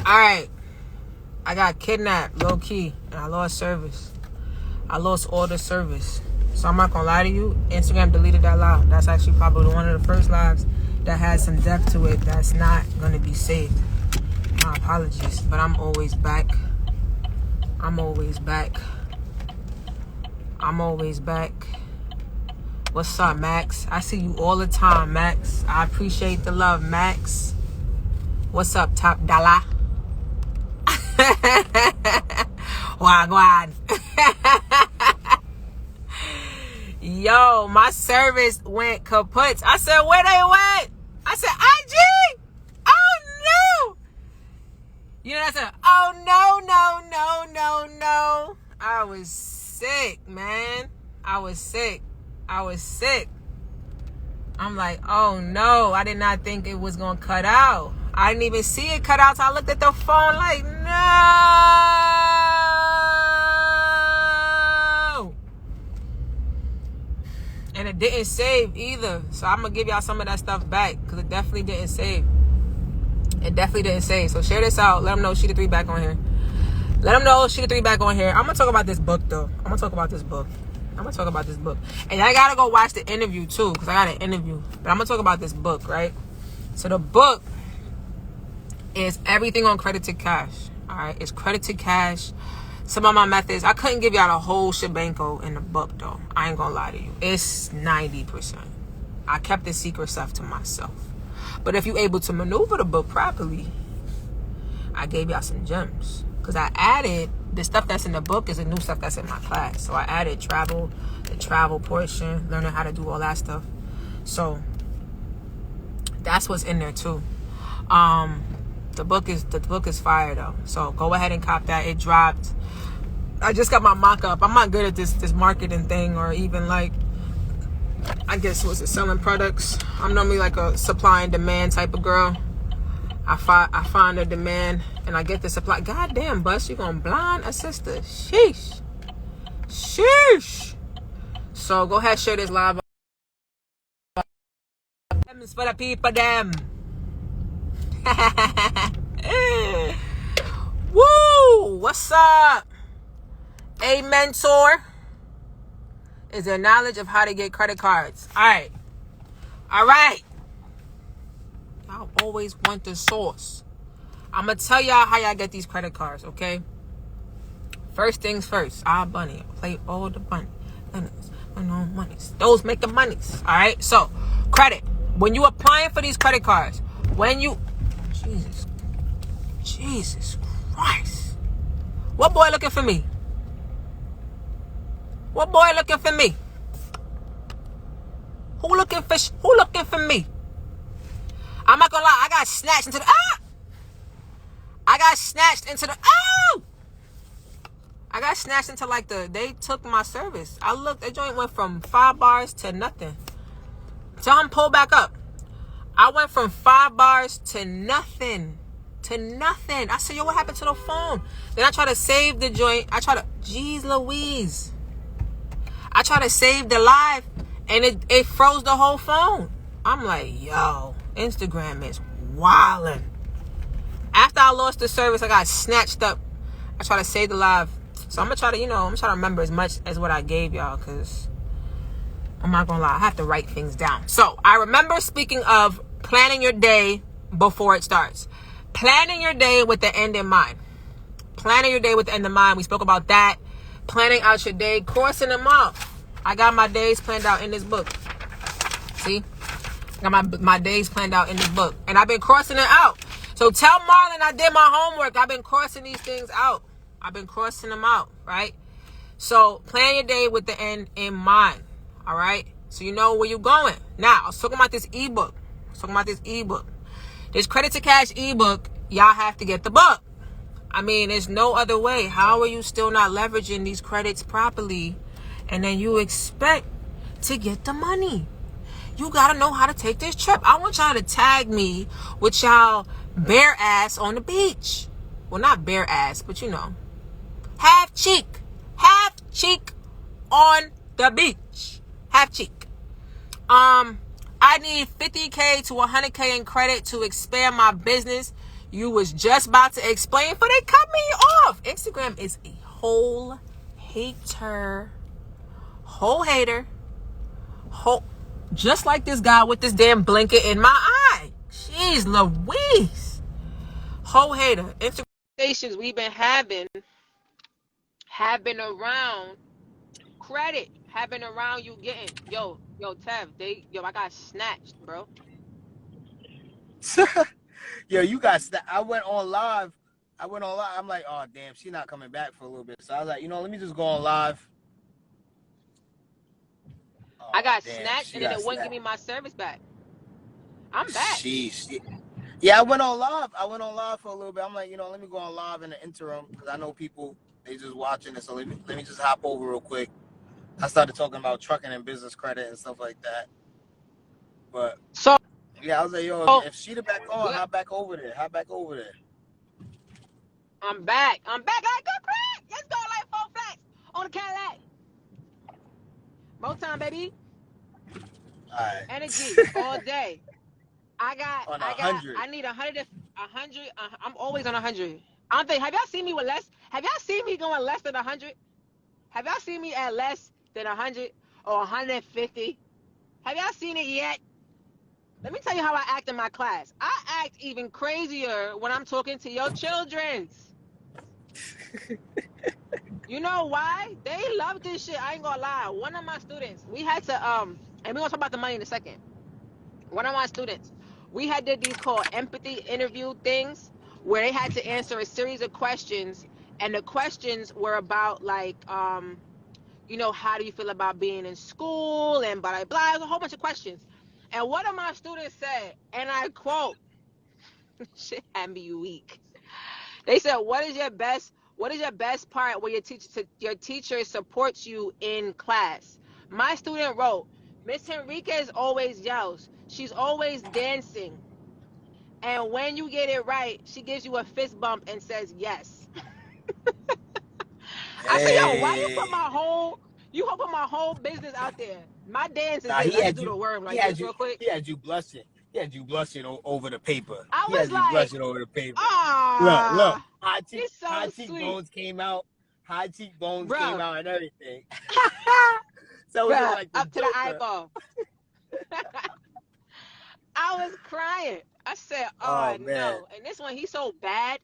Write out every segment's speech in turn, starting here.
Alright. I got kidnapped, low key, and I lost service. I lost all the service. So I'm not gonna lie to you, Instagram deleted that live. That's actually probably one of the first lives that has some depth to it that's not gonna be saved. My apologies, but I'm always back. I'm always back. I'm always back. What's up, Max? I see you all the time, Max. I appreciate the love, Max. What's up, Top Dollar? Wagwan. Yo, my service went kaput. I said, where they went? I said, IG? Oh, no. You know, I said, oh, no. I was sick, man. I was sick. I'm like, oh, no. I did not think it was going to cut out. I didn't even see it cut out, so I looked at the phone like, no. And it didn't save either. So I'm going to give y'all some of that stuff back because it definitely didn't save. So share this out. Let them know Sheeta 3 back on here. I'm going to talk about this book, though. And I got to go watch the interview, too, because I got an interview. But I'm going to talk about this book, right? So the book is everything on credit to cash. All right, it's credit to cash. Some of my methods, I couldn't give y'all the whole shebango in the book, though. I ain't gonna lie to you. It's 90%. I kept the secret stuff to myself. But if you're able to maneuver the book properly, I gave y'all some gems. Because I added, the stuff that's in the book is the new stuff that's in my class. So I added the travel portion, learning how to do all that stuff. So that's what's in there, too. The book is fire though. So go ahead and cop that. It dropped. I just got my mock-up. I'm not good at this marketing thing or even like, I guess, selling products. I'm normally like a supply and demand type of girl. I find a demand and I get the supply. God damn, Bus, you gonna blind a sister. Sheesh. So go ahead, share this live. It's for the people, them. Woo! What's up? A mentor is their knowledge of how to get credit cards. All right. Y'all always want the source. I'm gonna tell y'all how y'all get these credit cards, okay? First things first. Bunny. Play all the bunny. Monies. Those make the monies. All right. So, credit. When you applying for these credit cards, Jesus Christ. What boy looking for me? Who looking for me? I'm not gonna lie, I got snatched into they took my service. I looked, that joint went from 5 bars to nothing. Tell him pull back up. I went from 5 bars to nothing. I said, yo, what happened to the phone? Then I try to save the joint. Jeez Louise. I try to save the live and it froze the whole phone. I'm like, yo, Instagram is wildin'. After I lost the service, I got snatched up. I try to save the live. So I'm gonna try to remember as much as what I gave y'all, because I'm not gonna lie, I have to write things down. So I remember, speaking of planning your day before it starts. Planning your day with the end in mind. We spoke about that. Planning out your day, crossing them off. I got my days planned out in this book. See? I got my days planned out in this book. And I've been crossing it out. So tell Marlon I did my homework. I've been crossing these things out. Right? So plan your day with the end in mind. All right? So you know where you're going. Now, I was talking about this ebook. This credit to cash ebook, y'all have to get the book. I mean, there's no other way. How are you still not leveraging these credits properly? And then you expect to get the money. You got to know how to take this trip. I want y'all to tag me with y'all bare ass on the beach. Well, not bare ass, but you know. Half cheek on the beach. Half cheek. I need 50K to 100K in credit to expand my business. You was just about to explain, but they cut me off. Instagram is a whole hater. Whole hater. Whole, just like this guy with this damn blinker in my eye. Jeez Louise. Whole hater. Instagram conversations we've been having have been around credit. Have been around you getting, yo, Tev, I got snatched, bro. Yo, you got I went on live. I'm like, oh damn, she's not coming back for a little bit. So I was like, let me just go on live. Oh, I got damn, snatched and then it wouldn't give me my service back. I'm back. Sheesh. Yeah, I went on live. For a little bit. I'm like, let me go on live in the interim because I know people, they just watching it. So let me just hop over real quick. I started talking about trucking and business credit and stuff like that. But so yeah, I was like, yo, if Sheeta back on, hop back over there. I'm back. Like good crack. Let's go like 4 flats on the Cadillac. Motown, baby. All right. Energy all day. I need 100. I'm always on 100. I don't think. Have y'all seen me with less? Have y'all seen me going less than 100? Have y'all seen me at less than 100 or 150? Have y'all seen it yet? Let me tell you how I act in my class. I act even crazier when I'm talking to your children. You know why? They love this shit. I ain't gonna lie. One of my students, we had to and we're gonna talk about the money in a second. One of my students, we had did these called empathy interview things where they had to answer a series of questions, and the questions were about like how do you feel about being in school and blah blah blah. It was a whole bunch of questions. And one of my students said, and I quote, shit had me weak. They said, what is your best part where your teacher supports you in class? My student wrote, Miss Henriquez always yells. She's always dancing. And when you get it right, she gives you a fist bump and says yes. I said, yo, why you put my whole business out there? My dance is let's do the worm like this real quick. He had you blushing. Over the paper. I was like, blushing over the paper. Ah, look. High cheekbones came out. High cheekbones came out and everything. So it was like up to the eyeball. I was crying. I said, oh no. And this one, he's so bad.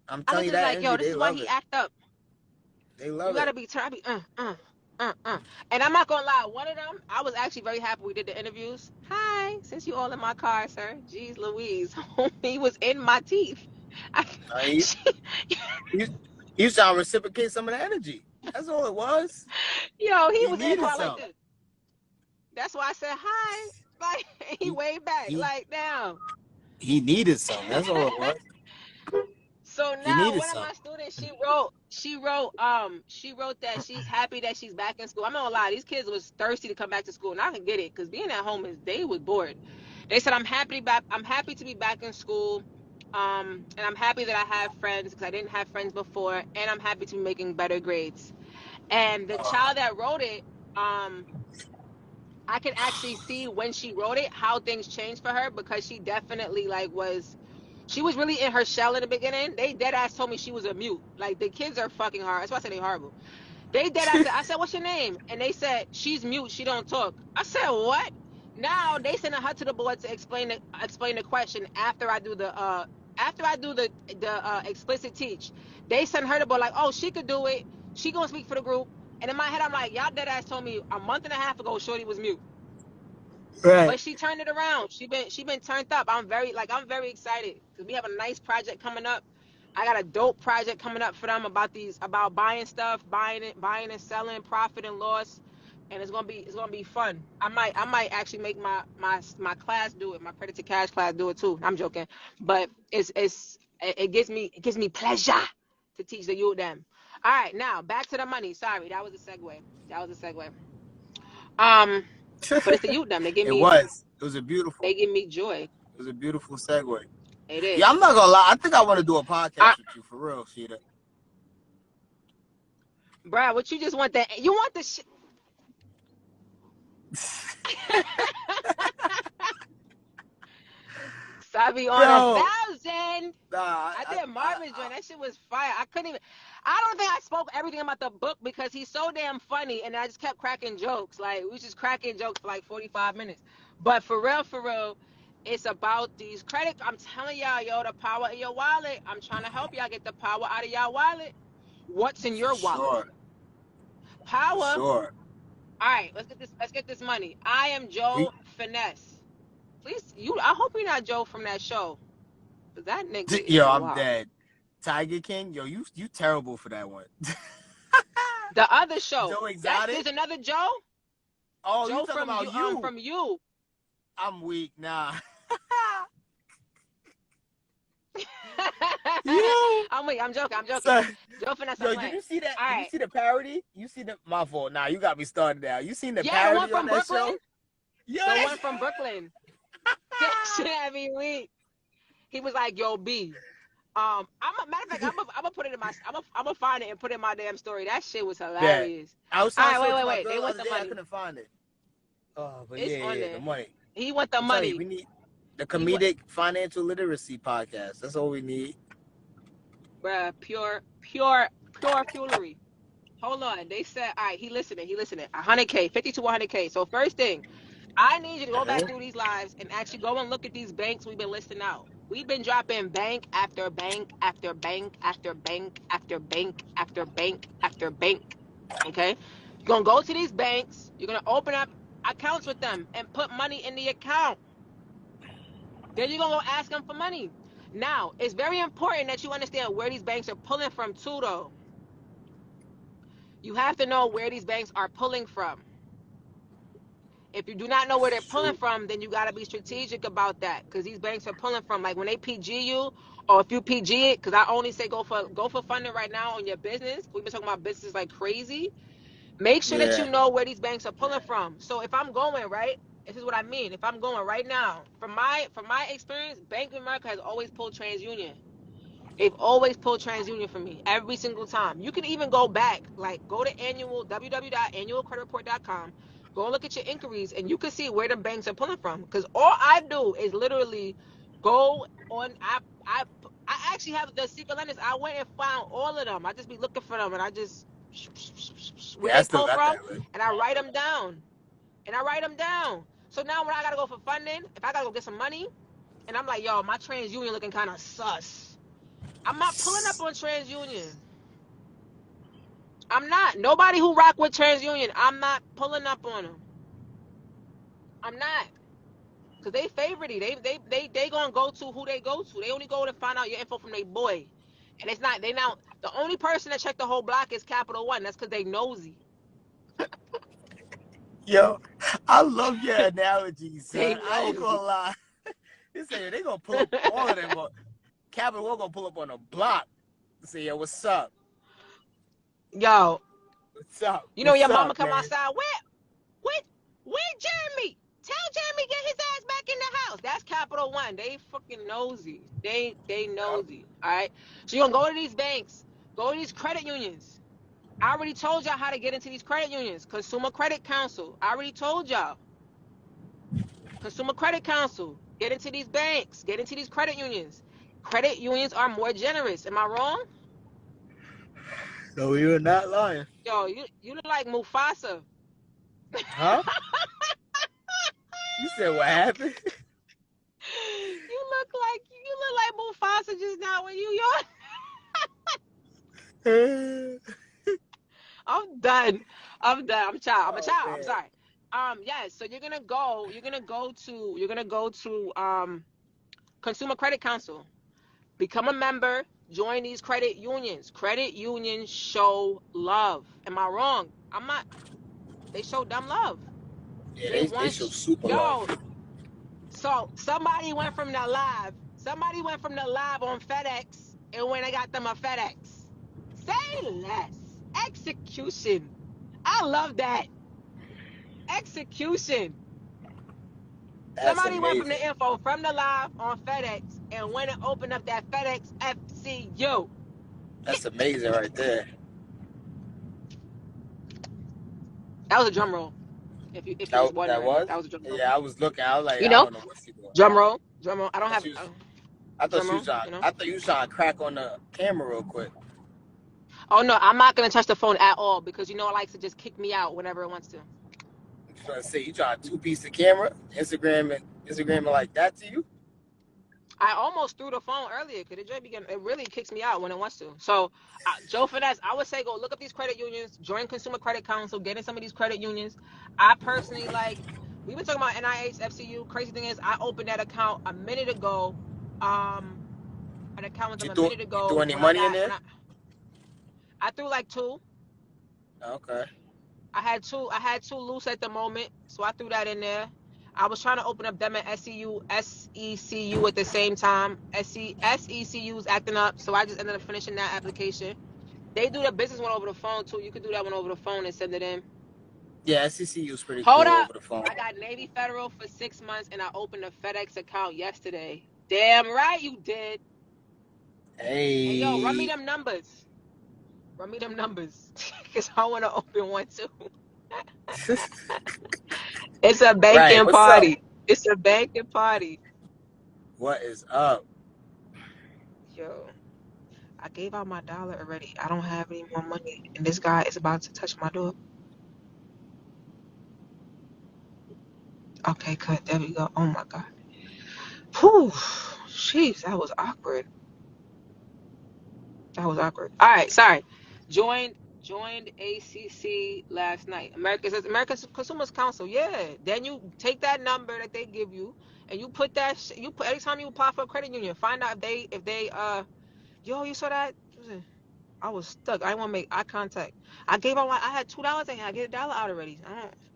I'm telling you that. Like, yo, this is why he act up. They love it. You gotta be trying to be And I'm not gonna lie, one of them, I was actually very happy we did the interviews. Hi, since you all in my car, sir. Jeez Louise. He was in my teeth. You trying to reciprocate some of the energy. That's all it was. Yo, he was in my like this. That's why I said hi. Like he waved back. Like now. He needed some. That's all it was. So now one of my students, she wrote that she's happy that she's back in school. I'm not gonna lie, these kids was thirsty to come back to school, and I can get it because being at home they was bored. They said I'm happy to be back in school, and I'm happy that I have friends because I didn't have friends before, and I'm happy to be making better grades. And the child that wrote it, I can actually see when she wrote it how things changed for her because she definitely she was really in her shell in the beginning. They dead ass told me she was a mute. Like the kids are fucking hard. That's why I said they horrible. They dead ass said, I said, what's your name? And they said, she's mute, she don't talk. I said, what? Now they sending her to the board to explain the question after I do the explicit teach. They send her to the board like, oh, she could do it. She gonna speak for the group. And in my head, I'm like, y'all dead ass told me a month and a half ago Shorty was mute. Right. But she turned it around. She been turned up. I'm very excited because we have a nice project coming up. I got a dope project coming up for them about buying stuff, buying and selling, profit and loss, and it's gonna be fun. I might actually make my class do it, my credit to cash class do it too. I'm joking, but it gives me pleasure to teach the youth them. All right, now back to the money. Sorry, that was a segue. But it's the youth them. They give me. It was a beautiful. They give me joy. It was a beautiful segue. It is. Yeah, I'm not gonna lie. I think I want to do a podcast with you for real, Sheeta. Bruh, what you just want that? You want the shit? I be on Yo, 1,000. nah, I did Marvin's joint. That shit was fire. I couldn't even. I don't think I spoke everything about the book because he's so damn funny, and I just kept cracking jokes. Like we was just cracking jokes for like 45 minutes. But for real, it's about these credit. I'm telling y'all, yo, the power in your wallet. I'm trying to help y'all get the power out of y'all wallet. What's in for your wallet? sure, for Power. sure. All right, let's get this. Let's get this money. I am We, Joe Finesse. Please, you. I hope you're not Joe from that show. Cause that nigga yo, is I'm wild. dead. Tiger King, yo, you terrible for that one. The other show. Joe That's Exotic. there's another Joe. Oh, you Joe talking from about you. you? From you. I'm weak, nah. You, I'm weak. I'm joking. so, Joe Finesse. I'm yo, did playing. you see that? All Did you right. see the parody? You see the my fault. Nah, you got me started now. You seen the Yeah, the one parody on from that Brooklyn. show? Yo, The that's one from Brooklyn. That shit had me weak. He was like, "Yo, B." Matter of fact, I'm gonna put it in my. I'm gonna find it and put it in my damn story. That shit was bad. hilarious. I was All trying to right, show it to my wait. girl They the want other the day. I money. couldn't find it. Oh, but It's on yeah, the there. money. He want the I'm telling you, money. we need the He what? comedic financial literacy podcast. That's all we need. Bruh, pure foolery. Hold on. They said, all right, he listening. 100K, 50 to 100K. So first thing, I need you to go back through these lives and actually go and look at these banks we've been listing out. We've been dropping bank after bank after bank after bank after bank after bank after bank. Okay? You're going to go to these banks. You're going to open up accounts with them and put money in the account. Then you're going to go ask them for money. Now, it's very important that you understand where these banks are pulling from too, though. You have to know where these banks are pulling from. If you do not know where they're pulling True. from, then you got to be strategic about that because these banks are pulling from, like when they PG you, or if you PG it, because I only say go for funding right now on your business. We've been talking about business like crazy. Make sure that Yeah. you know where these banks are pulling from. So if I'm going right, this is what I mean. If I'm going right now, from my experience, Bank of America has always pulled TransUnion. They've always pulled TransUnion for me every single time. You can even go back, like go to www.annualcreditreport.com, go and look at your inquiries, and you can see where the banks are pulling from. Because all I do is literally go on. I actually have the secret lenders. I went and found all of them. I just be looking for them, and I just where Yeah, I they still pull got from, that list. and I write them down. So now when I gotta go for funding, if I gotta go get some money, and I'm like, yo, my TransUnion looking kind of sus. I'm not pulling up on TransUnion. I'm not. Nobody who rock with TransUnion, I'm not pulling up on them. I'm not. Cause they favorite. They gonna go to who they go to. They only go to find out your info from their boy. And it's not they now the only person that check the whole block is Capital One. That's cause they nosy. Yo, I love your analogies, They son. I ain't nosy. gonna lie. They gonna pull up all of them. Capital One gonna pull up on a block. Say, yo, what's up? Yo, What's up? you know What's your mama up, come man? outside. Where Jeremy? Tell Jeremy get his ass back in the house. That's Capital One. They fucking nosy. They Yep. nosy. All right. So you're gonna go to these banks, go to these credit unions. I already told y'all how to get into these credit unions. Consumer Credit Council. I already told y'all. Consumer Credit Council. Get into these banks. Get into these credit unions. Credit unions are more generous. Am I wrong? No, you're not lying. Yo, you look like Mufasa. Huh? You said what happened? You look like Mufasa just now when you I'm done. I'm a Oh child. I'm man. sorry. Yes, so you're gonna go to Consumer Credit Council. Become a member, join these credit unions. Credit unions show love. Am I wrong? I'm not. They show dumb love. Yeah, They they want show super love. yo. So somebody went from the live on FedEx and when I got them a FedEx. Say less. Execution. I love that. Execution. That's Somebody went from amazing. the info from the live on FedEx and went and opened up that FedEx FCU. That's amazing right there. That was a drum roll. If you was wondering, That was? that was a drum roll. Yeah, I was looking. I was like, You I know, don't know what she doing. drum roll. Drum roll. I don't have I thought drum you roll. was trying. You know. I thought you was trying to crack on the camera real quick. Oh no, I'm not gonna touch the phone at all because you know it likes to just kick me out whenever it wants to. I'm trying to say you trying to two-piece the camera, Instagram like that to you. I almost threw the phone earlier because it really kicks me out when it wants to. So, Joe Finesse, I would say go look up these credit unions, join Consumer Credit Council, get in some of these credit unions. I personally we've been talking about NIH, FCU. Crazy thing is, I opened that account a minute ago. An account with them a minute You threw ago any money in there? I threw like two. Okay. I had two loose at the moment, so I threw that in there. I was trying to open up them at SECU at the same time. SECU was acting up, so I just ended up finishing that application. They do the business one over the phone too. You could do that one over the phone and send it in. Yeah, SCCU is pretty Hold cool up. over the phone. I got Navy Federal for 6 months and I opened a FedEx account yesterday. Damn right you did. Hey yo, run me Hey. them numbers. Run me them numbers. Cause I wanna open one too. It's a Right. banking What's up? party. It's a banking party. What is up? Yo, I gave out my dollar already. I don't have any more money. And this guy is about to touch my door. Okay, cut. There we go. Oh my God. Whew. Jeez, that was awkward. That was awkward. All right, sorry. Joined ACC last night. America's Consumers Council. Yeah. Then you take that number that they give you and you put you put every time you apply for a credit union, find out if they yo, you saw that? I was stuck. I didn't want to make eye contact. I had $2 in here. I get $1 out already.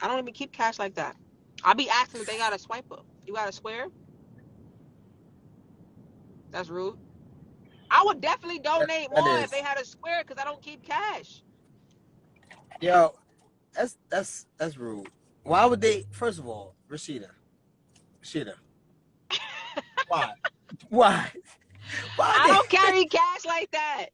I don't even keep cash like that. I be asking if they got a swiper. You got a square? That's rude. I would definitely donate That more if is. they had a square because I don't keep cash. Yo, that's rude. Why would they? First of all, Rashida, why? Why? Why I they? don't carry cash like that.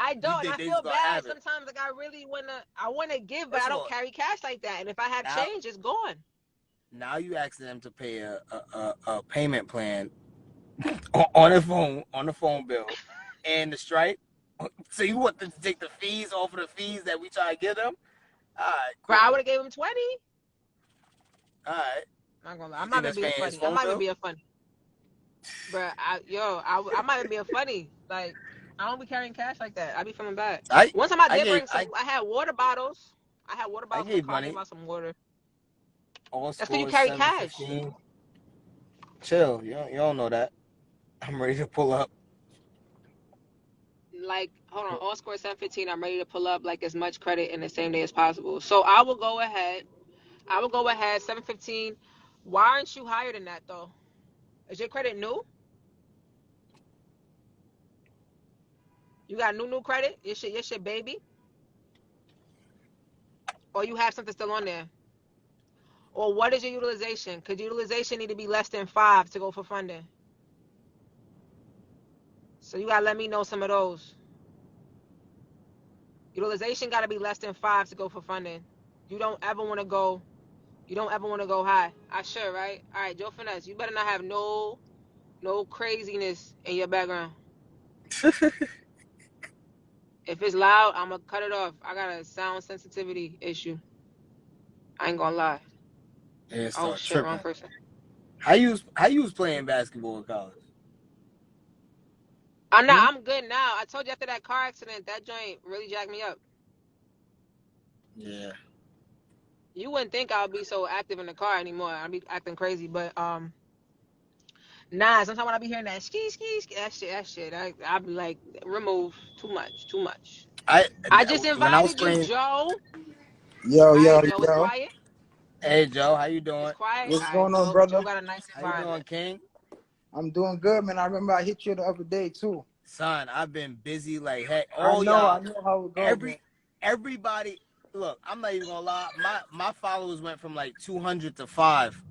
I You don't. And think I they feel just gonna bad have it? sometimes. Like I wanna give, but First I of don't all, carry cash like that. And if I have now change, it's gone. now you asking them to pay a payment plan on the phone bill, and the Stripe. So you want them to take the fees off of the fees that we try to give them? All right, But I cool. would have gave him 20. All right. I'm not gonna lie. You think that's paying his I phone might even bill? be a funny. But I might even be a funny. Like I don't be carrying cash like that. I be feeling bad. I One time I I did gave bring some. I had water bottles. I had water I bottles in the gave car. I gave money. out some water. All That's because you scores carry cash. 715. Chill. You don't know that. I'm ready to pull up. Like, hold on. All score 715. I'm ready to pull up like as much credit in the same day as possible. So I will go ahead. 715. Why aren't you higher than that though? Is your credit new? You got new credit? Your shit baby? Or you have something still on there? Or what is your utilization? Could utilization need to be less than 5 to go for funding? So you gotta let me know some of those. Utilization gotta be less than 5 to go for funding. You don't ever want to go. You don't ever want to go high. I sure, right? All right, Joe Finesse. You better not have no craziness in your background. If it's loud, I'm gonna cut it off. I got a sound sensitivity issue. I ain't gonna lie. And Oh start shit, wrong tripping. person. How you was playing basketball in college? I'm not. Hmm? I'm good now. I told you after that car accident, that joint really jacked me up. Yeah. You wouldn't think I would be so active in the car anymore. I'd be acting crazy, but nah. Sometimes when I be hearing that ski, that shit, I be like, remove too much. I I just when I was invited you, playing. Joe. All Yo, yo, right, Joe is yo. quiet. Hey Joe, how you It's doing? quiet. What's All right, going on, Joe brother? got a nice How you doing, environment. King? I'm doing good, man. I remember I hit you the other day too. Son, I've been busy like heck. I All know, y'all, I know how it go, man. everybody. Look, I'm not even gonna lie. My followers went from like 200 to 5,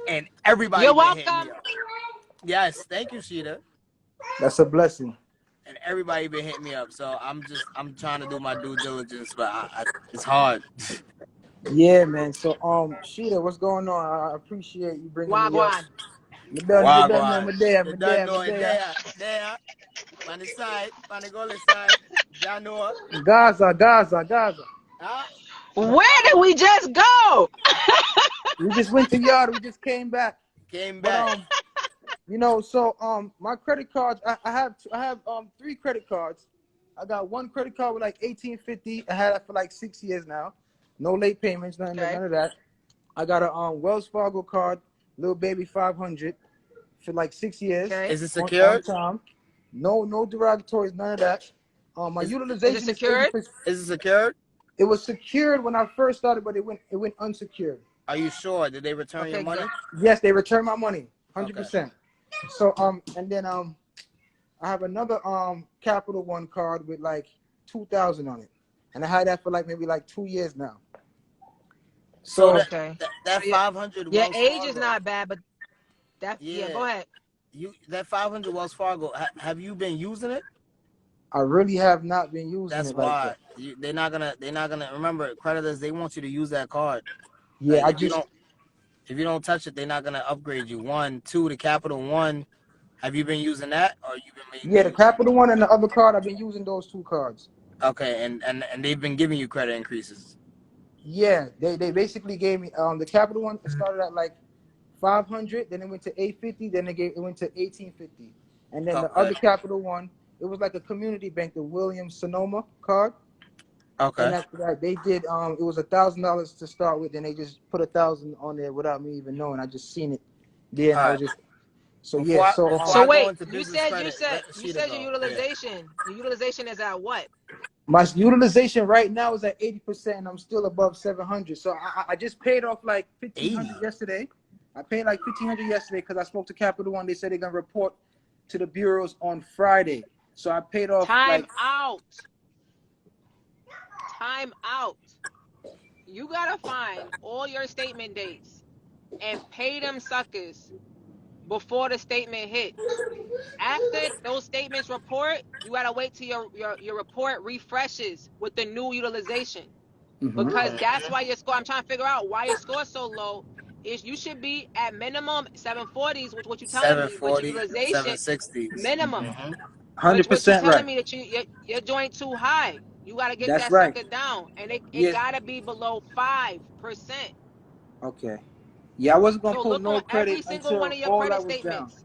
and everybody You're been hitting welcome. me up. Yes, thank you, Sheeta. That's a blessing. And everybody been hitting me up. So I'm trying to do my due diligence, but it's hard. Yeah, man. So, Sheeta, what's going on? I appreciate you bringing me up. Wagwan. Me done, Wagwan. me there, You me done there, me know it there. there. On the side, on the goalie side. Jano. Gaza. Ah, Where did we just go? We just went to yard. We just came back. came But back. so my credit cards. I have 3 credit cards. I got one credit card with like 1850. I had it for like 6 years now. No late payments, none of that. I got a Wells Fargo card, little baby 500 for like 6 years. Okay. Is it On secured? time. No derogatories, none of that. My Is utilization it secured? is it secured? It was secured when I first started, but it went unsecured. Are you sure? Did they return your Okay, money? good. Yes, they returned my money, 100%. Okay. So and then I have another Capital One card with like 2,000 on it, and I had that for like maybe like 2 years now. So Okay. that So 500 your Wells age Fargo. is not bad, but go ahead. That 500 Wells Fargo. Have you been using it? I really have not been using That's it like why that. they're not gonna remember creditors. They want you to use that card. Yeah, Like, if you don't touch it, they're not gonna upgrade you. 1, 2, the Capital One. Have you been using that, or you been mainly the using? Capital One and the other card. I've been using those 2 cards. Okay, and they've been giving you credit increases. Yeah, they basically gave me the Capital One. It started at like 500, then it went to 850, then it went to 1850, and then the other Capital One, it was like a community bank, the Williams Sonoma card. Okay. And after that, they did it was $1,000 to start with, and they just put 1,000 on there without me even knowing. I just seen it there, and I was just so Before yeah. So I go wait, into you business said credit, let your Sheeta go. utilization. Your utilization is at what? My utilization right now is at 80%, and I'm still above 700. So I just paid off like 1,500 yesterday. I paid like 1,500 yesterday because I spoke to Capital One. They said they're gonna report to the bureaus on Friday. So I paid off Time out. You gotta find all your statement dates and pay them suckers before the statement hit. After those statements report, you gotta wait till your report refreshes with the new utilization. Because that's why your score, I'm trying to figure out why your score is so low. Is you should be at minimum 740s, which what you're telling me, but your 740, utilization 760s. minimum. Mm-hmm. But what you're 100% telling right. me that your joint too high. You gotta get That's that right. sucker down, and it Yeah. gotta be below 5%. Okay. Yeah, I wasn't gonna So put look on no every credit single one until of your all credit that was down. statements.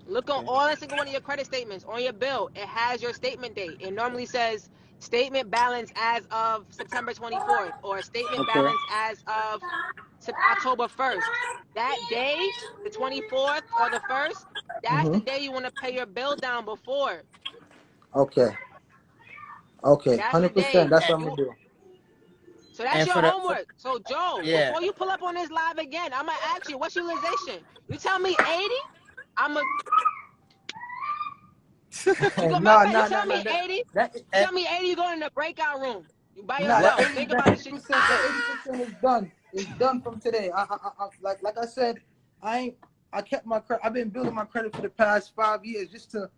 Look on Okay. all and single one of your credit statements on your bill. It has your statement date. It normally says statement balance as of September 24th or statement Okay. balance as of October 1st. That day, the 24th or the 1st, that's the day you want to pay your bill down before. Okay. Okay. That's the 100%. day That's that what I'm you. gonna do. So that's And your for homework. So Joe, yeah. before you pull up on this live again, I'm gonna ask you, what's your utilization? You tell me 80. I'm a. You go. Matter of fact, you tell me 80. You tell me 80. You go in the breakout room. You by yourself. Think about the shit. 80% is done. It's done from today. I like I said, I kept my credit. I've been building my credit for the past 5 years just to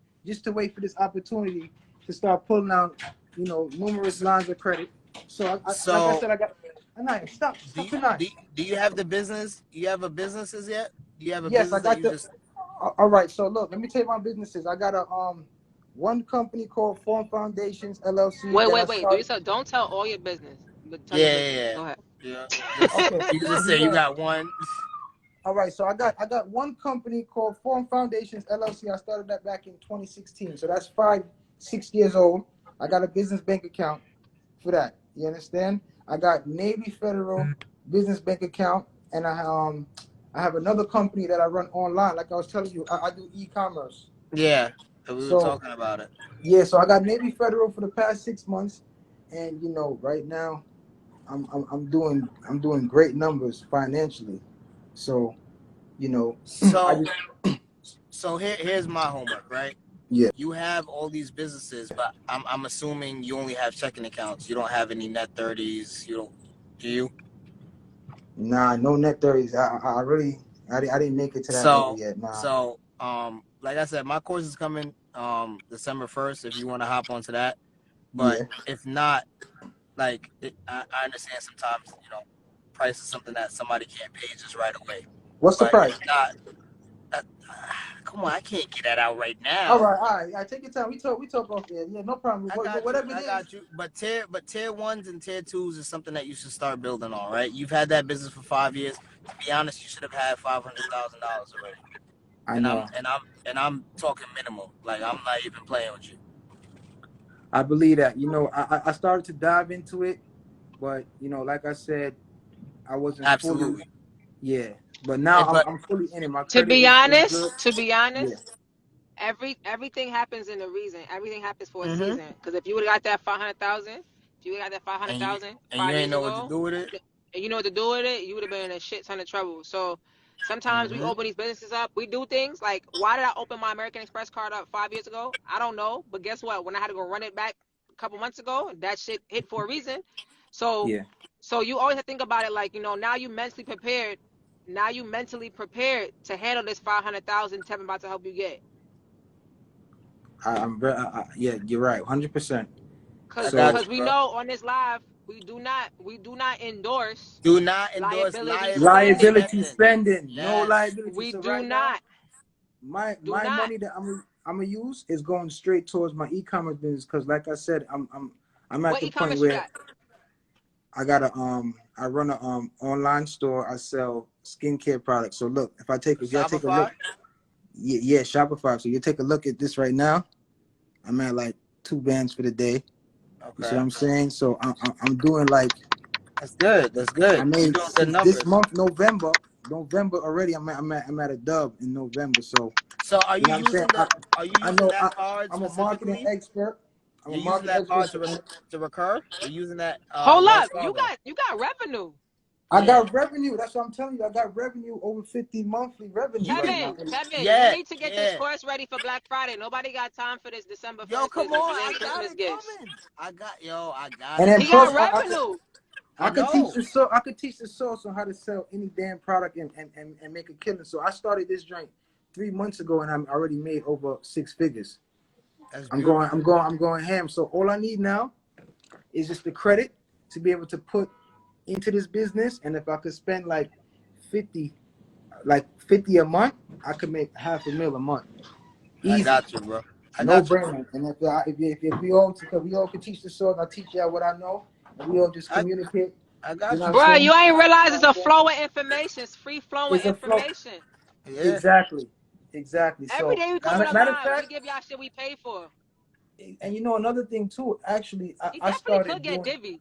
wait for this opportunity to start pulling out, numerous lines of credit. So like I said, I got. Anaya, stop tonight. Do you have the business? You have a businesses yet? Do you have a Yes, I business that got you the. just? All right, so look, let me tell you my businesses. I got a one company called Form Foundations LLC that I Wait. started. Don't tell all your business. But tell your business. Yeah. Go ahead. Yeah. Okay. You just say you got one. All right, so I got one company called Form Foundations LLC. I started that back in 2016, so that's 6 years old. I got a business bank account for that. You understand? I got Navy Federal business bank account, and I have another company that I run online. Like I was telling you, I do e-commerce. Yeah, we were talking about it. Yeah, so I got Navy Federal for the past 6 months, and right now, I'm doing great numbers financially. So, So here's my homework, right? Yeah. You have all these businesses, but I'm assuming you only have checking accounts. You don't have any net 30s. You don't, do you? Nah, no net 30s. I didn't make it to that level yet. Nah. So like I said, my course is coming December 1st. If you want to hop onto that, but if not, like I understand sometimes price is something that somebody can't pay just right away. What's the price? If not, Come on, I can't get that out right All now. right. Take your time. We talk off there. Yeah, no problem. I got you. Whatever it I is. got you. But tier ones and tier twos is something that you should start building on, right? You've had that business for 5 years. To be honest, you should have had $500,000 already. I And know. I'm talking minimum. Like I'm not even playing with you. I believe that. I started to dive into it, but like I said, I wasn't fully. Absolutely. Yeah, but now But I'm fully in it. My To credit be is honest, good. to be Yeah, honest, everything happens in a reason. Everything happens for a mm-hmm. season. Because if you would have got that 500,000, if you would have got that five hundred and you thousand and you five ain't years know what to ago, do with it. and you know what to do with it, you would have been in a shit ton of trouble. So sometimes we Mm-hmm. open these businesses up. We do things like, why did I open my American Express card up 5 years ago? I don't know. But guess what? When I had to go run it back a couple months ago, that shit hit for a reason. So yeah. so you always have to think about it like, now you mentally prepared. Now you mentally prepared to handle this 500,000 Tevin about to help you get. I'm very. Yeah, you're right. 100%. I Cause So got cause you, we bro. know on this live we do not endorse Do not endorse liability liability spending. liability spending. spending, no Yes. liability. We So do right now, not my do my not. money that I'm gonna use is going straight towards my e-commerce business because, like I said, I'm at What the point e-commerce you where got? I run a online store. I sell skincare products. So look, if y'all take a look, Shopify. yeah, Shopify. So you take a look at this right now. I'm at like 2 bands for the day. You see Okay. what I'm saying? So I'm doing like That's good. That's I good. You made doing good since this numbers. month, November already. I'm at a dub in November. So So are you you know what I'm saying? using I know that card I'm a marketing specifically? expert. I'm a You're using marketing that card expert. to recur? You're using that Hold Wells up, you Fargo? got revenue. I Yeah. got revenue. That's what I'm telling you. I got revenue over 50 monthly revenue You right can. now. Tevin, you Yeah. need to get this Yeah. course ready for Black Friday. Nobody got time for this December Yo, come furnaces and on. I delaying got Christmas it gifts. coming. I got And it then He plus, got coming. revenue. I I could teach know. the source on how to sell any damn product and make a killing. So I started this joint 3 months ago, and I'm already made over 6 figures. That's I'm going, I'm beautiful. going, I'm going ham. So all I need now is just the credit to be able to put into this business. And if I could spend like 50, 50 a month, I could make $500,000 a month. I Easy. got you, bro. I No got you, bro. brainer. And if we all, because we all can teach the source, I teach y'all what I know, and we all just I communicate. I You know got what you. I'm Bruh, saying? you ain't realize it's a flow of information. It's free flowing It's a flow. information. Yeah. Exactly. Exactly. Every So day we come in a matter of live, we fact, give y'all shit we pay for. and another thing too. Actually, He I definitely could started get doing. Divvy.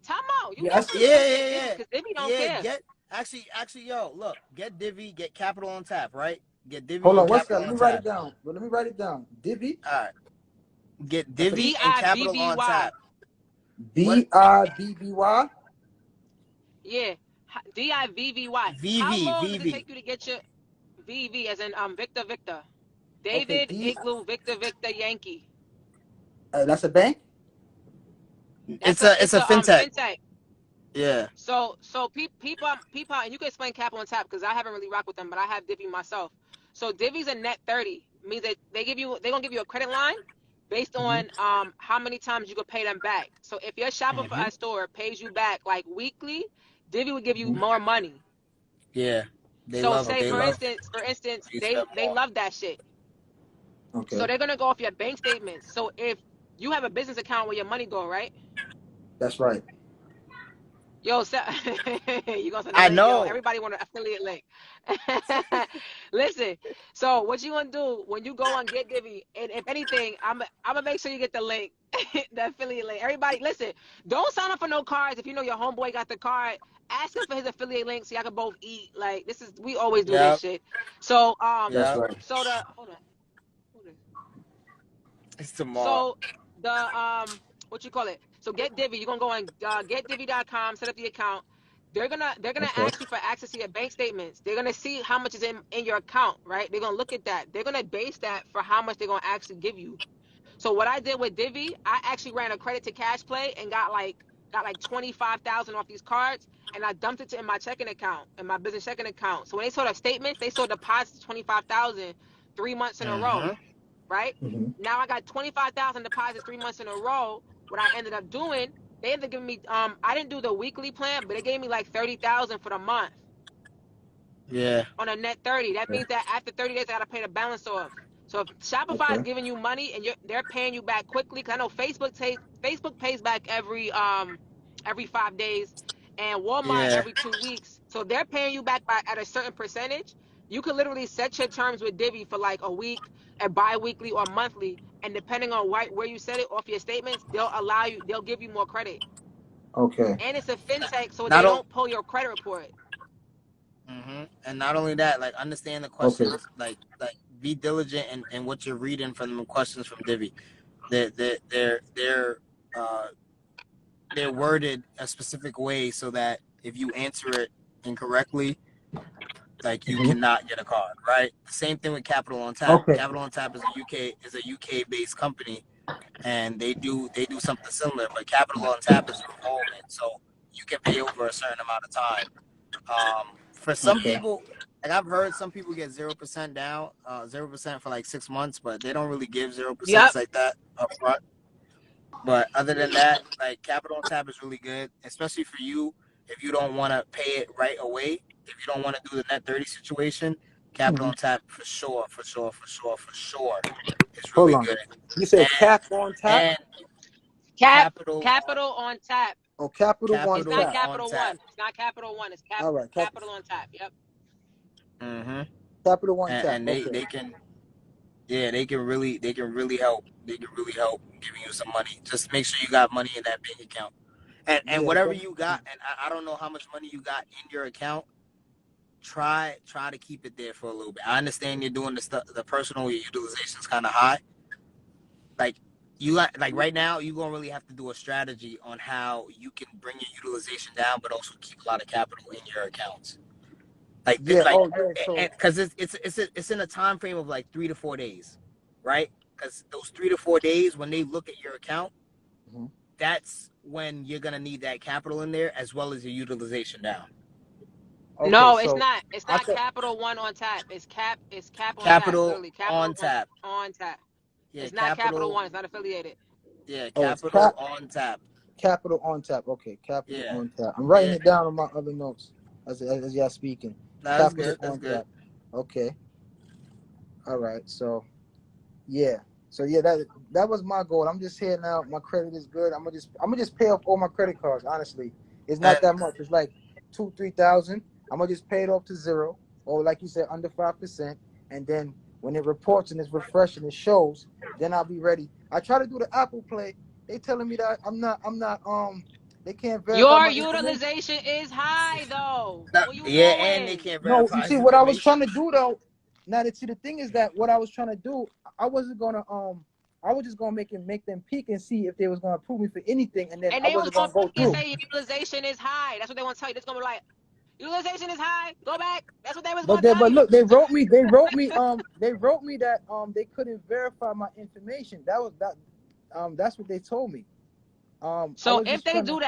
Time out. You Yeah. definitely Yeah, could get yeah, Divvy yeah. because Divvy don't Yeah, care. get actually, yo, look, get Divvy, get Capital on tap, right? Get Divvy Hold and on. What's that? Capital Let on me write it tap. down. But let me write it down. Divi. All right. Get That's a Divvy and Capital on Divvy. tap. What Dibby. Yeah. Divvy. How VV, long does it VV. take you to get your VV as in Victor? Okay. David Igloo Victor Yankee. That's a bank. That's It's it's a a fintech. fintech. Yeah. So people, and you can explain Capital on Tap because I haven't really rocked with them, but I have Divvy myself. So Divvy's a net 30, means that they're gonna give you a credit line based Mm-hmm. on how many times you could pay them back. So if your Hmm. Shopify store pays you back like weekly, Divvy would give you Mm-hmm. more money. Yeah. They So love say they for love instance, you they spend they more. love that shit. So Okay. they're gonna go off your bank statements. So if you have a business account where your money go, right? That's right. Yo, you gonna send a I link, yo. know. Everybody want an affiliate link. Listen, so what you gonna do when you go on Get Divvy, and if anything, I'm gonna make sure you get the link, the affiliate link. Everybody, listen, don't sign up for no cards if you know your homeboy got the card. Ask him for his affiliate link so y'all can both eat. Like we always do this Yep. shit. So That's Yep. right. so the hold on, hold on. It's tomorrow. So the what you call it? So Get Divvy, you're gonna go on getdivvy.com, set up the account. They're gonna Okay. ask you for access to your bank statements. They're gonna see how much is in your account, right? They're gonna look at that. They're gonna base that for how much they're gonna actually give you. So what I did with Divvy, I actually ran a credit to cash play and got like 25,000 off these cards, and I dumped it in my checking account, in my business checking account. So when they saw the statements, they saw deposits 25,000 3 months in a row, Mm-hmm. right? Mm-hmm. Now I got 25,000 deposits 3 months in a row. What I ended up doing, they ended up giving me I didn't do the weekly plan, but they gave me like 30,000 for the month. Yeah. on a net 30. That means that after 30 days, I gotta pay the balance off. So if Shopify is Okay. giving you money and they're paying you back quickly, because I know Facebook pays back every 5 days, and Walmart Yeah. every 2 weeks. So if they're paying you back at a certain percentage, you can literally set your terms with Divvy for like a week, a bi-weekly or monthly, and depending on where you set it off your statements, they'll give you more credit. Okay. And it's a fintech, so they Not on. don't pull your credit report. And not only that, like understand the Okay. questions, like be diligent in what you're reading from the questions from Divi. They're uh they're worded a specific way so that if you answer it incorrectly, like you Mhm. cannot get a card, right? The same thing with Capital on Tap. Okay. Capital on Tap is a UK based company, and they do something similar, but Capital on Tap is a revolving, so you can pay over a certain amount of time. For some Okay. people, like I've heard some people get 0% down, 0% for like 6 months, but they don't really give 0% Yep. like that up front. But other than that, like Capital on Tap is really good, especially for you if you don't want to pay it right away. If you don't want to do the net 30 situation, Capital Mhm. on Tap for sure, is Hold really on. good. You said And cap on tap and Capital on Capital on tap. or capital on It's not Capital tap? on Capital Tap. One. It's not Capital One. It's All right. Capital on tap. Yep. hmm Capital on tap. and Okay. they can, yeah, they can really help. They can really help giving you some money. Just make sure you got money in that bank account. And Yeah. whatever you got, and I don't know how much money you got in your account, try to keep it there for a little bit. I understand you're doing the stuff, the personal utilization is kind of high. Like like right now, you're gonna really have to do a strategy on how you can bring your utilization down, but also keep a lot of capital in your accounts. Like Yeah. like, Oh yeah. So. because it's in a time frame of like 3 to 4 days, right? Because those 3 to 4 days, when they look at your account, Mhm. that's when you're gonna need that capital in there as well as your utilization down. Okay. No, it's So not. It's I not said. Capital One on tap. It's cap on tap. Capital Literally, Capital on tap. on tap. Yeah, It's not Capital capital. One. It's not affiliated. Yeah, Oh, it's capital on tap. capital on tap. Okay. Capital Yeah, on tap. I'm writing yeah. it down on my other notes as y'all speaking. No, that's Capital good. That's on good. tap. Okay. All right. So yeah. So yeah, that was my goal. I'm just here now. My credit is good. I'm gonna just pay off all my credit cards. Honestly, it's not And that much. It's like 2-3 thousand. I'm gonna just pay it off to zero, or like you said, under 5%. And then when it reports and it's refreshing, it shows. Then I'll be ready. I try to do the Apple Play. They telling me that I'm not. They can't verify Your my information. utilization is high though. What you yeah, and they doing? can't No, you verify see his what I was information. trying to do though. Now that see the thing is that what I was trying to do, I wasn't gonna I was just gonna make them peek and see if they was gonna approve me for anything, and then And I they was wasn't gonna gonna go peek and through. say your utilization is high. That's what they want to tell you. It's gonna be like utilization is high. Go back. That's what they was gonna tell But you. look, they wrote me that they couldn't verify my information. That's what they told me. I So was if just they trying to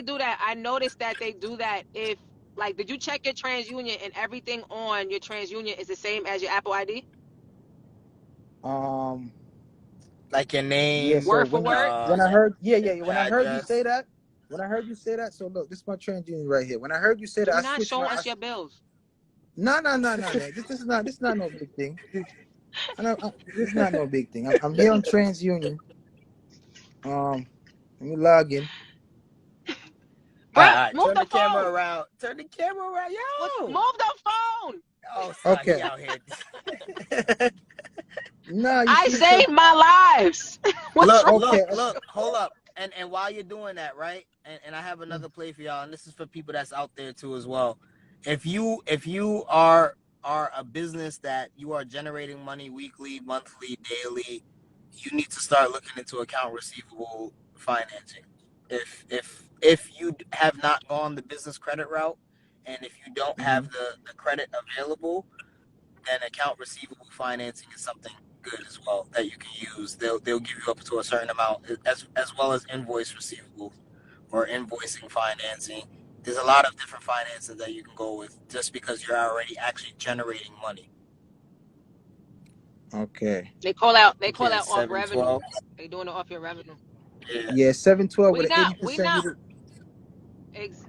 do that, I noticed that they do that if like did you check your TransUnion and everything on your TransUnion is the same as your Apple ID? um Like your yeah, name, so Word for word? when I heard when I heard you say address. that, so look, this is my TransUnion right here. When I heard you say that, Do I not switched show my us your bills. No. This is not no big thing. This is not no big thing. I'm here on TransUnion. Let me log in. All Bro, right, all right. move Turn the the camera phone. around. Turn the camera around. Yo. Move the phone. Oh, son, Okay. he out here. Nah, you I see, because saved my lives. What's Look, wrong look, okay, with look. you? Hold up. And while you're doing that, right? And I have another play for y'all, and this is for people that's out there too as well. If you are a business that you are generating money weekly, monthly, daily, you need to start looking into account receivable financing. If you have not gone the business credit route, and if you don't have the credit available, then account receivable financing is something good as well that you can use. They'll give you up to a certain amount, as well as invoice receivable or invoicing financing. There's a lot of different financing that you can go with just because you're already actually generating money. okay, They call out Okay, off revenue. 712. They doing it off your revenue. Yeah. yeah, 712 with We an not 80%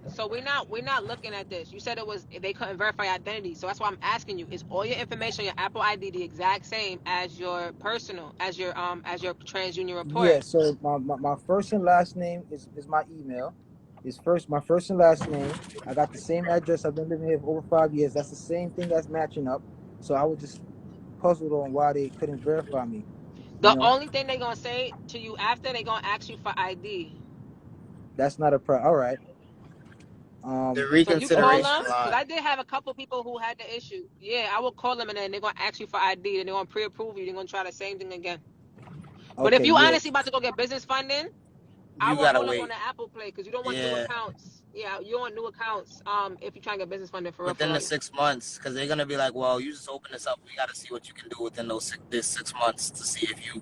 So we're not looking at this. You said it was they couldn't verify identity. So that's why I'm asking you: is all your information, your Apple ID, the exact same as your personal, as your TransUnion report? Yeah. So my first and last name is my email. Is first my first and last name. I got the same address. I've been living here for over 5 years. That's the same thing that's matching up. So I was just puzzled on why they couldn't verify me. You The know, only thing they're gonna say to you after, they're gonna ask you for ID. that's not a problem. All right. The So you call Okay. reconsideration them, because line. I did have a couple people who had the issue. Yeah, I will call them and then they're gonna ask you for ID and they're gonna pre-approve you. They're gonna try the same thing again. But if Okay. you Yeah. honestly about to go get business funding, I You will gotta hold up on wait. the Apple Play because you don't want new Yeah, accounts. Yeah, you want new accounts. If you try and get business funding for real, for within the real. 6 months, because they're gonna be like, well, you just open this up. We gotta see what you can do within this 6 months to see if you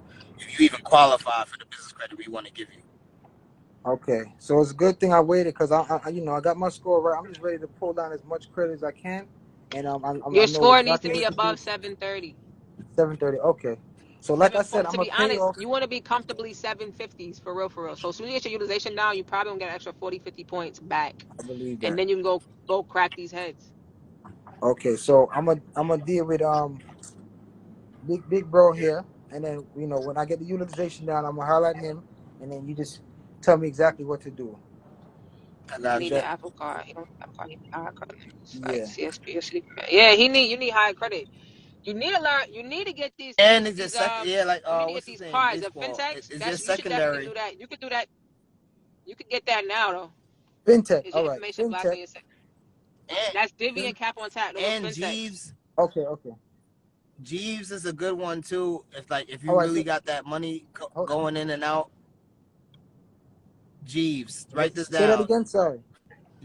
even qualify for the business credit we want to give you. Okay. So it's a good thing I waited because I got my score right. I'm just ready to pull down as much credit as I can, and I Your know score needs to exactly be what to do. above 730. 7:30. Okay. So like I Seven said, I'm to gonna be pay honest, off. you want to be comfortably 750s for real, for real. So as soon as you get your utilization down, you probably gonna get an extra 40, 50 points back, I believe and that. then you can go crack these heads. Okay. So I'm gonna deal with big bro here, and then when I get the utilization down, I'm gonna highlight him, and then you just tell me exactly what to do. I He Is got need you. the that Apple Card. He don't have Apple Card. He need high credit. It's like yeah? CSP or city. Yeah, you need high credit. You need to learn. You need to get And it's your second, yeah, like You need to get what's his these name, cards. The baseball. fintechs. Is your That's you should definitely secondary do that. You could do that. You could get that now though. Fintech. Is All your right. information black Fintech. on your second? and That's Divvy and Cap on Tap. Those are and fintechs. Jeeves. Okay. Okay. Jeeves is a good one too. If All you right. really got that money Hold, going in and out, Jeeves. Write this say that down. again. Sorry.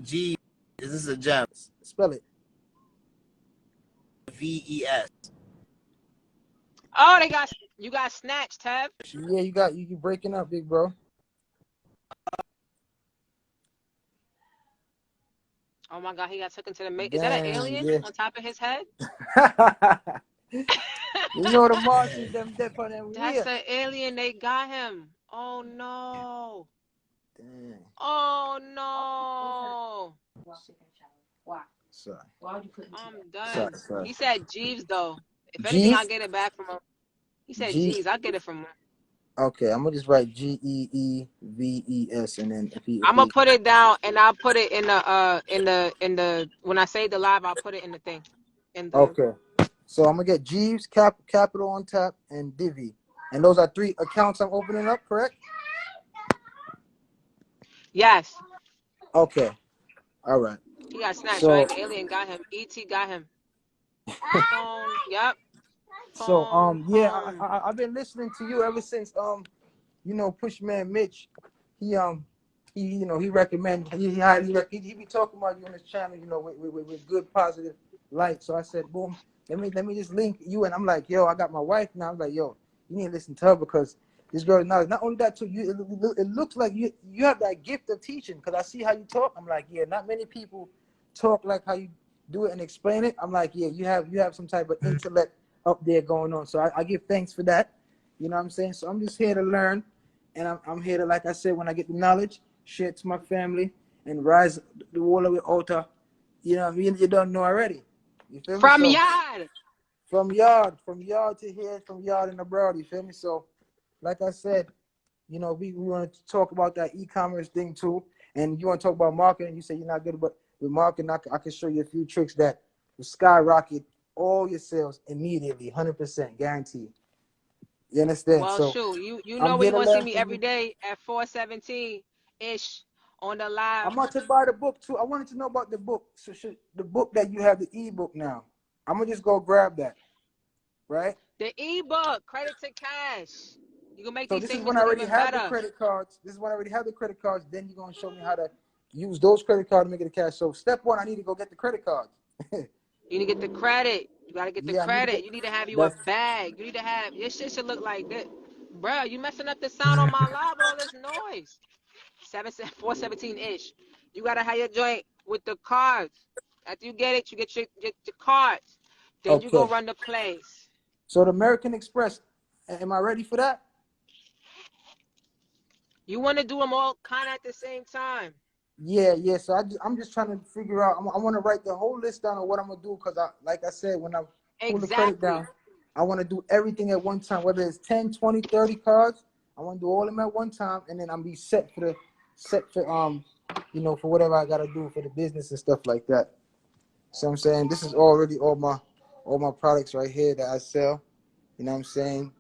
Jeeves. This is a gem. Spell it. VES. Oh, you got snatched, Tev. Yeah, you breaking up, big bro. Oh my God, he got taken to the Is that an Damn. alien Yeah. on top of his head? The Martians them dip on them That's real. an alien. They got him. Oh no. Damn. Oh no. Sorry. I'm Sorry. done. Sorry. He said Jeeves though. If anything, I'll Jeeves. get it back from him. He said G. Jeeves. I'll get it from him. Okay, I'm gonna just write GEEVES, and then if I'm gonna he. put it down and I'll put it in the when I say the live, I'll put it in the thing. In the Okay. So I'm gonna get Jeeves, Capital on tap, and Divi, and those are 3 accounts I'm opening up. Correct? Yes. Okay. All right. He got snatched, So right? The alien got him. ET got him. Phone. Yep. so Phone yeah, home. I've been listening to you ever since Pushman Mitch, he he recommend he highly he be talking about you on his channel, with good positive light. So I said, boom, let me just link you, and I'm like, yo, I got my wife now. I'm like, yo, you need to listen to her because this girl is not only that too. It looks like you have that gift of teaching because I see how you talk. I'm like, yeah, not many people talk like how you do it and explain it. I'm like, yeah, you have some type of intellect up there going on. So I give thanks for that. You know what I'm saying? So I'm just here to learn. And I'm here to, like I said, when I get the knowledge, share it to my family and rise the wall of the altar. You know what I mean? You don't know already. You feel me? From So Yard. from yard to here, from yard and abroad. You feel me? So, like I said, we want to talk about that e-commerce thing too. And you want to talk about marketing. You say you're not good, but with marketing, I can show you a few tricks that will skyrocket all your sales immediately, 100% guaranteed. You understand? Well, So shoot, you I'm know where here you to gonna see learn me from every you. day at 4:17 ish on the live. I'm about to buy the book too. I wanted to know about the book. So the book that you have, the ebook now. I'm gonna just go grab that, right? The ebook, Credit to Cash. You can make So these this is when statements I look already even have the better. credit cards. This is when I already have the credit cards. Then you're gonna show me how to use those credit cards to make it a cash. So step 1, I need to go get the credit cards. You need to get the credit. You gotta get the Yeah, I need to credit. get You need to have you a that's bag. You need to have your shit should look like this. Bruh, you messing up the sound on my live with all this noise. 417 ish. You gotta have your joint with the cards. After you get it, you get your cards. Then you go okay. run the place. So the American Express, am I ready for that? You want to do them all kind of at the same time. Yeah. So I'm just trying to figure out. I want to write the whole list down of what I'm gonna do because like I said, when I pull the credit Exactly. down, I want to do everything at one time, whether it's 10, 20, 30 cards. I want to do all of them at one time, and then I'm be set for for whatever I gotta do for the business and stuff like that. So I'm saying this is already all my products right here that I sell. You know what I'm saying?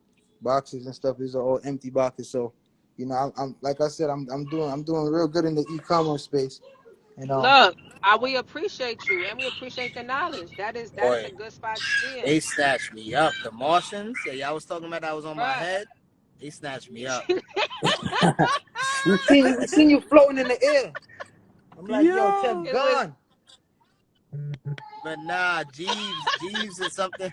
Boxes and stuff. These are all empty boxes. So, I'm like I said, I'm doing real good in the e-commerce space. And Look, we appreciate you and we appreciate the knowledge. That is Boy, a good spot to be in. they snatched me up. The Martians that y'all was talking about that was on my Bruh. head. They snatched me up. we seen you floating in the air. I'm like, yo, Kev, Yo. It was gone. But nah, Jeeves is something.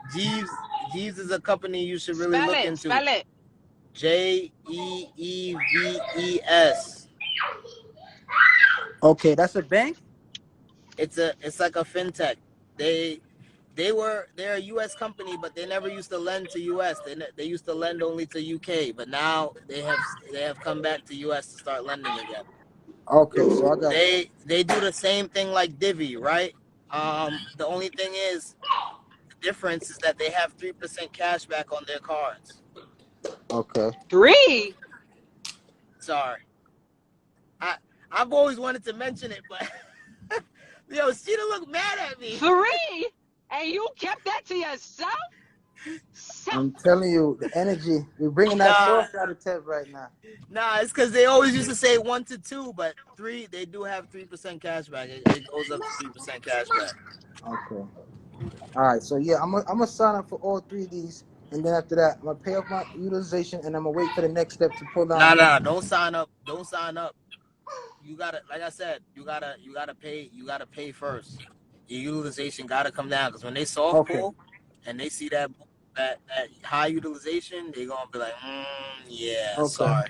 Jeeves is a company you should really look into. spell it. Jeeves. Okay, that's a bank. It's like a fintech. They're a U.S. company, but they never used to lend to U.S. They used to lend only to U.K. But now they have come back to U.S. to start lending again. Okay, so I got. They do the same thing like Divvy, right? The only thing is the difference is that they have 3% cash back on their cards. Okay. 3. Sorry, I've always wanted to mention it, but yo, she don't look mad at me. 3? And you kept that to yourself? I'm telling you, the energy. We're bringing that Nah, sauce out of Tev right now. it's because they always used to say 1 to 2, but 3 they do have 3% cash back. It goes up to 3% cash back. Okay. All right. So yeah, I'm gonna sign up for all three of these, and then after that, I'm gonna pay off my utilization, and I'm gonna wait for the next step to pull down. Nah, don't sign up. Don't sign up. You gotta, like I said, you gotta pay. You gotta pay first. Your utilization gotta come down because when they soft Okay. pull and they see that high utilization, they gonna be like, yeah, Okay. sorry.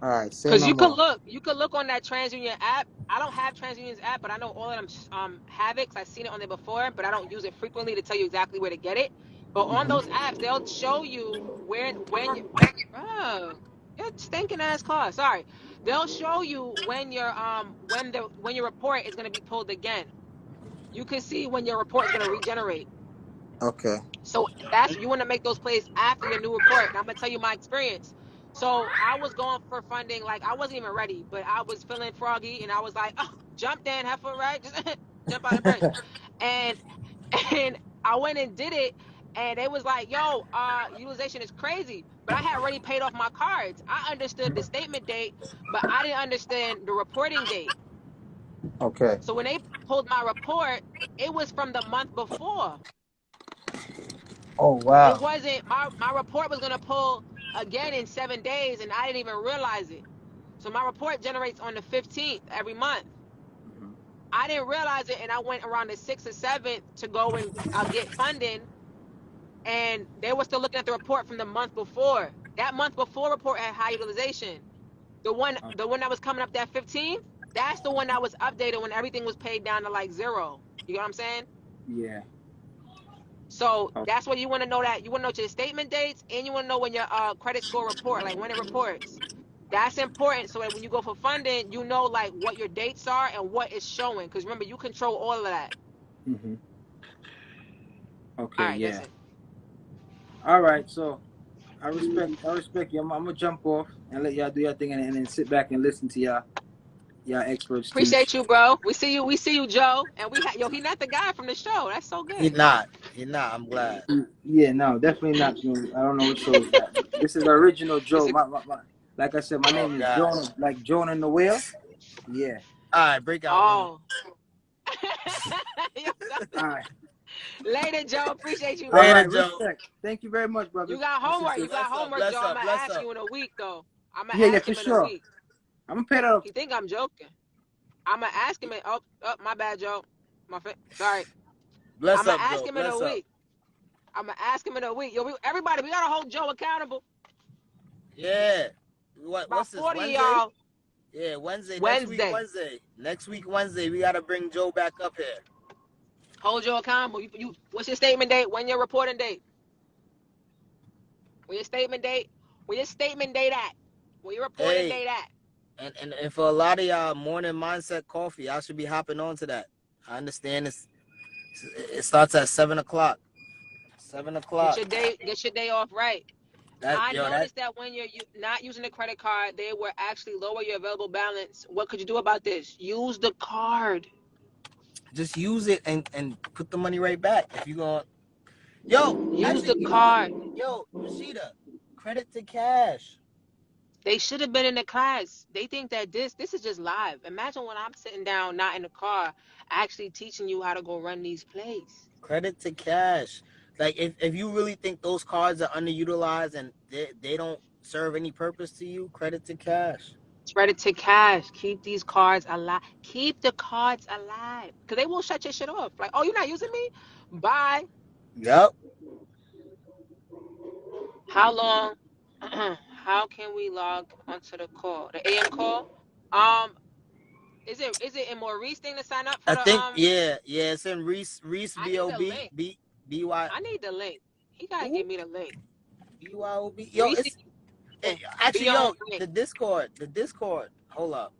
All right. Say Because no more. you could look on that TransUnion app. I don't have TransUnion's app, but I know all of them have it because I've seen it on there before, but I don't use it frequently to tell you exactly where to get it. But on those apps, they'll show you when you oh, your stinking ass car. Sorry. They'll show you when your report is gonna be pulled again. You can see when your report is gonna regenerate. Okay. So that's you want to make those plays after your new report. And I'm gonna tell you my experience. So I was going for funding, like I wasn't even ready, but I was feeling froggy, and I was like, oh, jump Dan heifer, right? Just jump out of bridge. And and I went and did it, and it was like, yo, utilization is crazy. But I had already paid off my cards. I understood the statement date, but I didn't understand the reporting date. Okay. So when they pulled my report, it was from the month before. Oh It wow. wasn't my report was gonna pull again in 7 days, and I didn't even realize it. So my report generates on the 15th every month. I didn't realize it, and I went around the 6th or 7th to go and get funding, and they were still looking at the report from the month before. That month before report had high utilization. The one that was coming up that 15th, that's the one that was updated when everything was paid down to like 0. You know what I'm saying? Yeah. So that's what you want to know, that you want to know your statement dates, and you want to know when your credit score report, like when it reports. That's important so that when you go for funding, you know like what your dates are and what is showing. Because remember, you control all of that. Okay. All right, Yeah. that's it. All right. So I respect you. I'm gonna jump off and let y'all do your thing, and then sit back and listen to y'all experts teach. Appreciate you, bro. We see you, Joe. And he not the guy from the show. That's so He good. not. I'm glad. Yeah, no, definitely not. I don't know what show is that. This is original Joe. It's Like I said, my Oh name is God. Jonah, like Jonah and the whale. Yeah. All right, breakout room. oh. All right. Later, Joe. Appreciate you, All man. Later, right. Joe. Respect. Thank you very much, You brothers got and homework. You sisters. got homework, Joe. I'm gonna Bless ask up. you in a week, though. I'm gonna Yeah, ask for him in a sure. week. I'm gonna pay that up. He think I'm joking. I'm gonna ask him. Oh, my bad, Joe. Sorry. I'm Bless gonna up, ask Joe. him in a Bless up. week. I'm gonna ask him in a week. Yo, everybody, we gotta hold Joe accountable. Yeah. About What's this? 40 of Wednesday? y'all. Yeah, Wednesday. Wednesday. Next week, Wednesday, we gotta bring Joe back up here. Hold Joe accountable. You. What's your statement date? When your reporting date? When your statement date? When your statement date at? When your reporting Hey, date at? And for a lot of y'all, morning mindset coffee, y'all should be hopping on to that. I understand it starts at 7 o'clock. 7 o'clock. Get your day off right. That I yo, that noticed that when you're not using a credit card, they will actually lower your available balance. What could you do about this? Use the card. just use it and put the money right back. If you going, yo, Use actually, the you know what? card. Yo, Rashida, credit to cash. They should have been in the class. They think that this is just live. Imagine when I'm sitting down, not in the car, actually teaching you how to go run these plays. Credit to cash. Like if you really think those cards are underutilized and they don't serve any purpose to you, credit to cash. Credit to cash. Keep these cards alive. Keep the cards alive. Because they will shut your shit off. Like, oh, you're not using me? Bye. Yep. How long? How can we log onto the call? The AM call? Um, is it in Maurice thing to sign up for I the think yeah, it's in Reese I need the Bob link. BY. I need the link. He gotta Who? give me the link. BYOB. Yo, Reese, actually be on link. the Discord. Hold up.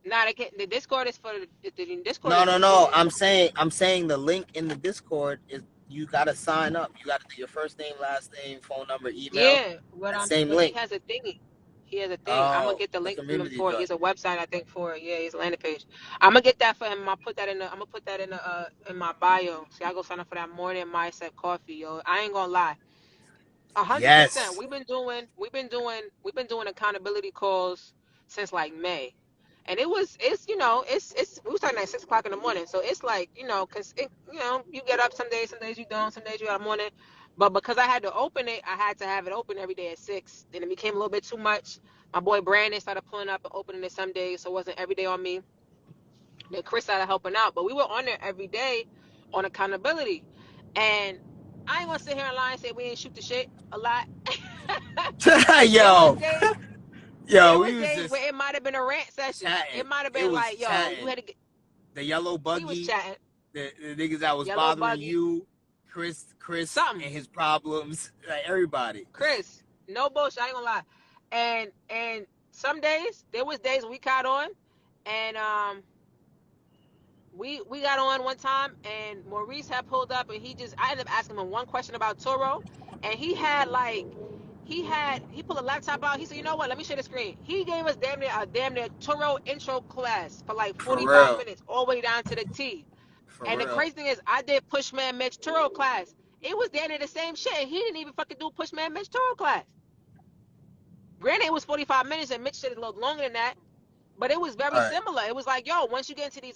Nah, they can't, the Discord is for the Discord No, is no, no. muted. I'm saying the link in the Discord is you gotta sign up. You gotta do your first name, last name, phone number, email. Yeah, That same but he link. has a thingy. He has a thing. I'm gonna Oh, get the the link from him community for it. He joint. has a website I think for it. Yeah, he's a landing page. I'm gonna get that for him. I'm gonna put that in my bio. See, I go sign up for that morning mindset coffee, yo. I ain't gonna lie. 100%. Yes. We've been doing accountability calls since like May, and we was starting at 6 o'clock in the morning. So it's like cause you get up some days you don't, some days you got a morning. But because I had to open it, I had to have it open every day at 6. Then it became a little bit too much. My boy Brandon started pulling up and opening it some days, so it wasn't every day on me. Then Chris started helping out, but we were on there every day on accountability, and I ain't gonna sit here and lie and say we didn't shoot the shit a lot. there was yo, days there yo, was we was days just where it might have been a rant session. chatting. It might have It been was like, yo, you chatting. had to get, The yellow we was buggy, chatting. the niggas that was Yellow bothering buggy, you, Chris and something. his problems, like everybody. Chris, no bullshit, I ain't gonna lie. And some days, there was days we caught on, and we got on one time, and Maurice had pulled up, and I ended up asking him one question about Toro, and he pulled a laptop out. He said, you know what? Let me share the screen. He gave us damn near Toro intro class for like For 45 real. minutes, all the way down to the T. For And the real. crazy thing is, I did Pushman Mitch Turo class. It was damn near the same shit, and he didn't even fucking do Pushman Mitch Turo class. Granted, it was 45 minutes, and Mitch said it a little longer than that. But it was very All right. similar. It was like, yo, once you get into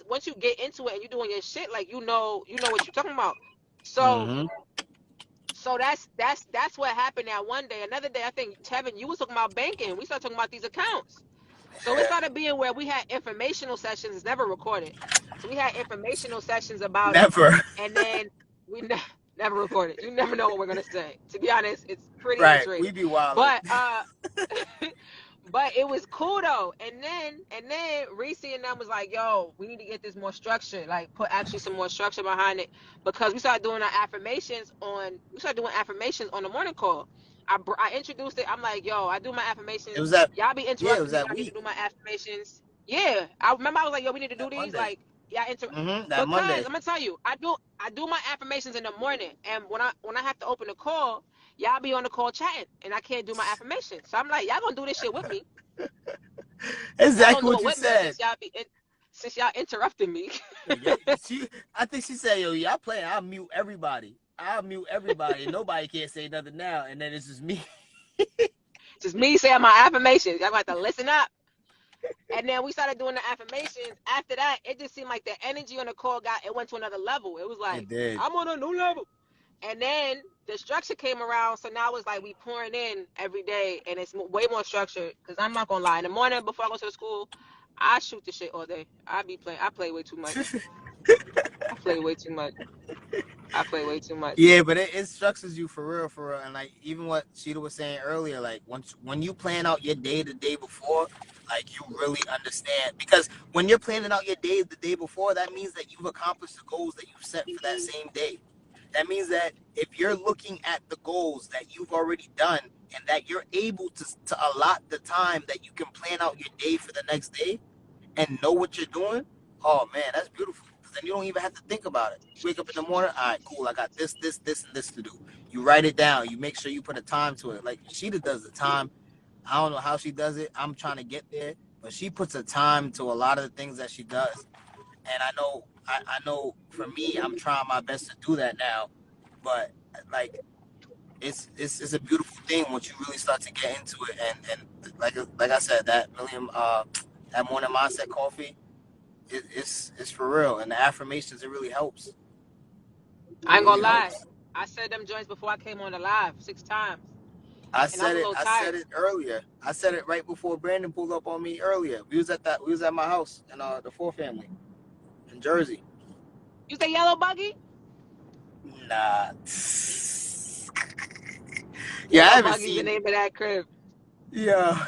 it and you're doing your shit, like you know what you're talking about. So Mm-hmm. so that's what happened that one day. Another day, I think Tevin, you was talking about banking. We started talking about these accounts. So it started being where we had informational sessions. It's never recorded. So we had informational sessions about it, Never. and then we never recorded. You never know what we're gonna say. To be honest, it's pretty Right. We X-rated. be wildin'. But but it was cool though. And then Reese and them was like, yo, we need to get this more structure, like put actually some more structure behind it, because we started doing affirmations on the morning call. I introduced it. I'm like, yo, I do my It affirmations. was that Y'all be yeah, it was interrupting me that when I need to week. do my affirmations. Yeah, I remember I was like, yo, we need to do That these. Monday. Like, yeah, Mm-hmm. That because Monday. I'm gonna tell you, I do my affirmations in the morning, and when I have to open the call, y'all be on the call chatting, and I can't do my affirmations. So I'm like, y'all gonna do this shit with me. Y'all gonna Exactly do what it you with me said. since y'all interrupting me. Yeah, I think she said, yo, y'all playing, I'll mute everybody. And nobody can't say nothing now. And then it's just me. Just me saying my affirmations. Y'all got to listen up. And then we started doing the affirmations. After that, it just seemed like the energy on the call went to another level. It was It like, did. I'm on a new level. And then the structure came around, so now it's like we pouring in every day, and it's way more structured. Because I'm not gonna lie, in the morning before I go to the school, I shoot the shit all day. I play way too much. I play way too much. I play way too much. Yeah, but it structures you for real, for real. And like even what Sheeta was saying earlier, like when you plan out your day the day before, like you really understand. Because when you're planning out your day the day before, that means that you've accomplished the goals that you set for that same day. That means that if you're looking at the goals that you've already done and that you're able to allot the time that you can plan out your day for the next day and know what you're doing, oh man, that's beautiful. Because then you don't even have to think about it. You wake up in the morning, all right, cool, I got this, this, this, and this to do. You write it down. You make sure you put a time to it. Like Sheeta does the time. I don't know how she does it. I'm trying to get there. But she puts a time to a lot of the things that she does. And I know for me, I'm trying my best to do that now. But like it's a beautiful thing once you really start to get into it. And like I said, that morning mindset coffee, it's for real. And the affirmations, it really helps. I It ain't gonna really lie. helps. I said them joints before I came on the live 6 times, and I was a little I said tired. it earlier. I said it right before Brandon pulled up on me earlier. We was at my house in the Four Family in Jersey. You say yellow buggy? Nah. Yeah, I Yellow haven't buggy's the seen. name of that crib. Yeah,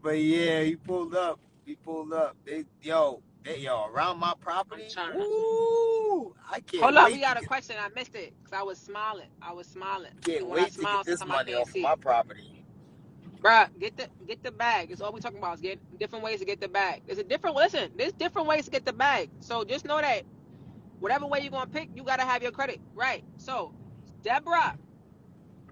but yeah, he pulled up. He pulled up. Yo, around my I'm property. trying to. Ooh, I Hold can't up, we wait to got a get. question. I missed it because I was smiling. I was smiling, Can't and when I wait to smile, get this sometimes I money can't off of see. my property. Bruh, get the bag. It's all we talking about is get different ways to get the bag. There's different ways to get the bag. So just know that whatever way you're gonna pick, you gotta have your credit right. So, Deborah,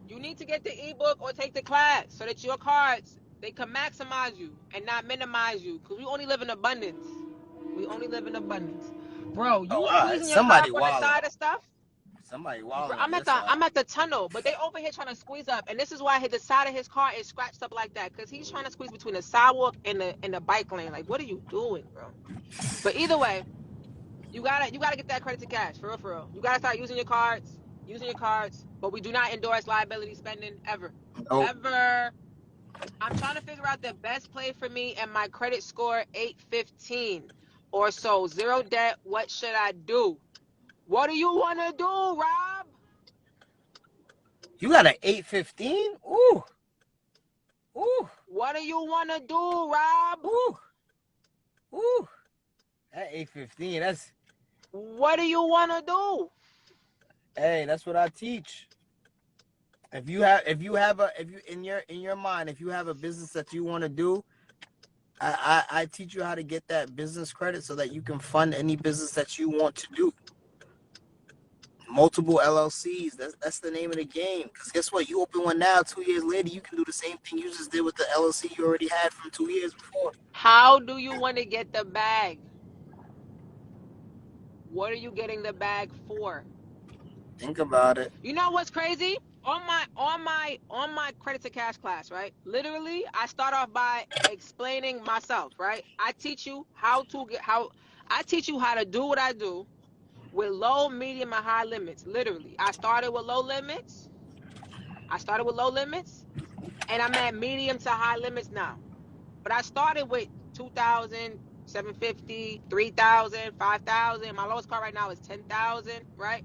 you need to get the ebook or take the class so that your cards they can maximize you and not minimize you. Cause we only live in abundance. We only live in abundance. Bro, Oh, you all right. squeezing your car up Somebody on the wilding. side of stuff. Somebody Bro, wilding on your I'm side. at the tunnel, but they over here trying to squeeze up, and this is why the side of his car is scratched up like that, cause he's trying to squeeze between the sidewalk and the bike lane. Like, what are you doing, bro? But either way, you gotta get that credit to cash, for real, for real. You gotta start using your cards. But we do not endorse liability spending ever, Nope. ever. I'm trying to figure out the best play for me and my credit score 815 or so, zero debt. What should I do? What do you want to do, Rob? You got an 815? Ooh, ooh, What do you want to do, Rob? ooh, ooh. That 815. What do you want to do? Hey, that's what I teach. If you in your mind, if you have a business that you want to do, I teach you how to get that business credit so that you can fund any business that you want to do. Multiple LLCs. That's the name of the game. Because guess what? You open one now, 2 years later, you can do the same thing you just did with the LLC you already had from 2 years before. How do you want to get the bag? What are you getting the bag for? Think about it. You know what's crazy? On my credit to cash class, right? Literally, I start off by explaining myself, right? I teach you how to do what I do with low, medium, and high limits. Literally. I started with low limits. And I'm at medium to high limits now. But I started with 2,000, 750, 3,000, 5,000. My lowest card right now is 10,000, right?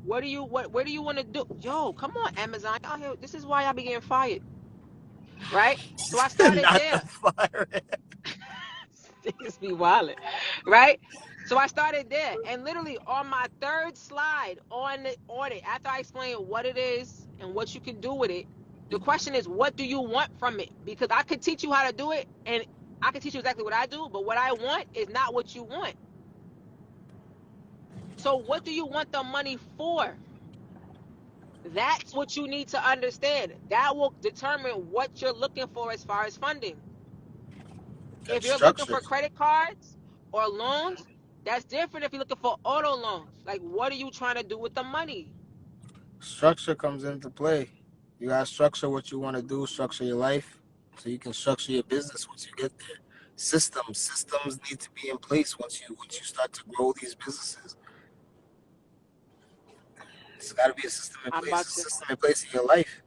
Where do you want to do? Yo, come on, Amazon. Y'all here. This is why y'all be getting fired, right? So I started Not the there. fire. Niggas be wildin', right? So I started there, and literally on my third slide on it, after I explain what it is and what you can do with it, the question is, what do you want from it? Because I could teach you how to do it, and I can teach you exactly what I do, but what I want is not what you want. So what do you want the money for? That's what you need to understand. That will determine what you're looking for as far as funding. If That's you're looking structure. for credit cards or loans, that's different if you're looking for auto loans. Like, what are you trying to do with the money? Structure comes into play. You gotta structure what you want to do, structure your life, so you can structure your business once you get there. Systems need to be in place once you start to grow these businesses. There's got to be a system in I'm place. about A to. system in place in your life.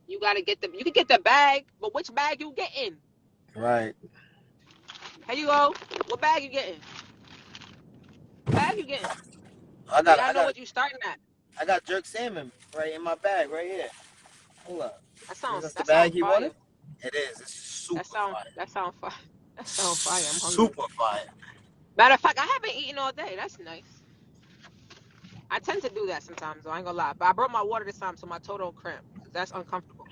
You gotta get the. You can get the bag, but which bag you getting? Right. Here you go. What bag you getting? What bag you getting? I So got y'all I know got what you starting at. I got jerk salmon right in my bag right here. Hold up. Is this the That sound bag he fire. wanted? It is. It's super fire. That sound fire. That sound fire. I'm hungry. Super fire. Matter of fact, I haven't eaten all day. That's nice. I tend to do that sometimes, though. I ain't gonna lie. But I brought my water this time, so my toe don't cramp. Cause that's uncomfortable.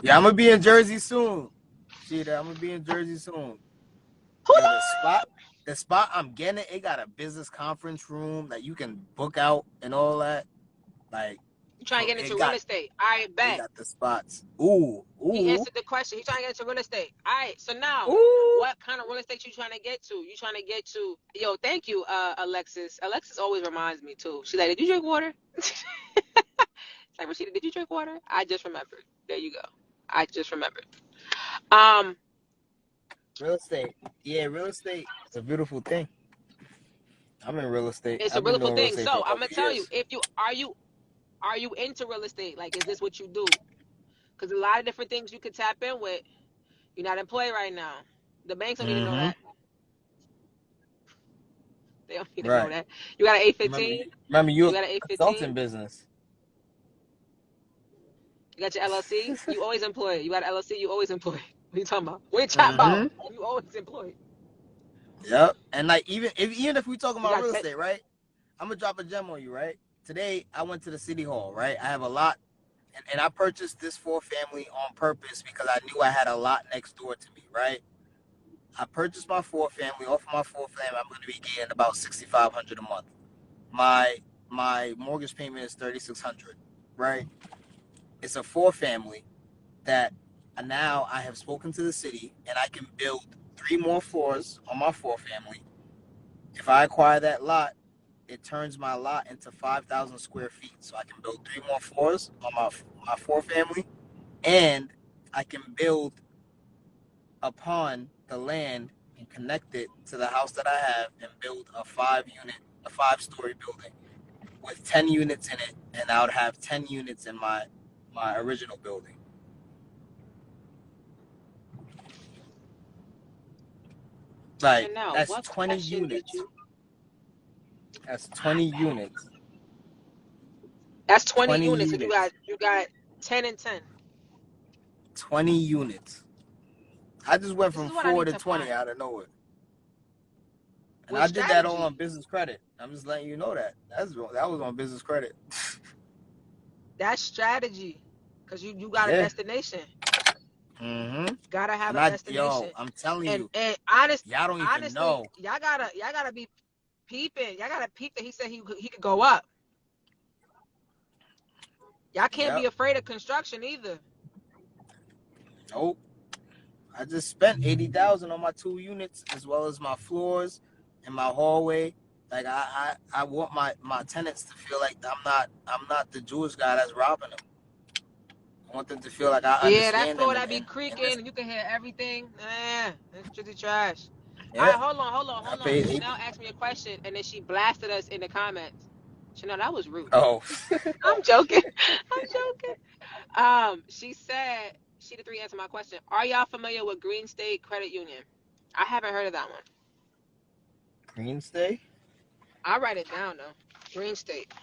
Yeah, I'm gonna be in Jersey soon. Cheetah, I'm gonna be in Jersey soon. Who Yo, the spot I'm getting, it got a business conference room that you can book out and all that. Like, you trying to get into real estate? I it bet. got the spots. Ooh, He ooh, answered the question. He trying to get into real estate. All right. So now, ooh. what kind of real estate you trying to get to? You trying to get to? Yo, thank you, Alexis. Alexis always reminds me too. She's like, "Did you drink water?" It's like, Rashida, did you drink water? I just remembered. There you go. I just remembered. Um, Real estate. Yeah, real estate. It's a beautiful thing. I'm in real estate. it's a I've been beautiful doing real thing. estate for So a I'm couple gonna of tell you, years. if you are you into real estate? Like, is this what you do? Because a lot of different things you could tap in with. You're not employed right now. The banks don't need to know Mm-hmm. that. They don't need to know Right. that. You got an Remember, 815. you You a got an 815. consulting business. You got your LLC. You always employed. You got an LLC. You always employed. What are you talking about? What are you chat about? Mm-hmm. You always employed. Yep. And like even if we talking You about got real 10. estate, right? I'm gonna drop a gem on you, right? Today I went to the city hall, right? I have a lot, and I purchased this 4-family on purpose because I knew I had a lot next door to me, right? I purchased my 4-family. Off of my 4-family, I'm gonna be getting about $6,500 a month. My mortgage payment is $3,600, right? It's a 4-family that now I have spoken to the city and I can build 3 more floors on my 4-family. If I acquire that lot, it turns my lot into 5,000 square feet. So I can build 3 more floors on my 4-family, and I can build upon the land and connect it to the house that I have and build a 5-story building with 10 units in it, and I would have 10 units in my original building. Like, Chanel, that's what 20 question did units. you? That's I 20 bet. units. That's 20 20 units. And you units. got 10 and 10. 20 units. I just went This from is what I 4 need to to 20 find out of nowhere. And with I did that all strategy. on business credit. I'm just letting you know that. That was on business credit. That's strategy. Because you got a Yeah. destination. Mm-hmm. Gotta have a Yo, destination. I'm telling And you, y'all don't even honestly, know. y'all gotta be peeping. Y'all gotta peep that he said he could go up. Y'all can't be Yep. afraid of construction either. Nope. I just spent 80,000 on my 2 units as well as my floors and my hallway. Like I want my tenants to feel like I'm not the Jewish guy that's robbing them. I want them to feel like I Yeah, that understand floor them that be and this. creaking and you can hear everything. It's just trash. All Yeah. right, I hold on. paid 80. Chanel asked me a question and then she blasted us in the comments. Chanel, that was rude. Oh. I'm joking. I'm joking. She said she the three answer my question. Are y'all familiar with Green State Credit Union? I haven't heard of that one. Green State? I'll write it down though. Green State.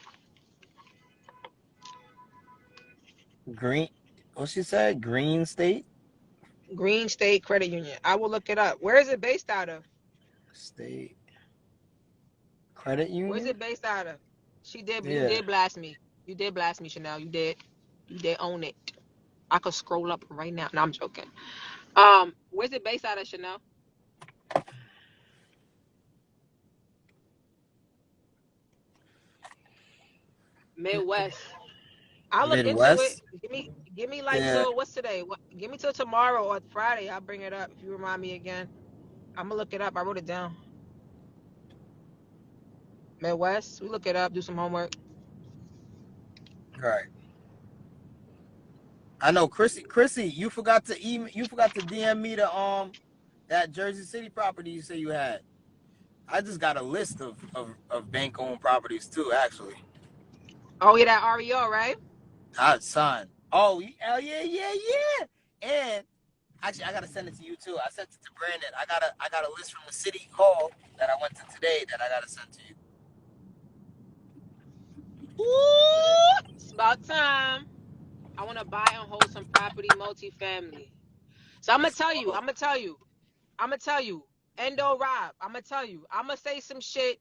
Green what she said? Green State? Green State Credit Union. I will look it up. Where is it based out of? State Credit Where's Union? it based out of? You Yeah. did blast me. You did blast me, Chanel. You did. You did own it. I could scroll up right now. No, I'm joking. Where's it based out of, Chanel? Midwest. I'll look into it. Midwest? Give me like Yeah. till what's today? Give me till tomorrow or Friday. I'll bring it up if you remind me again. I'm gonna look it up. I wrote it down. Midwest. We look it up. Do some homework. Right. I know, Chrissy, you forgot to DM me the that Jersey City property you say you had. I just got a list of bank owned properties too, actually. Oh yeah, that REO, right? Son. Oh yeah, yeah. And actually I gotta send it to you too. I sent it to Brandon. I got a list from the city hall that I went to today that I gotta send to you. Ooh, it's about time. I want to buy and hold some property, multifamily. So I'm gonna tell you. Endo Rob. I'm gonna tell you. I'm gonna say some shit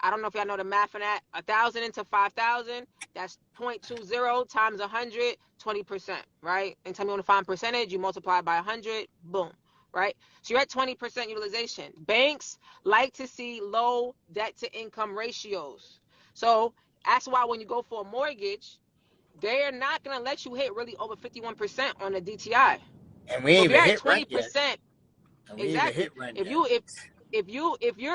I don't know if y'all know the math on that. 1,000 into 5,000, that's 0.20 times 100, 20%, right? Anytime you want to find percentage, you multiply by 100, boom, right? So you're at 20% utilization. Banks like to see low debt to income ratios. So that's why when you go for a mortgage, they're not going to let you hit really over 51% on the DTI. And we So ain't if even you're at hit rent yet. 20%, And we ain't even hit exactly. rent If yet. you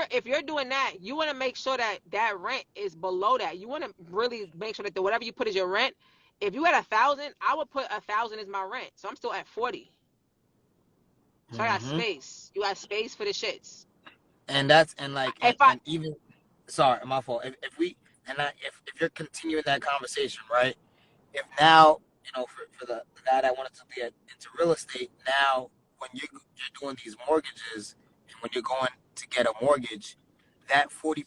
if you're doing that, you want to make sure that that rent is below that. You want to really make sure that whatever you put as your rent. If you had 1,000, I would put 1,000 as my rent. So I'm still at 40. So I got Mm-hmm. space. You got space for the shits. And that's and like If I and even sorry, my fault. If we and I, if you're continuing that conversation, right? If now for the guy that wanted to get into real estate, now when you're doing these mortgages and when you're going to get a mortgage, that 40%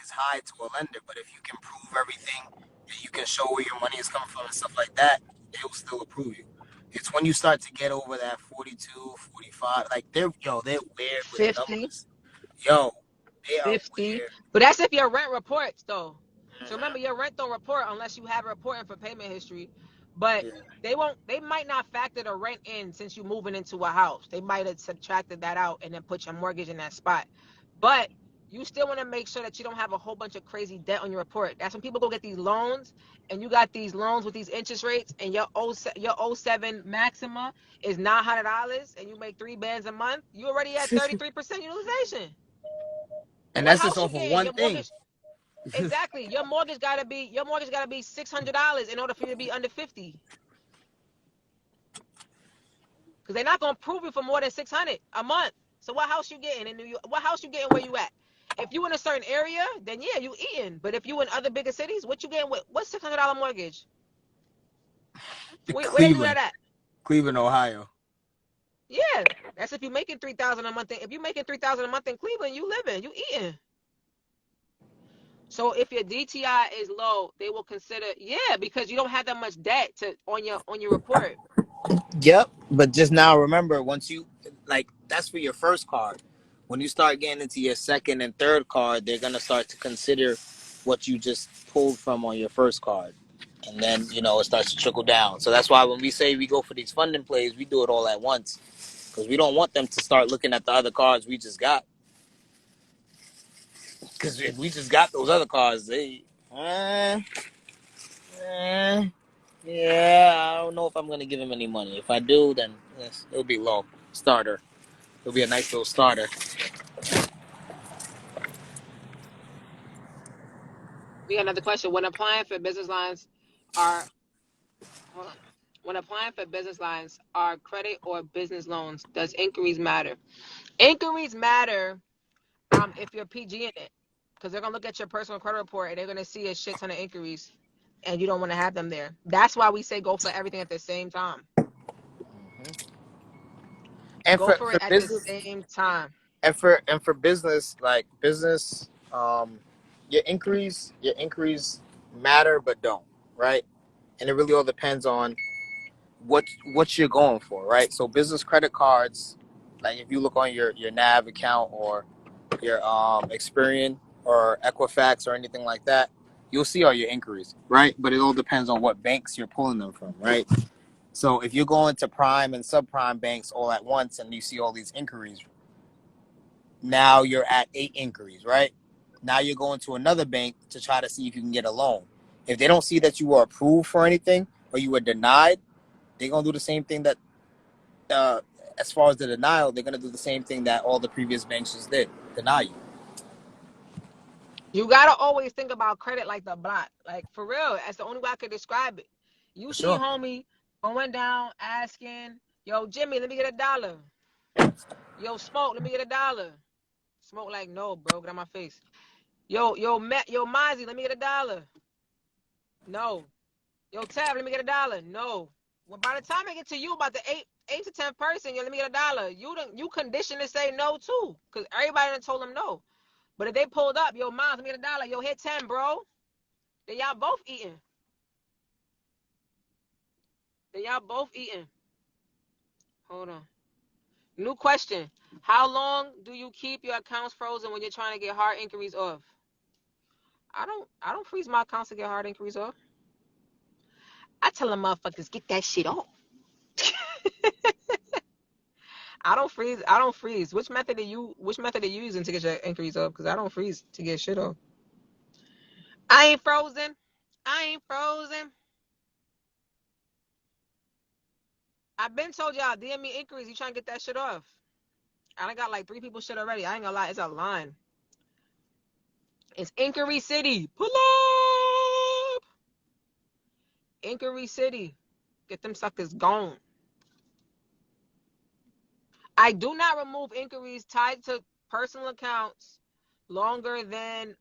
is high to a lender. But if you can prove everything and you can show where your money is coming from and stuff like that, they'll still approve you. It's when you start to get over that 42, 45, like they're weird with 50, numbers. Yo, they are 50. weird. But that's if your rent reports though. So remember, Mm-hmm. your rent don't report unless you have a reporting for payment history. But Yeah. they won't. They might not factor the rent in since you're moving into a house. They might have subtracted that out and then put your mortgage in that spot. But you still want to make sure that you don't have a whole bunch of crazy debt on your report. That's when people go get these loans, and you got these loans with these interest rates, and your '07 maxima is $900, and you make 3 bands a month. You already at 33% utilization. And What that's just house you off of getting? one Your thing. mortgage, exactly. Your mortgage gotta be $600 in order for you to be under 50. Because they're not gonna prove you for more than 600 a month. So what house you getting in New York? What house you getting where you at? If you in a certain area, then yeah, you eating. But if you in other bigger cities, what you getting with what's $600 mortgage? Where they do that Cleveland, at? Cleveland, Ohio. Yeah, that's if you making 3,000 a month. If you making 3,000 a month in Cleveland, you living, you eating. So if your DTI is low, they will consider, yeah, because you don't have that much debt to on your report. Yep, but just now remember, once you like that's for your first card. When you start getting into your second and third card, they're gonna start to consider what you just pulled from on your first card, and then it starts to trickle down. So that's why when we say we go for these funding plays, we do it all at once because we don't want them to start looking at the other cards we just got. Because if we just got those other cards, eh, yeah, I don't know if I'm gonna give him any money. If I do, then yes, it'll be low starter. It'll be a nice little starter. We got another question. When applying for business lines, are hold on. When applying for business lines, are credit or business loans, does inquiries matter? Inquiries matter if you're PG in it. Because they're gonna look at your personal credit report and they're gonna see a shit ton of inquiries and you don't want to have them there. That's why we say go for everything at the same time. And Go for, for for it at the business same time. and for business, like business, your inquiries matter but don't, right? And it really all depends on what you're going for, right? So business credit cards, like if you look on your NAV account or your Experian or Equifax or anything like that, you'll see all your inquiries, right? But it all depends on what banks you're pulling them from, right? So if you're going to prime and subprime banks all at once and you see all these inquiries, now you're at 8 inquiries, right? Now you're going to another bank to try to see if you can get a loan. If they don't see that you were approved for anything or you were denied, they're gonna do the same thing that, uh, as far as the denial, they're gonna do the same thing that all the previous banks just did, deny you. You gotta always think about credit like the block. Like for real, that's the only way I could describe it. You For see sure. homie going down asking, yo, Jimmy, let me get $1. Yo, Smoke, let me get $1. Smoke like, no, bro, get on my face. Yo, Mozzie, let me get $1. No. Yo, Tab, let me get $1. No. Well, by the time I get to you about the eight to 10 person, yo, let me get $1. You conditioned to say no too, cause everybody done told them no. But if they pulled up, yo, Mom, let me get $1. Yo, hit 10, bro. Then y'all both eating. Hold on. New question. How long do you keep your accounts frozen when you're trying to get hard inquiries off? I don't freeze my accounts to get hard inquiries off. I tell them motherfuckers get that shit off. I don't freeze. I don't freeze. Which method are you using to get your inquiries off? Because I don't freeze to get shit off. I ain't frozen. I ain't frozen. I've been told y'all DM me inquiries. You trying to get that shit off? I done got like 3 people shit already. I ain't gonna lie. It's a line. It's Inquiry City. Pull up. Inquiry City. Get them suckers gone. I do not remove inquiries tied to personal accounts longer than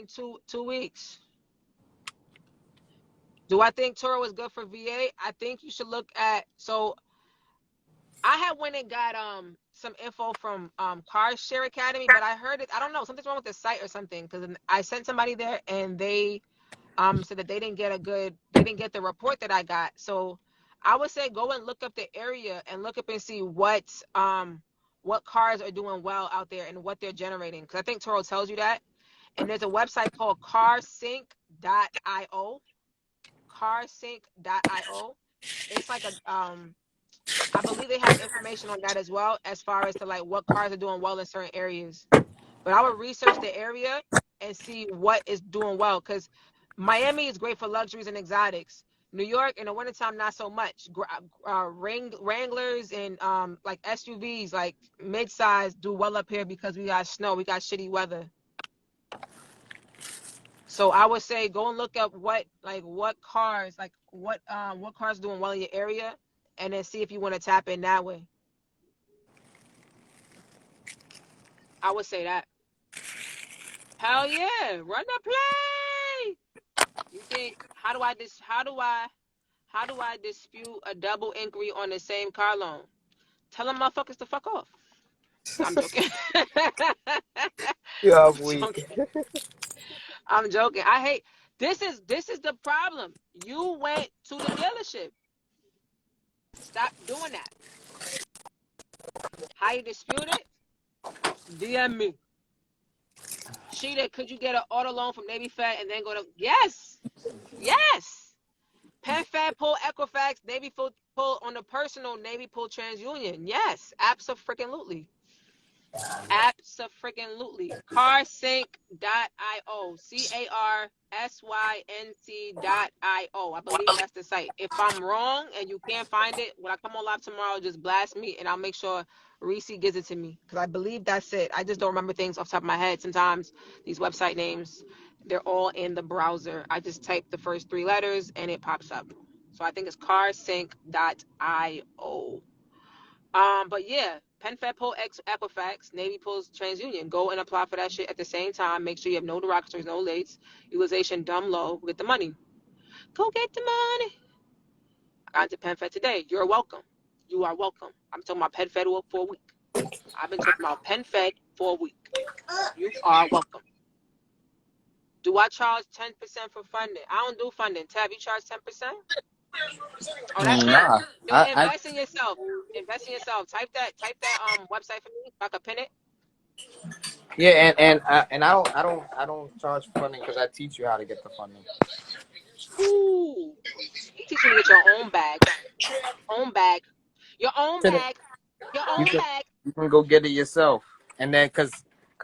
two weeks. Do I think Turo is good for VA? I think you should look at, so I had went and got some info from Car Share Academy, but I heard it, I don't know, something's wrong with the site or something, because I sent somebody there and they said that they didn't get the report that I got. So I would say go and look up the area and look up and see what cars are doing well out there and what they're generating, because I think Turo tells you that. And there's a website called carsync.io. carsync.io. It's like a I believe they have information on that as well, as far as to like what cars are doing well in certain areas. But I would research the area and see what is doing well, because Miami is great for luxuries and exotics. New York in the wintertime, not so much. Wranglers and like SUVs, like mid-size, do well up here because we got snow, we got shitty weather. So I would say go and look up what cars doing well in your area, and then see if you want to tap in that way. I would say that. Hell yeah, run the play. You think how do I dispute a double inquiry on the same car loan? Tell them motherfuckers to fuck off. I'm joking. Yeah, I'm weak. joking. I'm joking. I hate this is the problem. You went to the dealership. Stop doing that. How you dispute it? DM me. Sheeta, could you get an auto loan from Navy Fed and then go to yes. PenFed pull Equifax, Navy pull on the personal, Navy pull TransUnion. Yes, absolutely. Absolutely. Carsync.io. CARSYNC.io. I believe that's the site. If I'm wrong and you can't find it, when I come on live tomorrow, just blast me and I'll make sure Reese gives it to me. Because I believe that's it. I just don't remember things off the top of my head. Sometimes these website names, they're all in the browser. I just type the first 3 letters and it pops up. So I think it's carsync.io. But yeah, PenFed pull Equifax, Navy pulls TransUnion. Go and apply for that shit at the same time. Make sure you have no derogatories, no lates, utilization dumb low. Get the money. Go get the money. I got into PenFed today. You're welcome. You are welcome. I'm talking about PenFed for a week. I've been talking about PenFed for a week. You are welcome. Do I charge 10% for funding? I don't do funding. Tab, you charge 10%? Oh, that's good. Nah, Yo, invest in yourself. Invest in yourself. Type that website for me if I could pin it. yeah, and I don't charge for funding because I teach you how to get the funding. Ooh. He teaching you to get your own bag. Own bag. Your own bag. Your You own can bag. you can go get it yourself, and then because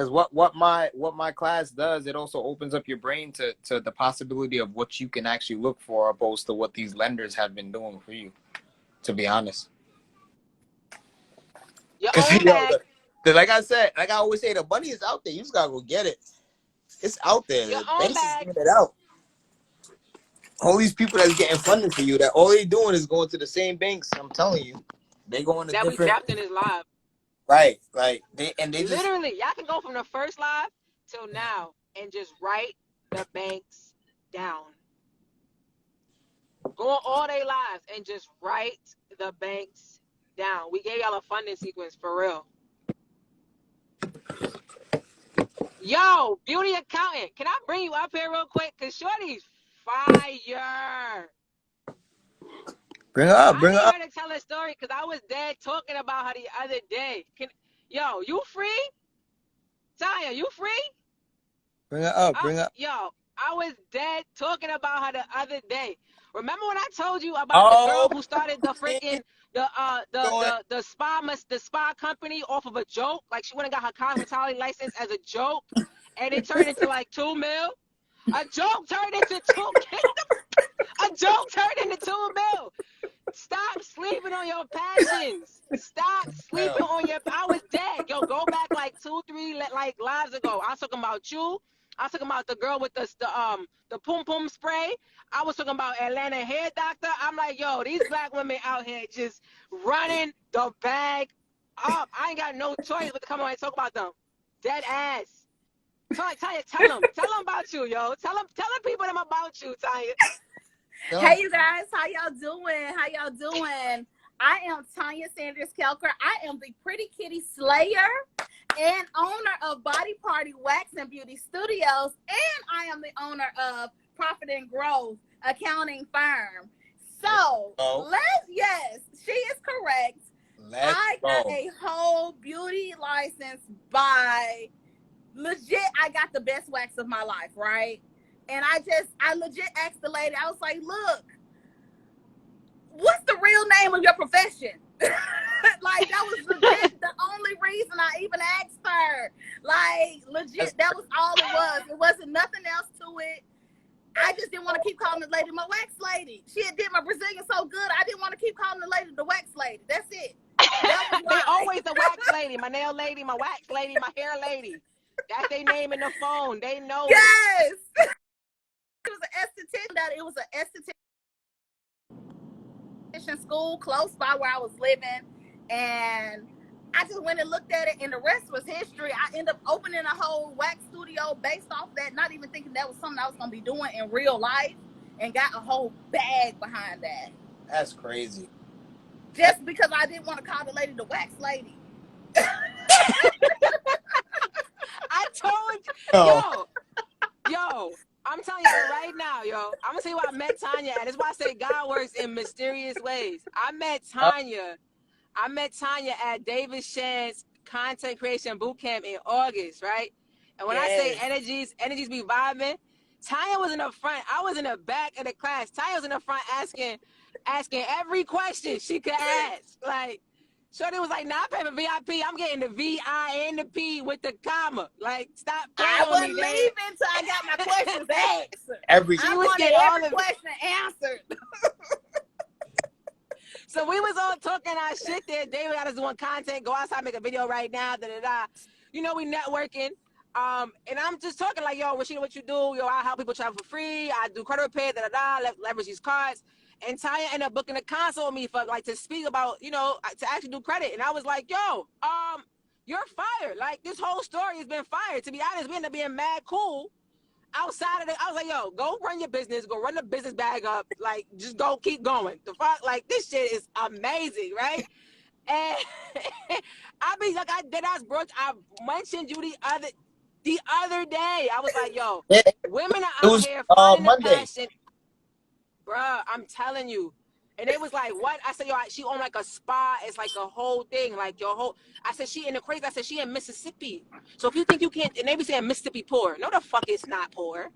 what my class does, it also opens up your brain to the possibility of what you can actually look for, opposed to what these lenders have been doing for you. To be honest, Your because own bag. like I said, like I always say, the money is out there. You just gotta go get it. It's out there. Your The own banks is bag. giving it out. All these people that's getting funding for you, that all they doing is going to the same banks. I'm telling you, they going to That we different. tapped in his live. Right. They just Literally, y'all can go from the first live till now and just write the banks down. Go on all day lives and just write the banks down. We gave y'all a funding sequence for real. Yo, beauty accountant, can I bring you up here real quick? Cause Shorty's fire. bring her up. I Bring her need up. her to tell a story because I was dead talking about her the other day. Yo, you free? Tanya, you free? Bring her up. Bring her. Yo, I was dead talking about her the other day. Remember when I told you about the girl Oh, who started the yeah. freaking Go ahead. the spa company off of a joke? Like she went and got her cosmetology license as a joke, and it turned into like 2 mil. A joke turned into two. A joke turned into 2 mil. Stop sleeping on your passions. Stop sleeping on your. I was dead. Yo, go back like 2, 3 like lives ago. I was talking about you. I was talking about the girl with the pum pum spray. I was talking about Atlanta hair doctor. I'm like, yo, these black women out here just running the bag up. I ain't got no choice but to come on and talk about them. Dead ass. Tanya, tell them about you, yo. Tell them people them about you, Tanya. Hey, you guys, how y'all doing? I am Tanya Sanders Kelker. I am the Pretty Kitty Slayer and owner of Body Party Wax and Beauty Studios, and I am the owner of Profit and Growth Accounting Firm. So, yes, she is correct. I got a whole beauty license by legit. I got the best wax of my life, right? And I legit asked the lady, I was like, look, what's the real name of your profession? Like, that was legit the only reason I even asked her. Like, legit, that was all it was. It wasn't nothing else to it. I just didn't want to keep calling the lady my wax lady. She had did my Brazilian so good, I didn't want to keep calling the lady the wax lady. That's it. That They always the wax lady, my nail lady, my wax lady, my hair lady. That's their name in the phone. They know it. Yes. It was an esthetician school close by where I was living, and I just went and looked at it, and the rest was history. I ended up opening a whole wax studio based off that, not even thinking that was something I was going to be doing in real life, and got a whole bag behind that. That's crazy. Just because I didn't want to call the lady the wax lady. I told you. Yo. I'm telling you right now, yo. I'm gonna tell you why I met Tanya, and it's why I say God works in mysterious ways. I met Tanya at David Shan's content creation boot camp in August, right? And when I say energies be vibing, Tanya was in the front. I was in the back of the class. Tanya was in the front asking every question she could ask. Like, Shorty was like, nah, I'm paying for VIP. I'm getting the V-I and the P with the comma. Like, stop playing I wasn't on me, leaving until I got my questions answered. I wanted every question answered. So we was all talking our shit there. David got us doing content. Go outside, make a video right now. You know, we networking. And I'm just talking like, yo, what you do? Yo, I help people travel for free. I do credit repair. Leverage these cards. And Tanya ended up booking a consult with me for like to speak about, you know, to actually do credit. And I was like, yo, you're fired. Like, this whole story has been fired. To be honest, we ended up being mad cool. Outside of it, I was like, yo, go run your business, go run the business bag up, like, just go keep going. The fuck, like, this shit is amazing, right? And I be like, I mentioned you the other day. I was like, yo, women are out here finding the passion. Bruh, I'm telling you. And it was like, what? I said, yo, she owned like a spa. It's like a whole thing, like your whole. I said, she in the crazy. I said, she in Mississippi. So if you think you can't, and they be saying Mississippi poor. No, the fuck, it's not poor.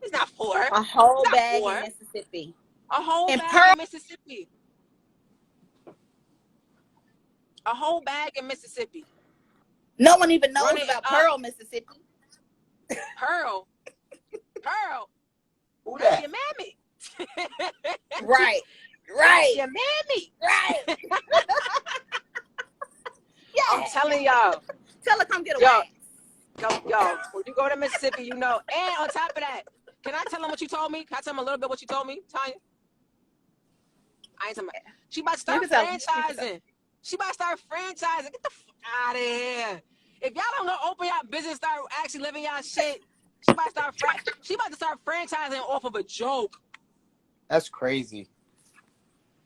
It's not poor. A whole bag in Mississippi. A whole bag in Mississippi. A whole bag in Mississippi. No one even knows about Pearl, Mississippi. Pearl. Who That's that? your mammy. Right. That's your mammy. Right. Yeah. I'm telling y'all. Tell her come get a wax. Yo, when you go to Mississippi, you know. And on top of that, can I tell them what you told me? Can I tell them a little bit what you told me, Tanya? I ain't talking about. She about to start franchising. She about to start franchising. Get the fuck out of here. If y'all don't go open y'all business, start actually living y'all shit, she about to start franchising off of a joke. That's crazy.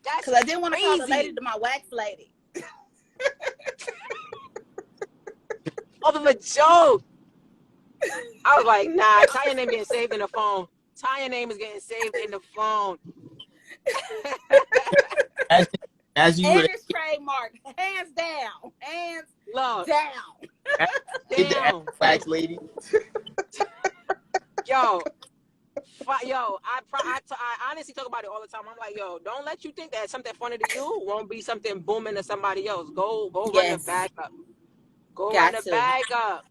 Because I didn't want to call the lady to my wax lady. Off of a joke. I was like, nah, Tanya name getting saved in the phone. Tanya name is getting saved in the phone. As you And would it's trademarked, hands down, hands Look, down. hate the damn. wax lady. Yo, I honestly talk about it all the time. I'm like, yo, don't let you think that something funny to you won't be something booming to somebody else. Go run the Yes, bag up. Go run got the to, bag up.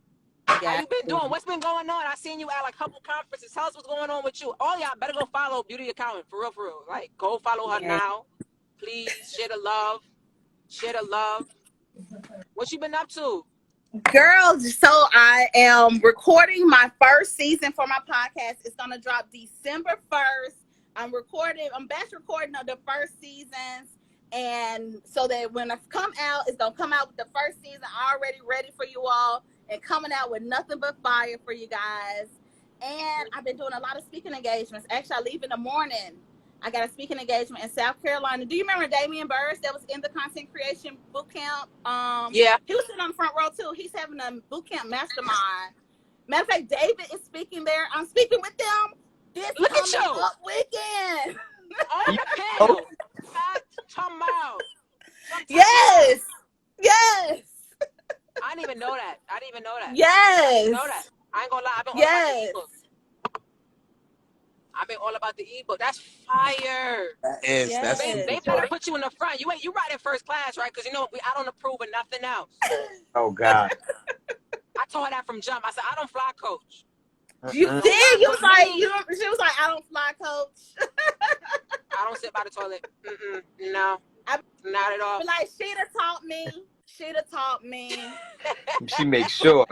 How got you been to. doing? What's been going on? I seen you at like a couple conferences. Tell us what's going on with you. All y'all better go follow Beauty Accountant for real, for real. Like, go follow her Yes. now. Please share the love. Share the love. What you been up to? Girls, so I am recording my first season for my podcast. It's gonna drop December 1st. I'm batch recording of the first seasons. And so that when it's come out, it's gonna come out with the first season already ready for you all and coming out with nothing but fire for you guys. And I've been doing a lot of speaking engagements. Actually, I leave in the morning. I got a speaking engagement in South Carolina. Do you remember Damian Burris that was in the content creation boot camp? Yeah. He was sitting on the front row too. He's having a boot camp mastermind. Matter of fact, David is speaking there. I'm speaking with them this Look at coming you. up weekend. On the panel. Talking about. Yes. Yes. I didn't even know that. Yes. I ain't gonna lie. I've been all about the ebook. That's fire. That is. Yes. That's They super better fun. put you in the front. You riding first class, right? Because I don't approve of nothing else. Oh God. I told her that from jump. I said I don't fly coach. You Uh-uh. did. You was like, she was like, I don't fly, coach. I don't sit by the toilet. No, not at all. But like, she'd have taught me. She makes sure.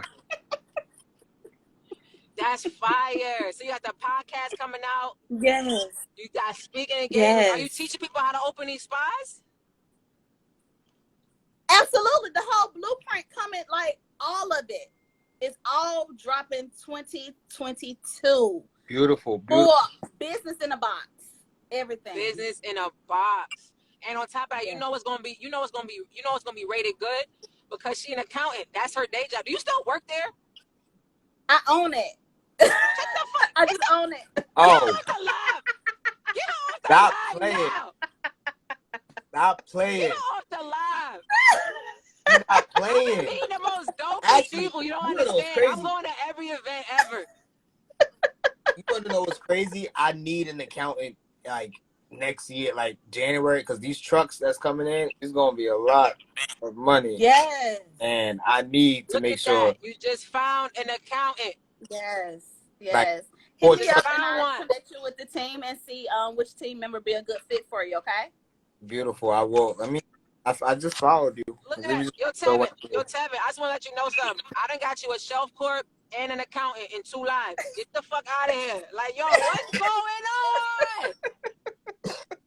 That's fire. So you got the podcast coming out. Yes. You got speaking engagements. Yes. Are you teaching people how to open these spas? Absolutely. The whole blueprint coming, like all of it. It's all dropping 2022. Beautiful. For business in a box. Everything. Business in a box. And on top of that, you know it's gonna be rated good because she an accountant. That's her day job. Do you still work there? I own it. I just own it. Oh. Get off the live. Get off the Stop live playing. now. Stop playing. Get off the live. Stop I'm playing. meeting the most dopest Actually, people. You don't you know what's understand. crazy? I'm going to every event ever. You want to know what's crazy? I need an accountant like next year, like January, because these trucks that's coming in, it's gonna be a lot of money. Yes. And I need to Look make at sure. that. You just found an accountant. Yes. Like, Hit me just up and found I'll one. connect you with the team and see which team member be a good fit for you, okay? Beautiful. I will. I just followed you. Look at Let me that. just Yo, go Tevin, I just want to let you know something. I done got you a shelf corp and an accountant in 2 lives. Get the fuck out of here. Like, yo, what's going on?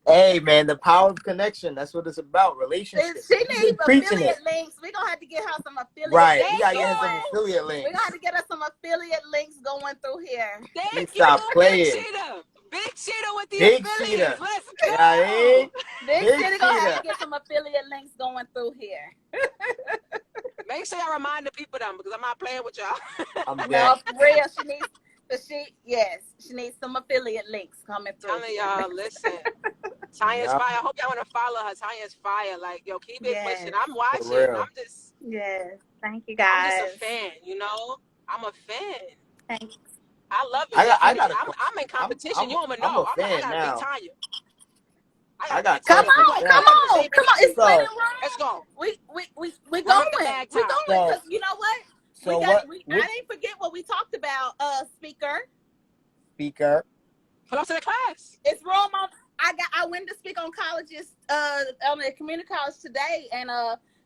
Hey man, the power of connection. That's what it's about. Relationships. She You've needs been preaching affiliate it. links. We're going to have to get her some affiliate Right. links. We gotta get her going. some affiliate We're links. going to have to get her some affiliate links going through here. Thank You you, stop playing. Big Cheetah. Big Cheetah with the Big affiliates. Cheetah. Let's go. Yeah, hey? Big Big City going to have Cheetah. to get some affiliate links going through here. Make sure y'all remind the people them because I'm not playing with y'all. I'm dead. No, for real. She needs some affiliate links coming through. Telling y'all, listen. Tanya's Yup. fire. I hope y'all want to follow her. Tanya's fire. Like, yo, keep it Yes. pushing. I'm watching. real. I'm just Thank you, I'm guys. just a fan, you know? I'm a fan. Thanks. I love you. I'm in competition. I'm- you don't even I'm know. a fan I gotta now. beat Tanya. I got Come Tanya. on. Come on. It's So- plenty of room. Let's go. We We're going. at the bag We time. going. Because you know what? So I what didn't forget what we talked about, speaker. speaker? Pull up to the class. It's room on. I went to speak on colleges on the community college today, and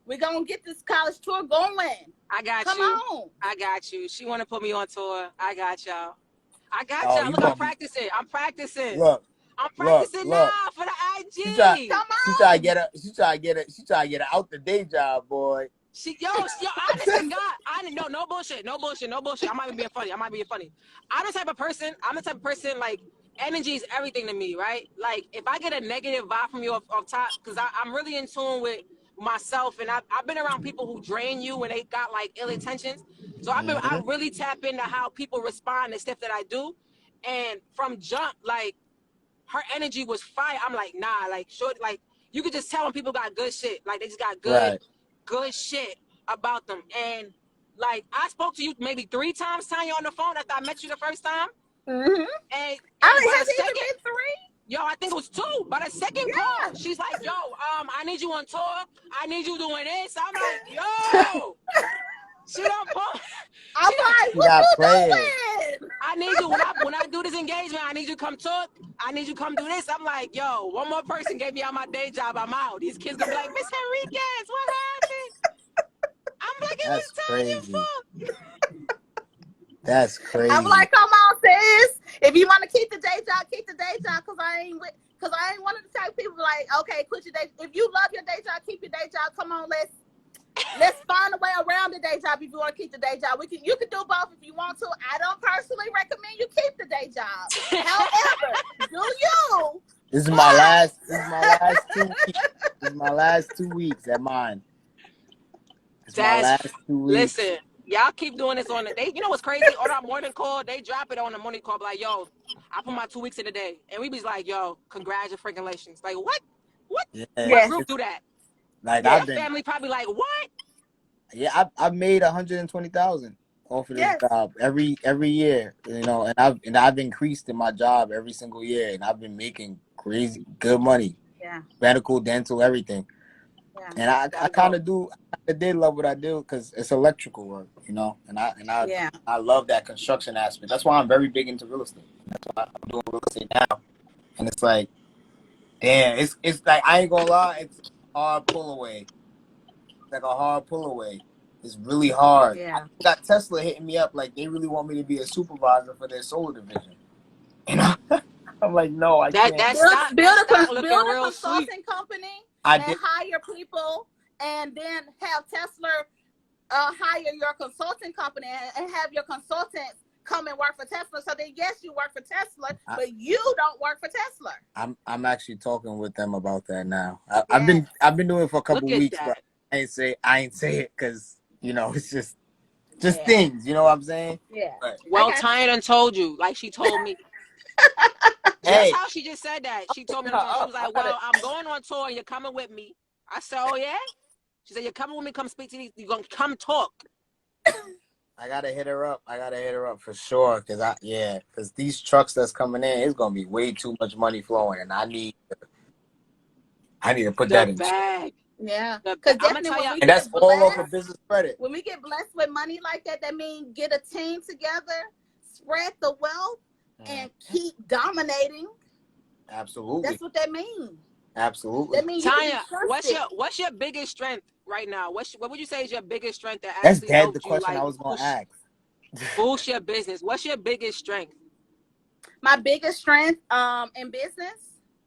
we're gonna get this college tour going. I got Come you. on. I got you. She wanna put me on tour. I got y'all. Oh, Look, you I'm gonna be- practicing. I'm practicing Look. now for the She IG. try to get her out the day job, boy. Yo, honest to God, I didn't know. No bullshit. I might be being funny. I'm the type of person, like, energy is everything to me, right? Like, if I get a negative vibe from you off top, because I'm really in tune with myself, and I've been around people who drain you when they got, like, ill intentions. So I really tap into how people respond to stuff that I do. And from jump, like, her energy was fire. I'm like, nah, like, short, like, you could just tell when people got good shit. Like, they just got good shit about them. And, like, I spoke to you maybe 3 times, Tanya, on the phone after I met you the first time. Mm-hmm. And I mean, by has the it even second, been 3? yo, I think it was 2. By the second call, she's like, yo, I need you on tour. I need you doing this. I'm like, yo, she don't pull. I'm like, what got you players. doing? I need you when I do this engagement. I need you to come talk. I need you to come do this. I'm like, yo, one more person gave me out my day job. I'm out. These kids gonna be like, Miss Henriquez, what happened? I'm like, it was Tanya's fault. That's crazy. I'm like, come on, sis. If you want to keep the day job, keep the day job. Cause I ain't one of the type of people like, okay, quit your day. If you love your day job, keep your day job. Come on, let's find a way around the day job. If you want to keep the day job, you can do both if you want to. I don't personally recommend you keep the day job. However, do you? This is my last 2 weeks. This is my last 2 weeks at mine. It's my last 2 weeks. Listen, y'all keep doing this on the day. You know what's crazy? On our morning call, they drop it on the morning call, like, yo, I put my 2 weeks in a day. And we be like, yo, congratulations. Like, what? What? Yeah. What group do that? Like, Your family probably like, what? Yeah, I've made $120,000 off of this job every year, you know, and I've increased in my job every single year, and I've been making crazy good money. Yeah. Medical, dental, everything. Yeah. And I kind of did love what I do because it's electrical work, you know, and I love that construction aspect. That's why I'm very big into real estate. That's why I'm doing real estate now, and it's like, damn, it's like, I ain't gonna lie, it's a hard pull away. Like a hard pull away. It's really hard. Yeah. I got Tesla hitting me up like they really want me to be a supervisor for their solar division. You know, I'm like, no, I can't. Build a consulting company and hire people, and then have Tesla hire your consulting company and have your consultants come and work for Tesla. So then, yes, you work for Tesla, but you don't work for Tesla. I'm actually talking with them about that now. I've been doing it for a couple weeks, but I ain't say it because, you know, it's just things, you know what I'm saying? Yeah. But, well, Tanya done told you, like she told me. That's how she just said that. She told me, she was like, well, I'm going on tour and you're coming with me. I said, oh, yeah? She said, you're coming with me, come speak to these, you're going to come talk. I gotta hit her up. For sure. Because these trucks that's coming in, it's gonna be way too much money flowing, and I need to put that in bag. Yeah, because definitely, and that's all off of business credit. When we get blessed with money like that, that means get a team together, spread the wealth, and keep dominating. Absolutely, that's what that means. Absolutely. That means Tanya, what's your biggest strength right now? What would you say is your biggest strength that that's actually helped the question you, like, I was gonna ask. Boost your business. What's your biggest strength? My biggest strength in business.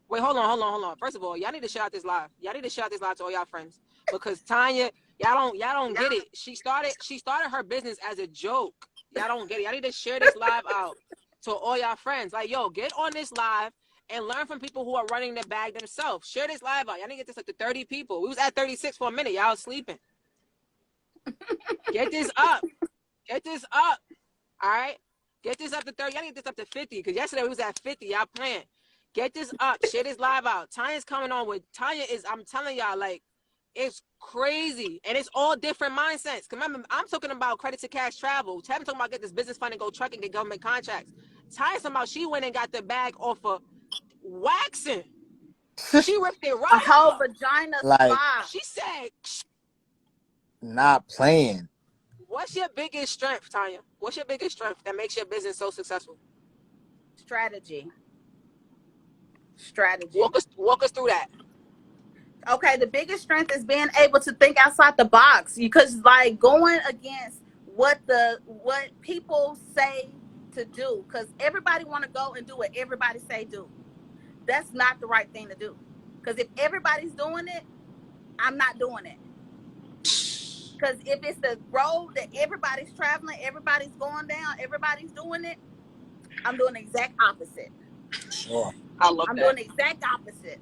Wait, hold on. First of all, y'all need to share out this live. Y'all need to share out this live to all y'all friends, because Tanya, y'all don't get it. She started her business as a joke. Y'all don't get it. Y'all need to share this live out to all y'all friends. Like, yo, get on this live and learn from people who are running the bag themselves. Share this live out. Y'all need to get this up to 30 people. We was at 36 for a minute. Y'all was sleeping. Get this up. Get this up. All right? Get this up to 30. Y'all need to get this up to 50, because yesterday we was at 50. Y'all playing. Get this up. Share this live out. Tanya's coming on with. Tanya is, I'm telling y'all, like, it's crazy. And it's all different mindsets. Because remember, I'm talking about credit to cash travel. Tammy's talking about get this business fund and go truck and get government contracts. Tanya's talking about she went and got the bag off of waxing. She ripped it right a whole up. Vagina like, spa. She said, not playing. What's your biggest strength, Tanya? What's your biggest strength that makes your business so successful? Strategy. Walk us through that. Okay, the biggest strength is being able to think outside the box, because, like, going against what people say to do, because everybody want to go and do what everybody say do. That's not the right thing to do, because if everybody's doing it, I'm not doing it. Because if it's the road that everybody's traveling, everybody's going down, everybody's doing it, I'm doing the exact opposite. Sure. I'm doing the exact opposite.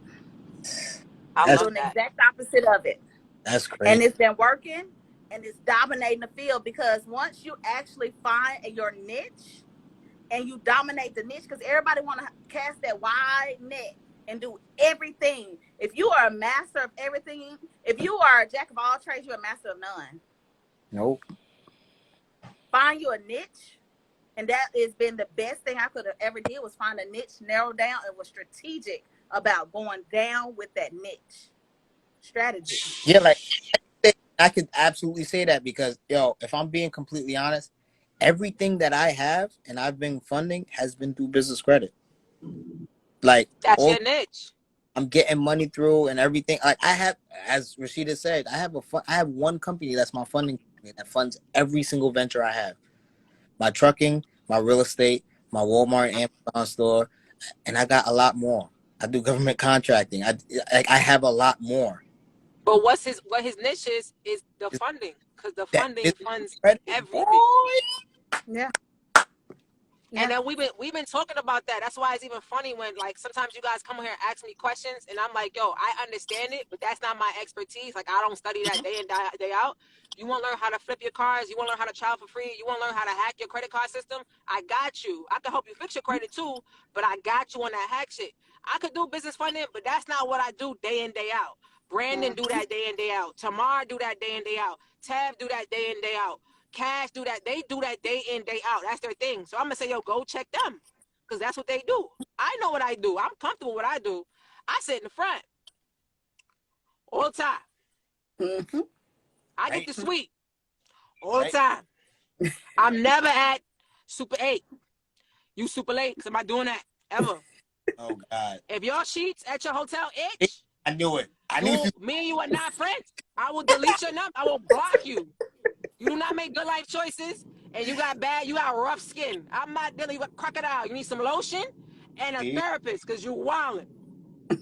I'm doing the exact opposite of it. That's crazy. And it's been working, and it's dominating the field, because once you actually find your niche and you dominate the niche, because everybody want to cast that wide net and do everything. If you are a master of everything, if you are a jack of all trades, you're a master of none. Nope. Find you a niche. And that has been the best thing I could have ever did, was find a niche, narrow down, and was strategic about going down with that niche. Strategy. Yeah, like I could absolutely say that because, yo, if I'm being completely honest, everything that I have and I've been funding has been through business credit. Like That's all your niche. I'm getting money through and everything. Like I have, as Rashida said, I have one company that's my funding company that funds every single venture I have. My trucking, my real estate, my Walmart and Amazon store, and I got a lot more. I do government contracting. I have a lot more. But what his niche is the funding, because the That funding business funds credit, everything. boy. Yeah. And then we've been talking about that. That's why it's even funny when, like, sometimes you guys come here and ask me questions, and I'm like, yo, I understand it, but that's not my expertise. Like, I don't study that day in day out. You want to learn how to flip your cars? You want to learn how to travel for free? You want to learn how to hack your credit card system? I got you. I can help you fix your credit too, but I got you on that hack shit. I could do business funding, but that's not what I do day in, day out. Brandon do that day in, day out. Tamar do that day in, day out. Tav do that day in, day out. Cash do that. They do that day in, day out. That's their thing. So I'm going to say, yo, go check them, because that's what they do. I know what I do. I'm comfortable with what I do. I sit in the front all the time. Mm-hmm. I get the suite all the time. I'm never at Super 8. You Super late, because I'm not doing that ever. Oh, God. If your sheets at your hotel itch, I knew it. I knew you. me and you are not friends. I will delete your number. I will block you. You do not make good life choices, and you got rough skin. I'm not dealing with crocodile. You need some lotion and a therapist, because you're wilding.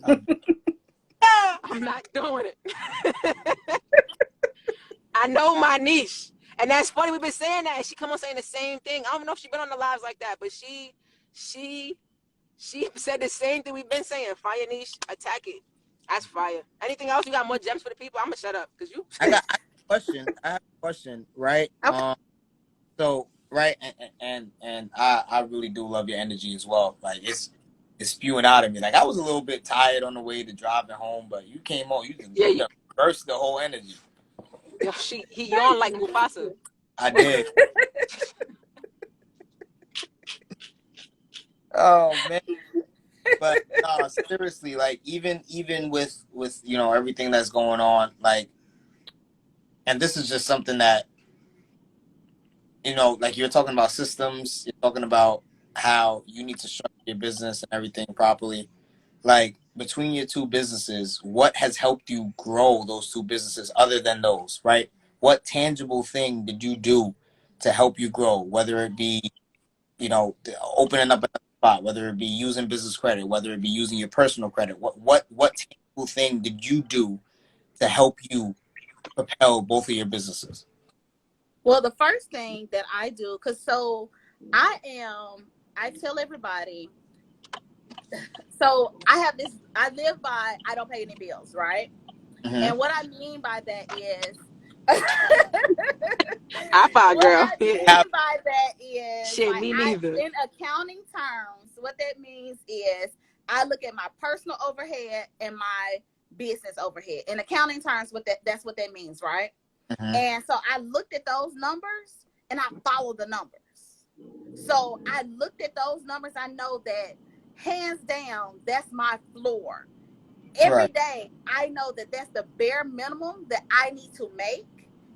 I'm not doing it. I know my niche. And that's funny, we've been saying that. She come on saying the same thing. I don't know if she's been on the lives like that, but she said the same thing we've been saying. Fire niche, attack it. That's fire. Anything else? You got more gems for the people? I'm gonna shut up, because you. I have a question, right? Okay. So right, and I really do love your energy as well. Like it's spewing out of me. Like I was a little bit tired on the way to driving home, but you came on. You burst the whole energy. Yo, he yawned like Mufasa. I did. Oh man. But no, seriously, like even with everything that's going on, like, and this is just something that like you're talking about systems, you're talking about how you need to structure your business and everything properly. Like between your two businesses, what has helped you grow those two businesses other than those, right? What tangible thing did you do to help you grow? Whether it be, opening up another spot, whether it be using business credit, whether it be using your personal credit. What tangible thing did you do to help you propel both of your businesses? Well, the first thing that I do, I tell everybody, so I live by, I don't pay any bills, right? Mm-hmm. And what I mean by that is, I found girl. What I mean by that is, shit, me neither. In accounting terms, what that means is I look at my personal overhead and my business overhead. In accounting terms, that's what that means, right? Mm-hmm. And so I looked at those numbers and I follow the numbers. So I looked at those numbers. I know that hands down, that's my floor. Every day, I know that that's the bare minimum that I need to make.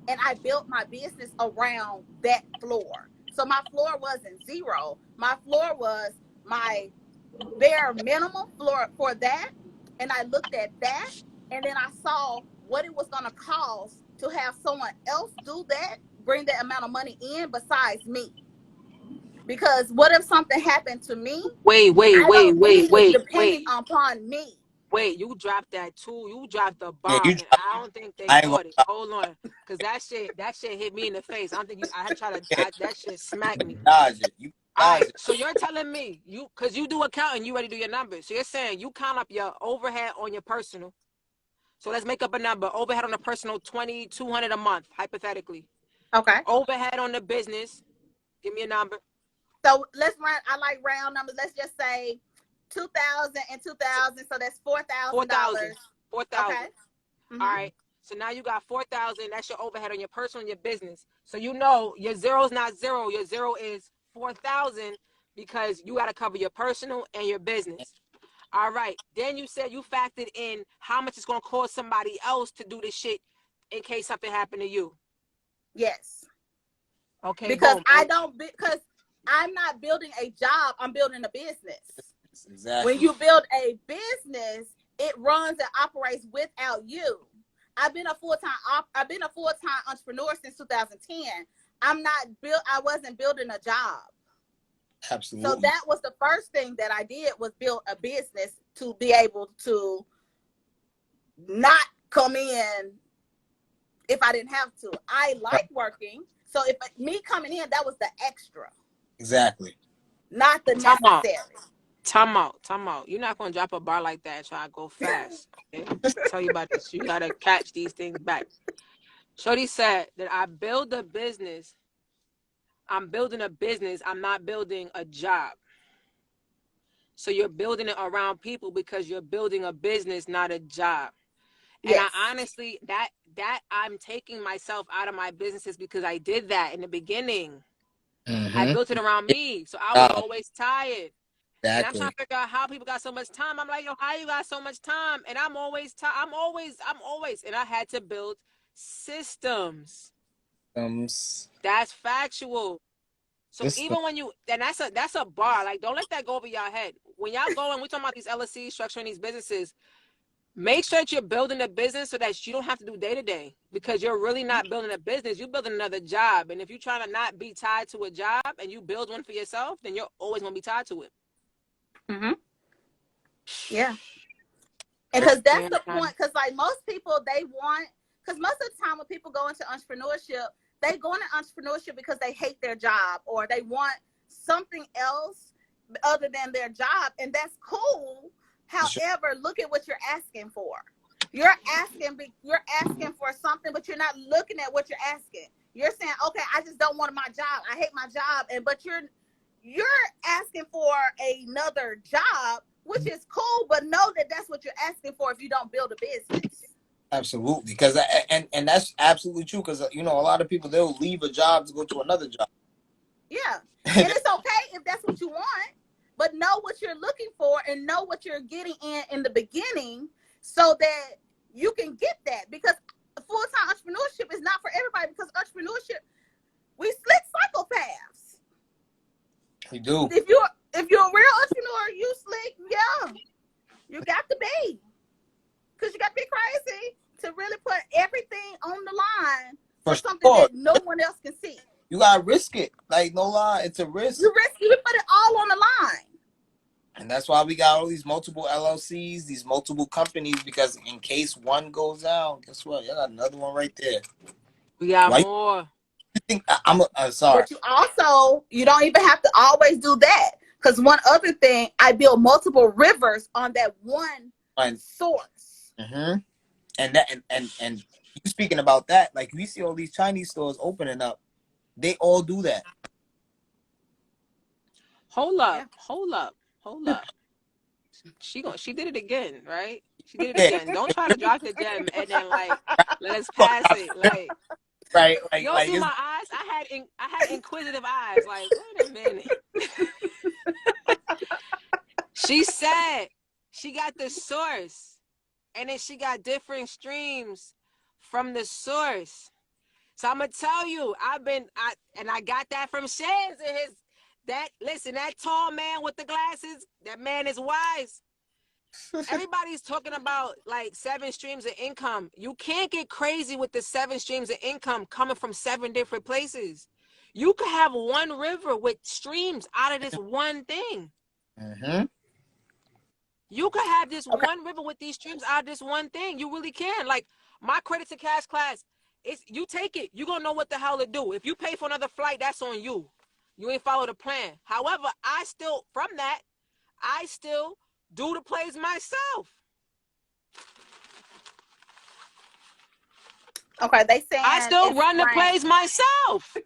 And I built my business around that floor. So my floor wasn't zero. My floor was my bare minimum floor for that. And I looked at that. And then I saw what it was going to cost to have someone else do that, bring that amount of money in besides me. Because what if something happened to me? Wait. Depending upon me. Wait, you dropped that too. You dropped the bomb, Yeah, and I don't think they caught it. Hold on, because that shit hit me in the face. I don't think I had tried to. That shit smacked me. Dodge it. All right, so you're telling me because you do accounting, you ready to do your numbers. So you're saying you count up your overhead on your personal. So let's make up a number. Overhead on the personal, $2,200 a month, hypothetically. Okay. Overhead on the business, give me a number. So let's run. I like round numbers. Let's just say 2,000 and 2,000, so that's $4,000. 4,000. 4,000. Okay. All right. So now you got 4,000. That's your overhead on your personal and your business. So you know your zero is not zero. Your zero is 4,000 because you got to cover your personal and your business. All right. Then you said you factored in how much it's going to cost somebody else to do this shit in case something happened to you. Yes. Okay. Because boom. because I'm not building a job. I'm building a business. Exactly. When you build a business, it runs and operates without you. I've been a full-time entrepreneur since 2010. I wasn't building a job. Absolutely. So that was the first thing that I did, was build a business to be able to not come in if I didn't have to. I like working. So if me coming in, that was the extra. Exactly. Not the necessary. Time out. You're not going to drop a bar like that and try to go fast. Okay? Tell you about this. You got to catch these things back. Shorty said that I build a business. I'm building a business. I'm not building a job. So you're building it around people because you're building a business, not a job. Yes. And I honestly, that I'm taking myself out of my businesses because I did that in the beginning. I built it around me. So I was always tired. Exactly. And I'm trying to figure out how people got so much time. I'm like, yo, how you got so much time? And I'm always tired. I'm always. And I had to build systems. That's factual. So even when you, and that's a bar. Like, don't let that go over your head. When y'all go and we're talking about these LLCs, structuring these businesses, make sure that you're building a business so that you don't have to do day to day, because you're really not building a business. You're building another job. And if you're trying to not be tied to a job and you build one for yourself, then you're always going to be tied to it. Yeah. And because that's the point. Because like most people, because most of the time when people go into entrepreneurship, they go into entrepreneurship because they hate their job or they want something else other than their job. And that's cool. However, look at what you're asking for. You're asking for something, but you're not looking at what you're asking. You're saying, okay, I just don't want my job. I hate my job. But you're asking for another job, which is cool, but know that that's what you're asking for if you don't build a business. Absolutely, because and that's absolutely true. Because a lot of people, they'll leave a job to go to another job. Yeah, and it's okay if that's what you want, but know what you're looking for and know what you're getting in the beginning, so that you can get that. Because full-time entrepreneurship is not for everybody. Because entrepreneurship, we slick psychopaths. We do. If you're a real entrepreneur, you slick, yeah, you got to be. Because you got to be crazy to really put everything on the line for something that no one else can see. You got to risk it. Like, no lie, it's a risk. You put it all on the line. And that's why we got all these multiple LLCs, these multiple companies, because in case one goes down, guess what? You got another one right there. We got more. You think I'm sorry. But you don't even have to always do that. Because one other thing, I build multiple rivers on that one source. And you speaking about that, like we see all these Chinese stores opening up, they all do that. Hold up. She did it again, right? She did it again. Don't try to drop the gem and then like let us pass it. Like right, you don't see my eyes? I had inquisitive eyes. Like, wait a minute. She said she got the source, and then she got different streams from the source. So I'm gonna tell you, I got that from Shans and that tall man with the glasses, that man is wise. Everybody's talking about like 7 streams of income. You can't get crazy with the 7 streams of income coming from 7 different places. You could have one river with streams out of this one thing. You could have this one river with these streams out of this one thing. You really can. Like my credit to cash class, you take it. You're gonna know what the hell to do. If you pay for another flight, that's on you. You ain't follow the plan. However, I still do the plays myself. Okay, they saying I still run the plays myself.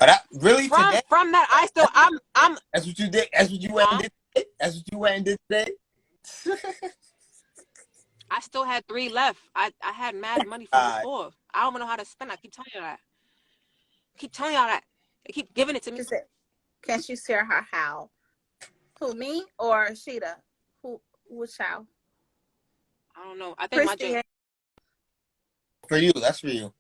Oh, that really today? From that, I'm. That's what you did. That's what you went Huh? and did. Today? That's what you went and did today. I still had 3 left. I had mad money from before. I don't know how to spend. I keep telling you that. They keep giving it to me. She said, can she share her how? Who, me or Sheeta? Which how? I don't know. I think Christy. my For you, that's for you.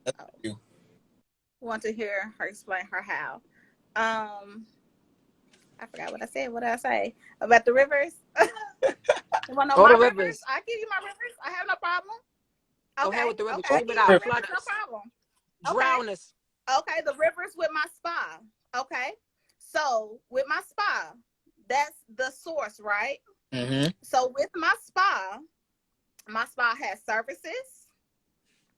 That's for you. Want to hear her explain her how. I forgot what I said. What did I say? About the rivers? You want to know All my the rivers? rivers. I give you my rivers. I have no problem. Go Okay. ahead with the rivers. Okay. Scream it out. Flood No us. problem. Drown us. Okay, the rivers with my spa. Okay. So with my spa, that's the source, right? Mm-hmm. So with my spa has services.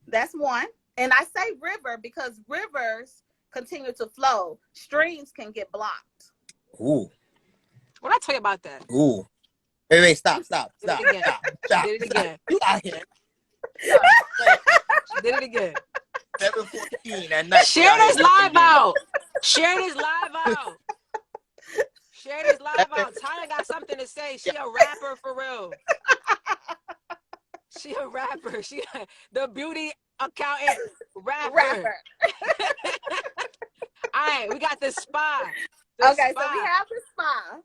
That's one. And I say river because rivers continue to flow. Streams can get blocked. Ooh. What did I tell you about that? Ooh. Wait, stop. Did it again. Stop. Did it again. You out here. She did it again. 7:14 at night. Share this live out. Share this live out. Share this live out. Tanya got something to say. She a rapper for real. She a rapper. She the beauty accountant rapper. All right, we got the spa. So we have the spa.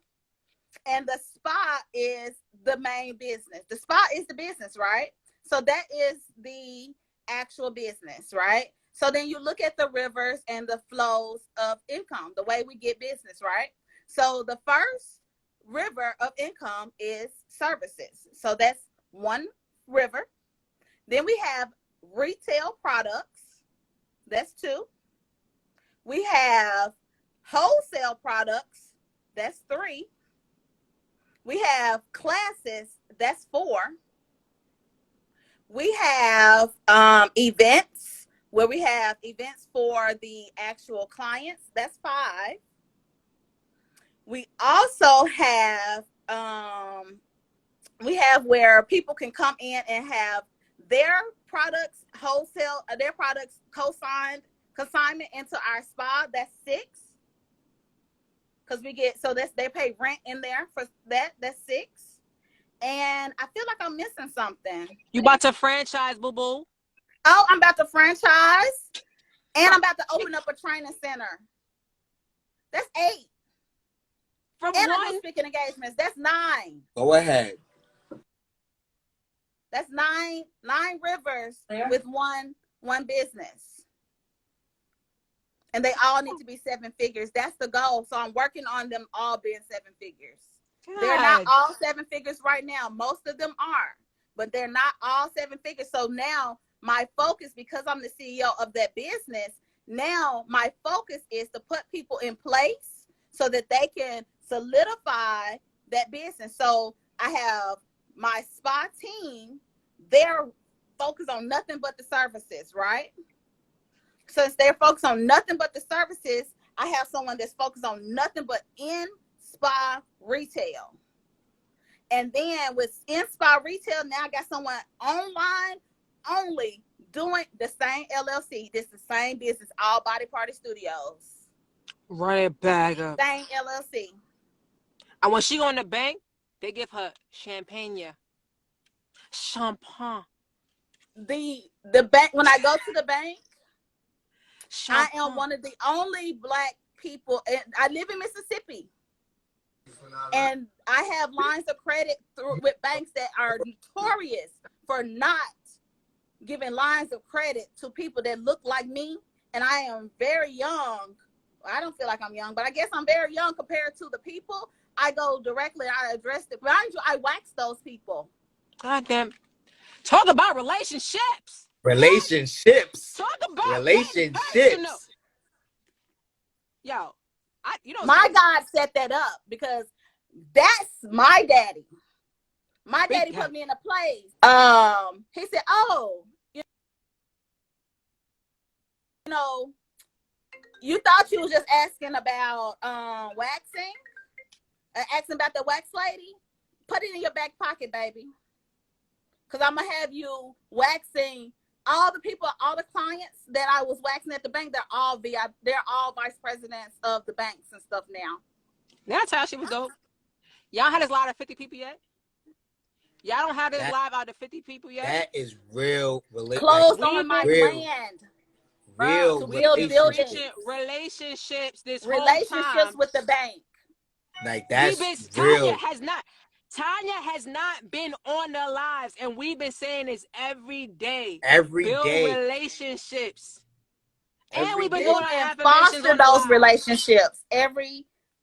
And the spa is the main business. The spa is the business, right? So that is the actual business, right? So then you look at the rivers and the flows of income, the way we get business, right? So the first river of income is services. So that's one river. Then we have retail products. That's 2. We have wholesale products. That's 3. We have classes. That's 4. We have events where we have events for the actual clients. That's 5. We also have where people can come in and have their products wholesale, their products consignment into our spa. That's 6. Because they pay rent in there for that. That's 6. And I feel like I'm missing something. You about to franchise, boo boo? Oh, I'm about to franchise. And I'm about to open up a training center. That's 8. From and one? I do speaking engagements. That's 9. Go ahead. That's 9 rivers with one business. And they all need to be 7 figures. That's the goal. So I'm working on them all being 7 figures. God. They're not all 7 figures right now. Most of them are, but they're not all 7 figures. So now my focus, because I'm the CEO of that business, now my focus is to put people in place so that they can solidify that business. So I have my spa team. They're focused on nothing but the services, right? Since they're focused on nothing but the services, I have someone that's focused on nothing but in-spa retail. And then with in-spa retail, now I got someone online only doing the same LLC. This is the same business, All Body Party Studios. Run it back up. Same LLC. And when she go in the bank, they give her champagne. Champagne. The bank, when I go to the bank, Champagne. I am one of the only Black people, and I live in Mississippi. And I have lines of credit with banks that are notorious for not giving lines of credit to people that look like me. And I am very young. I don't feel like I'm young, but I guess I'm very young compared to the people. I go directly, I address it. Mind you, I wax those people. God damn. Talk about relationships. Relationships. Talk about relationships. Yo, my God set that up because that's my daddy. My daddy put me in a place. He said, "Oh, you know, you thought you was just asking about waxing, asking about the wax lady. Put it in your back pocket, baby, because I'm gonna have you waxing all the people, all the clients that I was waxing at the bank, they're all vice presidents of the banks and stuff now. That's how she was dope. Y'all had this live at 50 people yet? Y'all don't have this live out to 50 people yet? That is real. Closed on my land. Real relationships this whole Relationships time. with the bank. Like that's real. Tanya has not been on the lives, and we've been saying this every day. Build relationships. And we've been doing doing affirmations on those relationships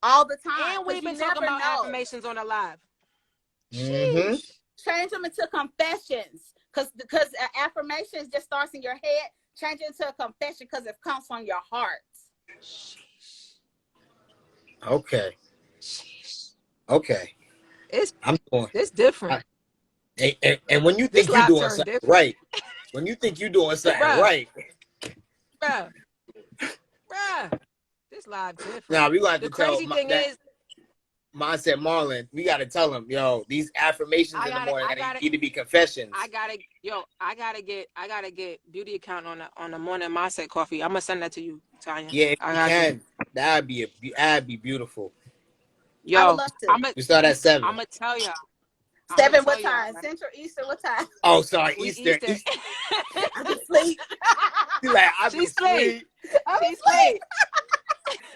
all the time. And we've been talking about affirmations on the live. Mm-hmm. Change them into confessions, because affirmations just starts in your head. Change it into a confession because it comes from your heart. Okay. It's different. And when you think you're doing something right, bruh, this live different. Now we got the crazy thing is, Mindset Marlon, we got to tell him, yo, these affirmations in the morning need to be confessions. I gotta get beauty account on the morning mindset coffee. I'm gonna send that to you, Tanya. Yeah, if you can. That'd be beautiful. Yo, I would love to. We start at 7. I'm gonna tell y'all. 7 what time? Central, Eastern, what time? Oh, sorry, Eastern. I be asleep. She's like, I be asleep.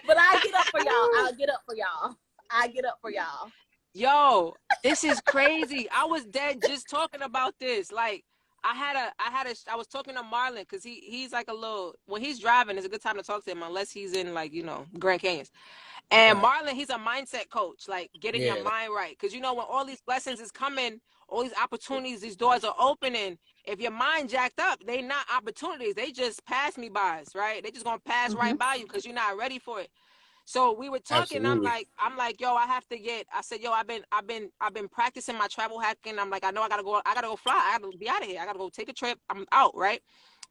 But I get up for y'all. I'll get up for y'all. Yo, this is crazy. I was dead just talking about this. Like, I was talking to Marlon because he's like a little, when he's driving, it's a good time to talk to him unless he's in, like, you know, Grand Canyons. And Marlon, he's a mindset coach, like getting your mind right. Because, you know, when all these blessings is coming, all these opportunities, these doors are opening. If your mind jacked up, they not opportunities. They just pass me bys, right? They just gonna pass right by you because you're not ready for it. So we were talking. Absolutely. I'm like, yo, I said, yo, I've been practicing my travel hacking. I'm like, I know I gotta go fly. I gotta be out of here. I gotta go take a trip. I'm out, right?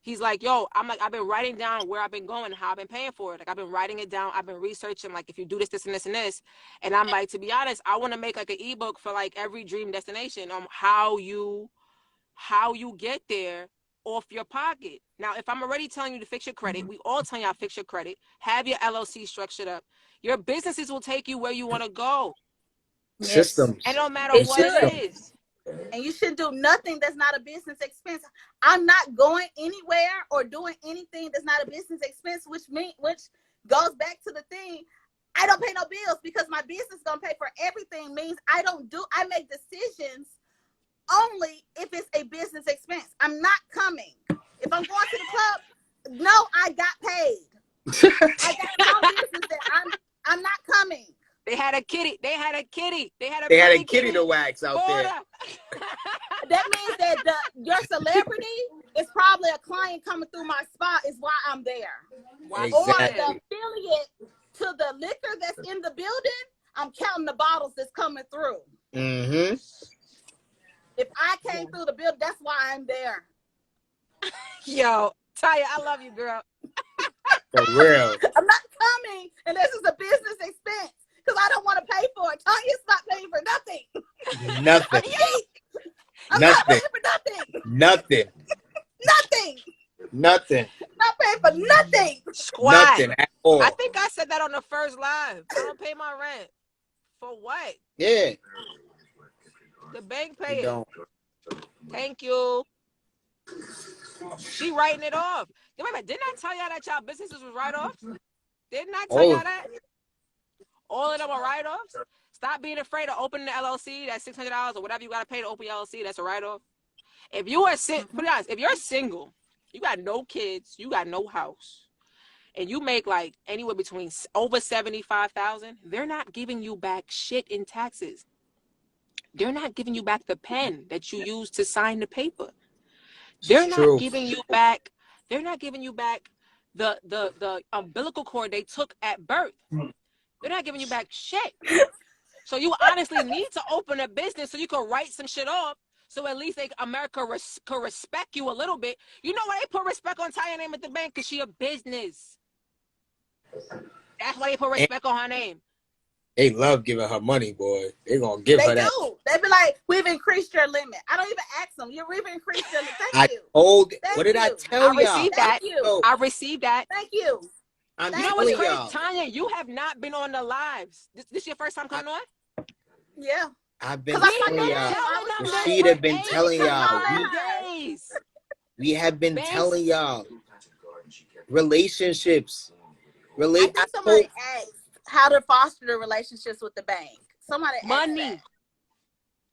He's like, yo, I'm like, I've been writing down where I've been going, how I've been paying for it. Like, I've been writing it down. I've been researching, like, if you do this, this, and this, and this. And I'm like, to be honest, I want to make like an ebook for like every dream destination on how you get there off your pocket. Now, if I'm already telling you to fix your credit, we all tell y'all fix your credit, have your LLC structured up. Your businesses will take you where you want to go. Systems. And no matter what it is. And you shouldn't do nothing that's not a business expense. I'm not going anywhere or doing anything that's not a business expense, which goes back to the thing. I don't pay no bills because my business is gonna pay for everything. Means I make decisions only if it's a business expense. I'm not coming. If I'm going to the club, no, I got paid. I got no business there. I'm not coming. They had a kitty. They had a kitty to wax out there. That means that your celebrity is probably a client coming through my spot is why I'm there. Exactly. Or the affiliate to the liquor that's in the building, I'm counting the bottles that's coming through. Mm-hmm. If I came through the building, that's why I'm there. Yo, Taya, I love you, girl. For real. I'm not coming unless it's a business expense. Because I don't want to pay for it. Tanya's not paying for nothing. Nothing. I'm not paying for nothing. Nothing. Not paying for nothing. Squat. Nothing at all. I think I said that on the first live. I don't pay my rent. For what? Yeah. The bank pay it. Thank you. She writing it off. Wait a minute, didn't I tell y'all that y'all businesses was write-offs? Didn't I tell y'all that? All of them are write-offs. Stop being afraid of opening the LLC. That's $600 or whatever you got to pay to open your LLC. That's a write-off. If you are be honest, if you're single, you got no kids, you got no house, and you make like anywhere between over $75,000, they're not giving you back shit in taxes. They're not giving you back the pen that you used to sign the paper. They're not giving you back. They're not giving you back the umbilical cord they took at birth. They're not giving you back shit. So you honestly need to open a business so you can write some shit off. So at least America could respect you a little bit. You know why they put respect on Taya's name at the bank? Because she a business. That's why they put respect on her name. They love giving her money, boy. They're going to give her that. They be like, we've increased your limit. I don't even ask them. We've increased your limit. Thank you. What did I tell I y'all? received that. I received that. Thank you. I'm You know what's telling crazy, y'all. Tanya? You have not been on the lives. This your first time coming on? Yeah. I've been Because telling y'all. Telling Rashida been telling y'all. days. We have been Banks. telling y'all. Relationships. I think somebody asked how to foster the relationships with the bank. Somebody asked Money. that.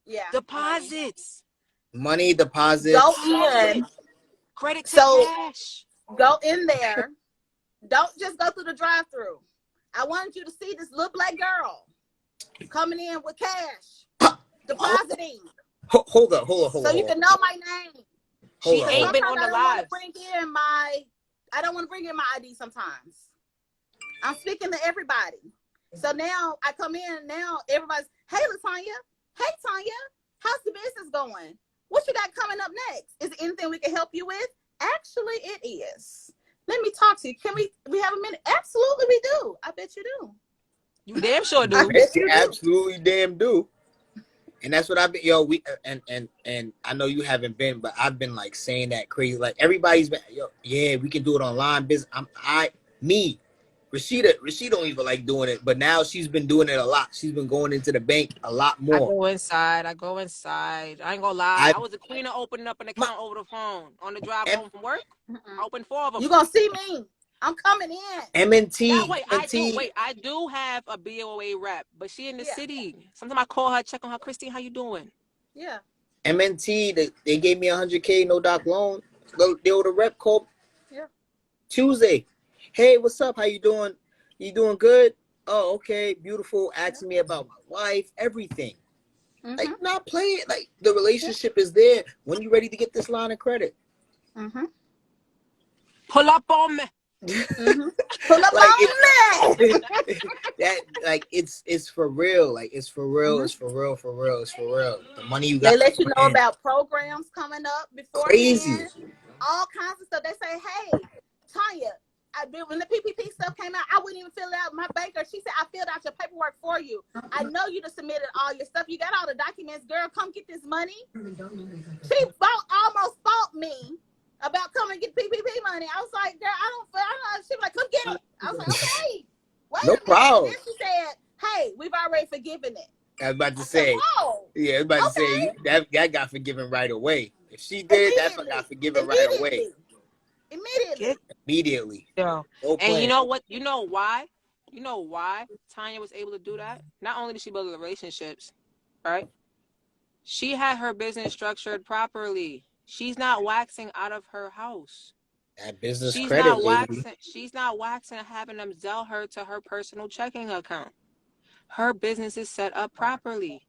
Yeah. Deposits. Money, deposits. Go in. Credit to cash. Go in there. Don't just go through the drive-through. I want you to see this little black girl coming in with cash, depositing. Hold up. So you can know my name. She ain't been on the lives. I don't want to bring in my ID sometimes. I'm speaking to everybody. So now I come in, now everybody's, hey, LaTanya. Hey, Tanya. How's the business going? What you got coming up next? Is there anything we can help you with? Actually, it is. Let me talk to you. Can we have a minute? Absolutely, we do. I bet you do. You damn sure do. I bet you do. Absolutely damn do. And that's what I've been, and I know you haven't been, but I've been like saying that crazy. Like everybody's been, yeah, we can do it online business. Rashida don't even like doing it, but now she's been doing it a lot. She's been going into the bank a lot more. I go inside. I ain't gonna lie. I was the queen of opening up an account over the phone on the drive home from work. I opened 4 of them. You gonna see me. I'm coming in. M&T. I do have a BOA rep, but she in the city. Sometimes I call her, check on her. Christine, how you doing? Yeah. M&T, they gave me $100K no doc loan. They were the rep called Tuesday. Hey, what's up? How you doing? You doing good? Oh, okay, beautiful. Asking me about my wife, everything. Like, not playing. Like, the relationship is there. When you ready to get this line of credit? Pull up on me. Pull up on me. That, like, it's for real. Like, it's for real. It's for real. The money you got. They let you know about programs coming up beforehand. Crazy. All kinds of stuff. They say, hey, Tanya, when the PPP stuff came out, I wouldn't even fill it out. My banker, she said, I filled out your paperwork for you. I know you done submitted all your stuff. You got all the documents. Girl, come get this money. She almost fought me about coming and get PPP money. I was like, girl, I don't know. She was like, come get it. I was like, okay. Wait a minute. Problem. Then she said, hey, we've already forgiven it. I was about to say, that got forgiven right away. If she did, that got forgiven right away. Immediately. Yeah. And you know what? You know why? You know why Tanya was able to do that? Not only did she build the relationships, right? She had her business structured properly. She's not waxing out of her house. That business credit, she's not waxing having them sell her to her personal checking account. Her business is set up properly.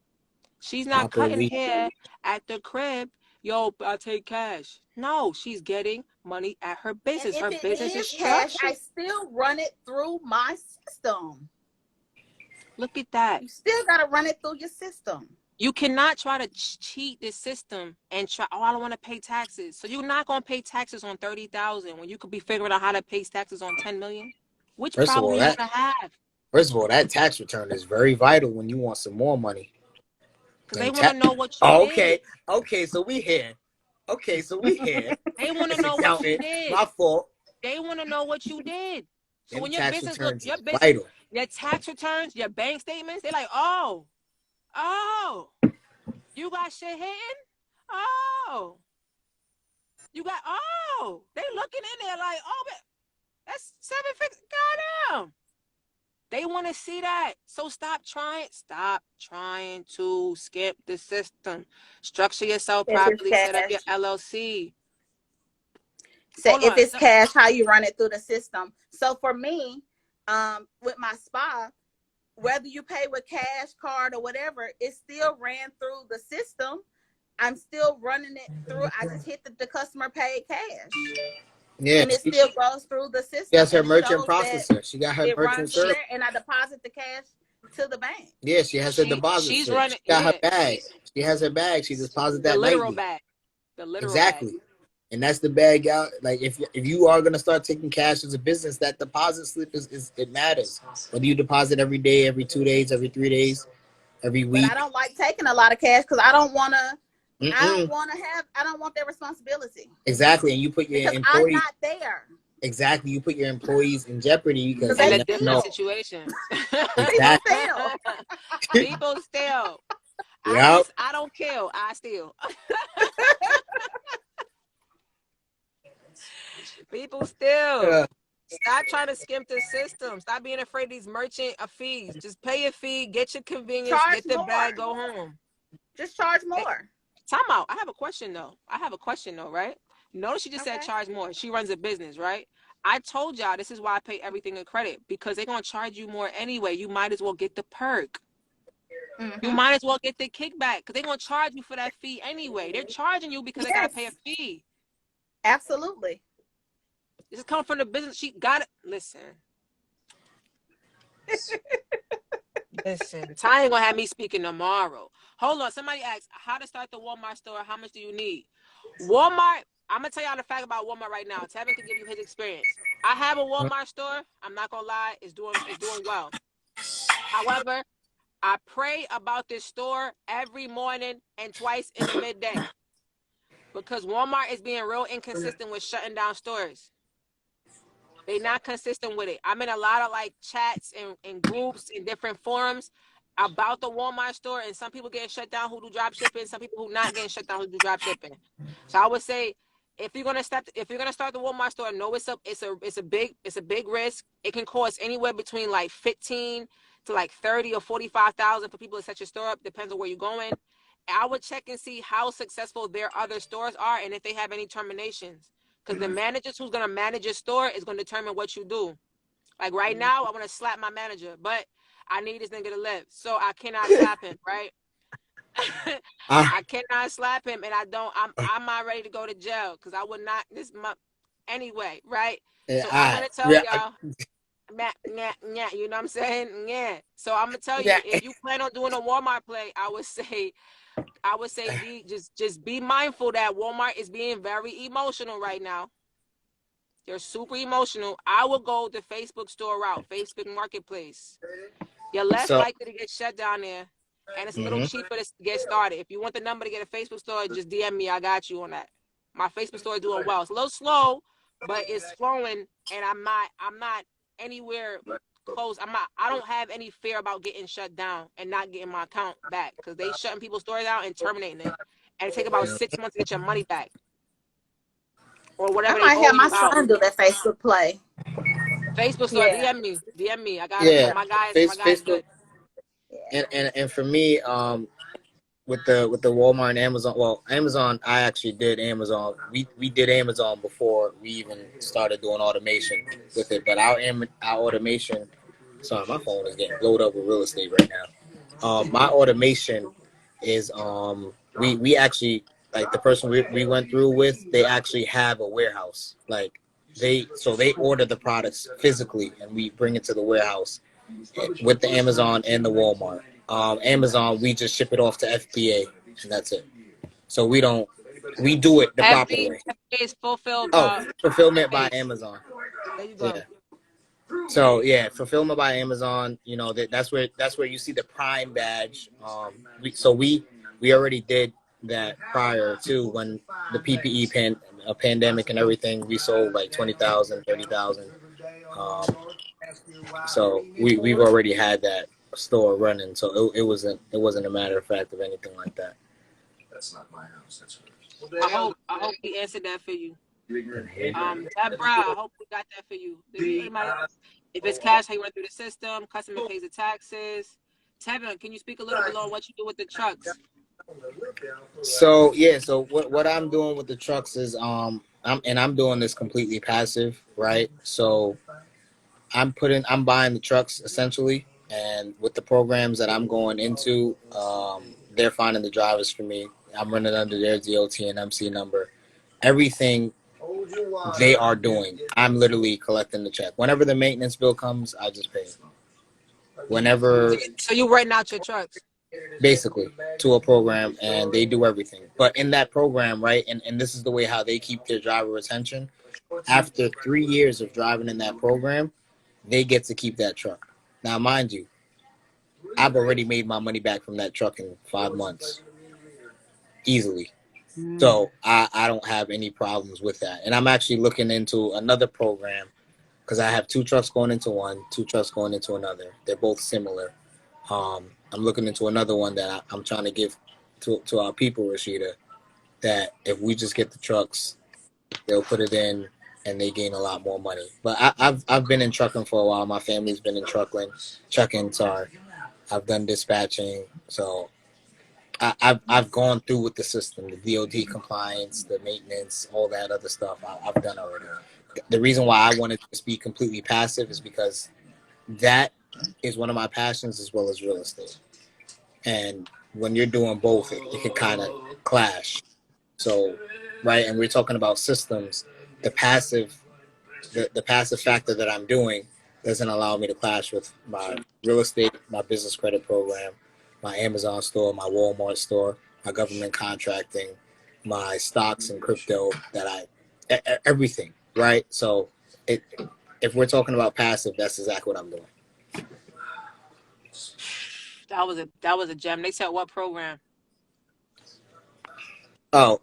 She's not cutting hair at the crib. Yo, I'll take cash. No, she's getting money at her business. And her business is cash, structured. I still run it through my system. Look at that. You still got to run it through your system. You cannot try to cheat the system and try, I don't want to pay taxes. So you're not going to pay taxes on $30,000 when you could be figuring out how to pay taxes on $10 million? Which problem are you going to have? First of all, that tax return is very vital when you want some more money. Because they want to know what you did. Okay, so we here. They want to know what you did. My fault. They want to know what you did. So Them when your business looks, vital. Your tax returns, your bank statements, they're like, oh, you got shit hitting? They looking in there like, that's 7 figures. Goddamn. They want to see that. So stop trying to skip the system. Structure yourself properly. Set up your LLC. So if it's cash, how you run it through the system. So for me, with my spa, whether you pay with cash, card, or whatever, it still ran through the system. I'm still running it through. I just hit the customer paid cash. Yeah, and it still goes through the system. Yes, her merchant processor. She got her merchant service. And I deposit the cash to the bank. Yeah, she has her deposit. She got her bag. She has her bag. She deposits that literal bag. The literal exactly. Bag. And that's the bag out. Like if you are gonna start taking cash as a business, that deposit slip is it matters. Whether you deposit every day, every 2 days, every 3 days, every But week. I don't like taking a lot of cash because I don't want Mm-mm. that responsibility. Exactly, and you put your Because I'm employees. not there. Exactly, you put your employees in jeopardy because They you In a never different know. steal. situation. People Exactly. steal. People still. Yep. I don't kill. I steal. People still. Uh, Stop trying to skimp the system. Stop being afraid of these merchant fees. Just pay your fee, get your convenience, Charge get the more. bag, go home. Just charge Hey, more. time out. I have a question though. Right? Notice she just said Okay. charge more. She runs a business, right? I told y'all this is why I pay everything in credit because they're gonna charge you more anyway. You might as well get the perk. You Mm-hmm. might as well get the kickback because they're gonna charge you for that fee anyway. They're charging you because they gotta Yes. pay a fee. Absolutely. This is coming from the business. She got it. Listen. Listen. Ty ain't gonna have me speaking tomorrow. Hold on. Somebody asked how to start the Walmart store. How much do you need? Walmart. I'm gonna tell y'all the fact about Walmart right now. Tevin can give you his experience. I have a Walmart store. I'm not gonna lie. It's doing well. However, I pray about this store every morning and twice in the midday because Walmart is being real inconsistent with shutting down stores. They not consistent with it. I'm in a lot of like chats and groups in different forums about the Walmart store, and some people getting shut down who do drop shipping, some people who not getting shut down who do drop shipping. So I would say if you're gonna start the Walmart store, know it's a big risk. It can cost anywhere between like 15 to like 30 or 45,000 for people to set your store up. Depends on where you're going. I would check and see how successful their other stores are and if they have any terminations. Because the managers who's gonna manage your store is gonna determine what you do. Like right now, I want to slap my manager, but I need this nigga to live, so I cannot slap him. Right? I, I cannot slap him, and I'm not ready to go to jail because I would not. Anyway, right? So I'm I, gonna tell yeah, y'all. You know what I'm saying? Yeah. So I'm gonna tell yeah. you if you plan on doing a Walmart play, I would say just be mindful that Walmart is being very emotional right now. They're super emotional. I will go the Facebook store route, Facebook Marketplace. You're less So, likely to get shut down there, and it's a little mhm. cheaper to get started. If you want the number to get a Facebook store, just DM me. I got you on that. My Facebook store is doing well. It's a little slow, but it's flowing, and I'm not anywhere close. I don't have any fear about getting shut down and not getting my account back because they shutting people's stores out and terminating it, and it take about 6 months to get your money back or I whatever they might owe have my you out. son do that Facebook play. Facebook store, Yeah. DM me. I got it. Yeah, My guy's Facebook, good. Yeah. and for me, with the Walmart and Amazon. Well, Amazon, I actually did Amazon. We did Amazon before we even started doing automation with it. But our automation. Sorry, my phone is getting blowed up with real estate right now. My automation is we actually like the person we went through with. They actually have a warehouse. Like they order the products physically and we bring it to the warehouse with the Amazon and the Walmart. Amazon, we just ship it off to FBA, and that's it. So we do it the proper way. FBA is fulfilled Oh, fulfillment by base. Amazon. There you Yeah. go. So yeah, fulfillment by Amazon. You know that's where you see the Prime badge. We already did that prior to when the PPE pandemic and everything. We sold like 20,000, 30,000. So we've already had that store running. So it wasn't a matter of fact of anything like that. I hope we answered that for you. Deborah, I hope we got that for you. Anybody else? If it's cash, how you run through the system, customer pays the taxes. Tevin, can you speak a little bit on what you do with the trucks? So yeah, so what I'm doing with the trucks is I'm doing this completely passive, right? So I'm buying the trucks essentially, and with the programs that I'm going into, they're finding the drivers for me. I'm running under their DOT and MC number. Everything they are doing, I'm literally collecting the check. Whenever the maintenance bill comes, I just pay it. Whenever, So you renting out your trucks? basically, to a program, and they do everything. But in that program, right, and this is the way how they keep their driver retention. After 3 years of driving in that program, they get to keep that truck. Now, mind you, I've already made my money back from that truck in 5 months easily. So I don't have any problems with that. And I'm actually looking into another program because I have 2 trucks going into one, 2 trucks going into another. They're both similar. I'm looking into another one that I'm trying to give to our people, Rashida, that if we just get the trucks, they'll put it in and they gain a lot more money. But I've been in trucking for a while. My family's been in trucking, sorry. I've done dispatching. So I've gone through with the system, the DOD compliance, the maintenance, all that other stuff. I've done already. The reason why I wanted to be completely passive is because that is one of my passions as well as real estate. And when you're doing both, it can kind of clash. So, right, and we're talking about systems. The passive, the passive factor that I'm doing doesn't allow me to clash with my real estate, my business credit program, my Amazon store, my Walmart store, my government contracting, my stocks and crypto everything, right? So, if we're talking about passive, that's exactly what I'm doing. That was a gem. They said what program? Oh,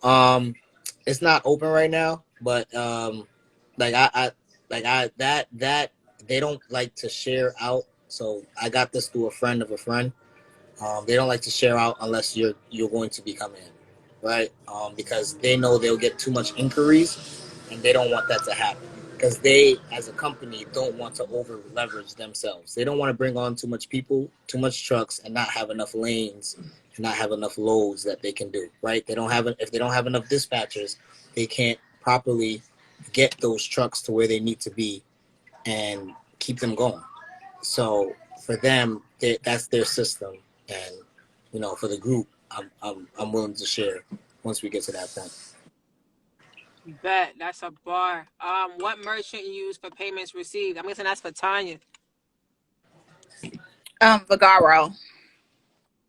it's not open right now, but that they don't like to share out. So I got this through a friend of a friend. They don't like to share out unless you're going to be coming in, right? Because they know they'll get too much inquiries, and they don't want that to happen. Because they, as a company, don't want to over leverage themselves. They don't want to bring on too much people, too much trucks, and not have enough lanes, and not have enough loads that they can do, right? If they don't have enough dispatchers, they can't properly get those trucks to where they need to be and keep them going. So for them, that's their system, and for the group, I'm willing to share once we get to that point. Bet that's a bar. What merchant you use for payments received? I'm guessing that's for Tanya. Vagaro.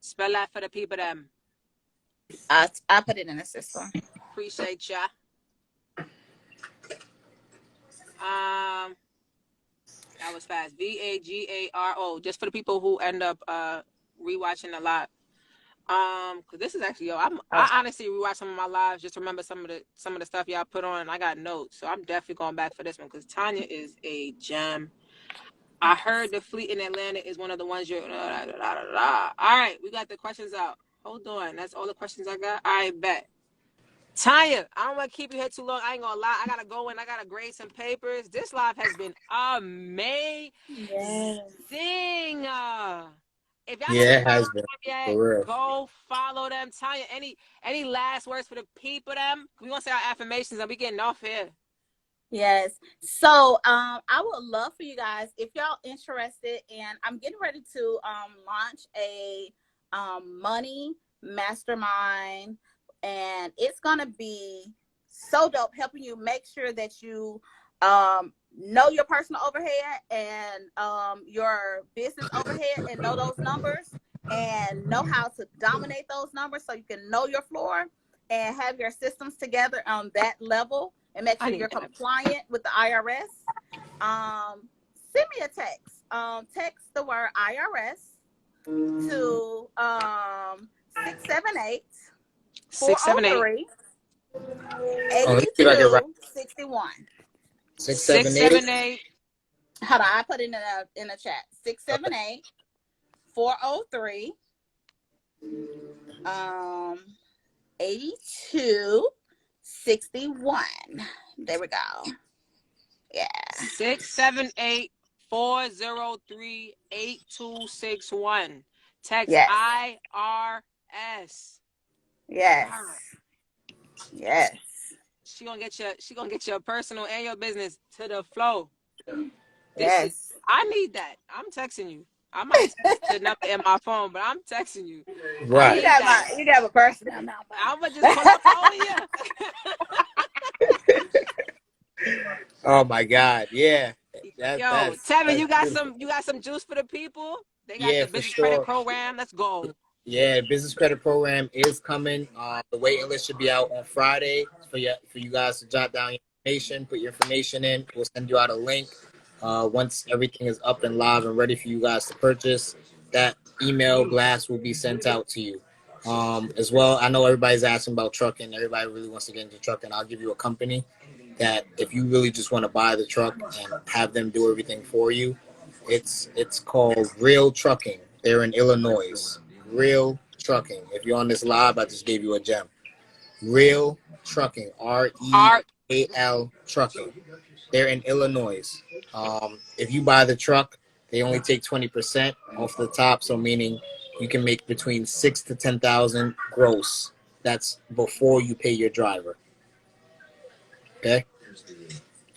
Spell that for the people them. I put it in the system. Appreciate ya. That was fast. Vagaro. Just for the people who end up rewatching a lot. Cause this is actually I honestly rewatch some of my lives just to remember some of the stuff y'all put on. I got notes, so I'm definitely going back for this one because Tanya is a gem. I heard the fleet in Atlanta is one of the ones you're. All right, we got the questions out. Hold on, that's all the questions I got. I bet. Tanya, I don't want to keep you here too long. I ain't gonna lie. I gotta go in. I gotta grade some papers. This live has been amazing. Yes. If y'all Yeah, haven't it has followed been, them for yet, real. go follow them. Tanya, any last words for the people? Them we gonna say our affirmations and we getting off here. Yes. So I would love for you guys, if y'all interested, and I'm getting ready to launch a money mastermind, and it's gonna be so dope, helping you make sure that you know your personal overhead and your business overhead, and know those numbers and know how to dominate those numbers so you can know your floor and have your systems together on that level and make sure you're compliant with the IRS. Send me a text. Text the word IRS to 678 403 8261. 678. Hold on, I put it in the chat. 678 403 8261. There we go. Yeah. 678-403-8261. Text Yes. IRS. Yes. Yes. She gonna get your personal and your business to the flow. Yes. I need that. I'm texting you. I might text the number in my phone, but I'm texting you. Right. You got my personal number. I'm gonna just pull up on you. Oh my God. Yeah. Tevin, you got some juice for the people? They got the business credit program. Let's go. Yeah, business credit program is coming. The waiting list should be out on Friday for you guys to jot down your information, put your information in. We'll send you out a link once everything is up and live and ready for you guys to purchase. that email blast will be sent out to you. As well, I know everybody's asking about trucking. Everybody really wants to get into trucking. I'll give you a company that if you really just want to buy the truck and have them do everything for you, it's called Real Trucking. They're in Illinois. Real Trucking. If you're on this live, I just gave you a gem. Real Trucking. REAL Trucking. They're in Illinois. If you buy the truck, they only take 20% off the top, so meaning you can make between 6,000 to 10,000 gross. That's before you pay your driver. Okay,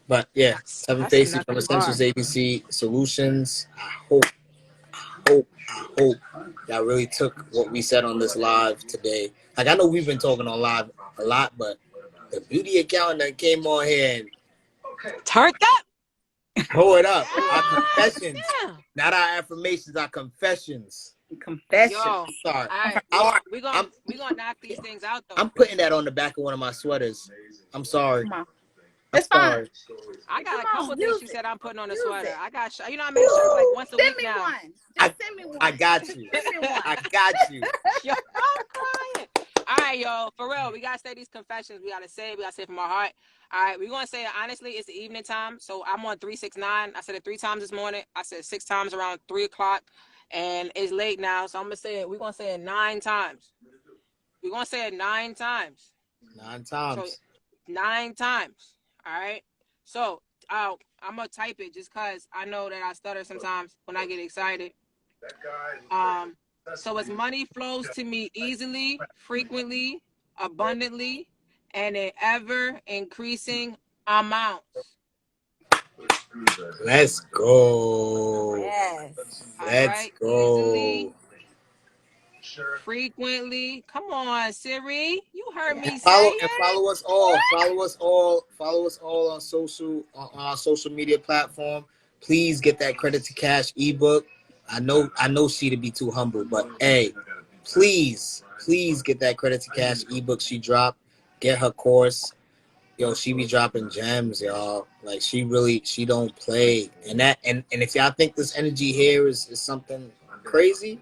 but yeah, Seven Faces from Essentials ABC Solutions. I hope y'all really took what we said on this live today. Like, I know we've been talking on live a lot, but the beauty accountant that came on here and Turned up. pull it up. Our confessions, not our affirmations, our confessions. Confession. Yo, Sorry. all right, we're gonna knock these things out though. I'm putting that on the back of one of my sweaters. I'm sorry. Come on. I'm It's fine. sorry. I got a Come couple on, thing use she it. said I'm putting on a Use sweater. it. I got, I make shirts like once a Send week me now. one. I- Just send me one. I got you. Send me one. I got you. Yo, I'm crying. All right, yo, for real, we gotta say these confessions. We gotta say it from our heart. All right, we're gonna say it honestly. It's the evening time, so I'm on 369. I said it 3 times this morning. I said 6 times around 3 o'clock, and it's late now, so I'm gonna say it. We're gonna say it 9 times. We're gonna say it 9 times. 9 times. So 9 times. All right. So I'm gonna type it just cause I know that I stutter sometimes when I get excited. So as money flows to me easily, frequently, abundantly, and in ever increasing amounts. Let's go. Yes. Let's go. Easily, frequently. Come on, Siri. You heard me say Follow it. us all. Follow us all on our social media platform. Please get that Credit to Cash ebook. I know she to be too humble, but hey, please get that Credit to Cash ebook she dropped. Get her course. Yo, she be dropping gems, y'all. Like, she don't play. And if y'all think this energy here is something crazy,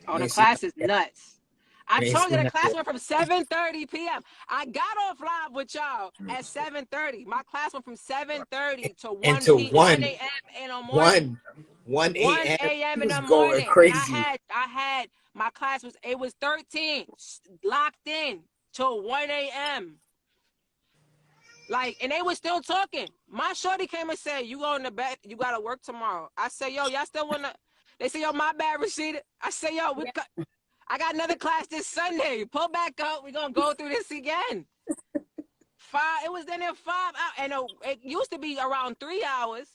oh, the class is nuts. I told you the class went from 7:30 p.m. I got off live with y'all at 7:30. My class went from 7:30 to 1 a.m. in the morning. 1 a.m. in the going morning. crazy. And I had my class was 13 locked in till 1 a.m. Like, and they were still talking. My shorty came and said, "You going to bed? You gotta work tomorrow." I said, "Yo, y'all still wanna?" They said, "Yo, my bad, Rashida." I said, "Yo, I got another class this Sunday. Pull back up. We're going to go through this again." It was then 5 hours. And it used to be around 3 hours.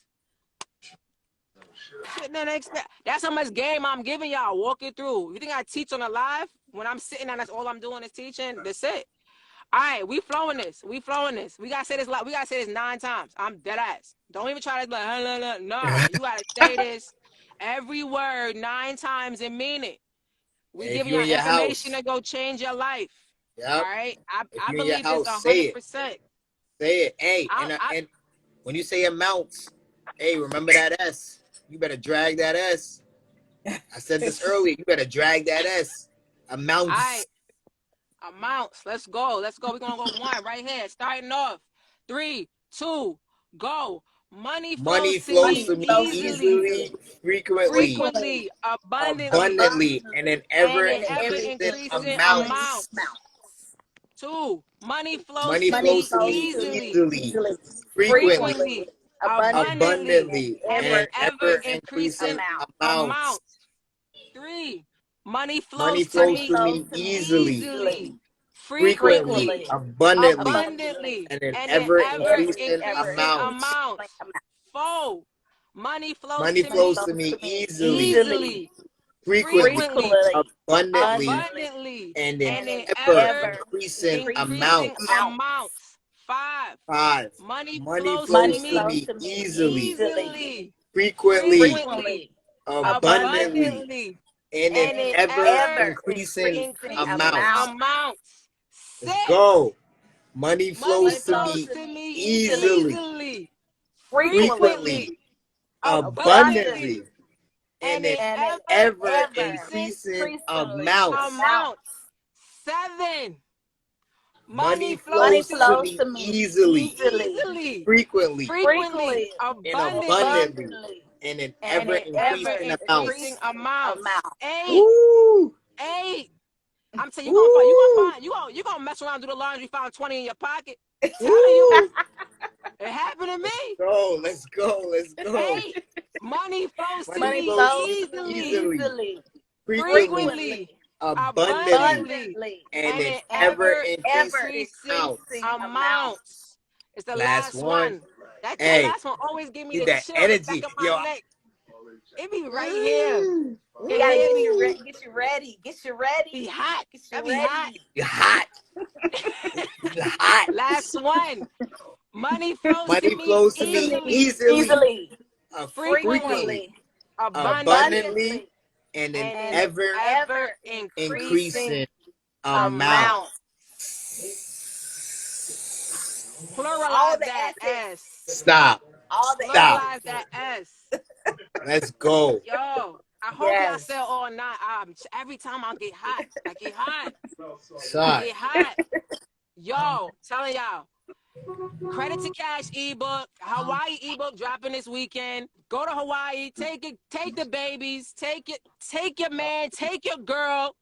That's how much game I'm giving y'all. Walking through. You think I teach on a live? When I'm sitting and that's all I'm doing is teaching? That's it. All right, we flowing this. We gotta say this. We gotta say this 9 times. I'm dead ass. Don't even try to be like, no. You gotta say this every word 9 times and mean it. We giving you information to go change your life. Yep. All right. I believe this 100%. Say it. Hey, and when you say amounts, hey, remember that S. You better drag that S. I said this earlier. You better drag that S. Amounts. All right. Amounts. Let's go. We're gonna go 1 right here. Starting off. 3, 2, go. Money flows to me easily, frequently, abundantly, and in ever increasing amounts. 2, money flows to me easily, frequently, abundantly, and in ever increasing amounts. 3, money flows to me easily, frequently, abundantly, and in ever increasing amounts. 4, money flows to me easily, frequently, abundantly, and in ever increasing amounts. 5, money flows to me easily, frequently, abundantly, and in ever increasing amounts. 6, go. Money flows to me easily, frequently, abundantly, and an an ever increasing increasing amounts. amounts. 7. Money Money flows Money flows to to me flows me to me easily, easily, frequently, frequently, frequently, and abundantly, abundantly, in an and ever an and ever increasing increasing amounts. ever-increasing amounts. amount. 8. Woo! 8. I'm telling you, Woo! you gonna mess around, do the laundry, find 20 in your pocket. Telling you, Woo! it happened to me. Let's go, let's go. 8. Money flows to Money Money me flows to flows me to me easily, easily, easily, frequently, frequently, frequently, abundantly, abundantly, abundantly, and and an in and ever ever an increasing increasing amounts. ever-increasing amount. amounts. It's the Last last one. one. That Hey, last one always give me get the that chill on the back energy. of Yo, my neck. It be right here. Woo! You You gotta hear get me? you ready, get you ready, get you Be ready, hot. get That you be hot. ready. You're hot. You're hot. Last one. Money flows to Money me flows to To me me easily, easily, easily, frequently, frequently, frequently, abundantly, abundantly, abundantly, and an and in and an ever ever ever-increasing increasing increasing amount. amount. amount. All Pluralize the that S's, S. Stop. all the Stop. Pluralize S's. that S. Let's go. Yo, I hope y'all Yes. sell all night. Every time I get hot. I get hot. I Shot. get hot. Yo, telling y'all. Credit to Cash ebook, Hawaii ebook dropping this weekend. Go to Hawaii, take the babies, take your man, take your girl.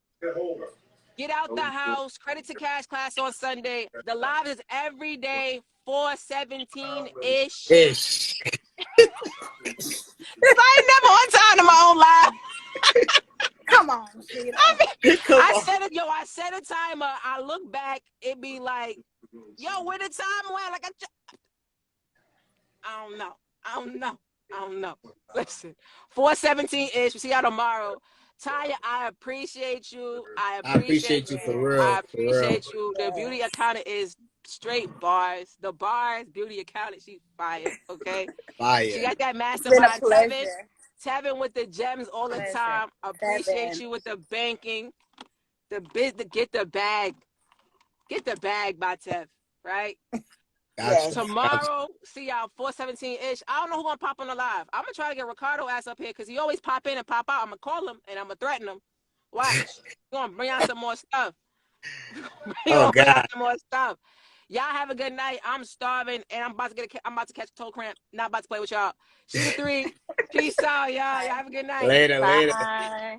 Get out the house. Credit to Cash class on Sunday. The live is every day, 4:17-ish. Ish. Cause I ain't never on time in my own live. Come on, Sheila. Come I on. set a timer. I look back, it be like, yo, where the time went? Like I don't know. Listen, 4:17-ish. We see y'all tomorrow. Tanya, I appreciate you. I I appreciate appreciate you you. for real. I For real. appreciate you. The beauty accountant is straight bars. The bars, beauty accountant, she's fire. Okay. She Fire. got that It's been a mastermind. pleasure. Tevin with the gems all the Listen, time. Appreciate Kevin. you with the banking. Get the bag. Get the bag by Tev. Right? Gotcha. Yes. Tomorrow, see y'all 4:17-ish. I don't know who gonna pop on the live. I'm gonna try to get Ricardo ass up here because he always pop in and pop out. I'm gonna call him and I'm gonna threaten him. Watch. We're gonna bring out some more stuff. Oh Bring out God. some more stuff. Y'all have a good night. I'm starving and I'm about to catch a toe cramp. Not about to play with y'all. She the 3. Peace out, y'all. Y'all have a good night. Later. Later. Bye.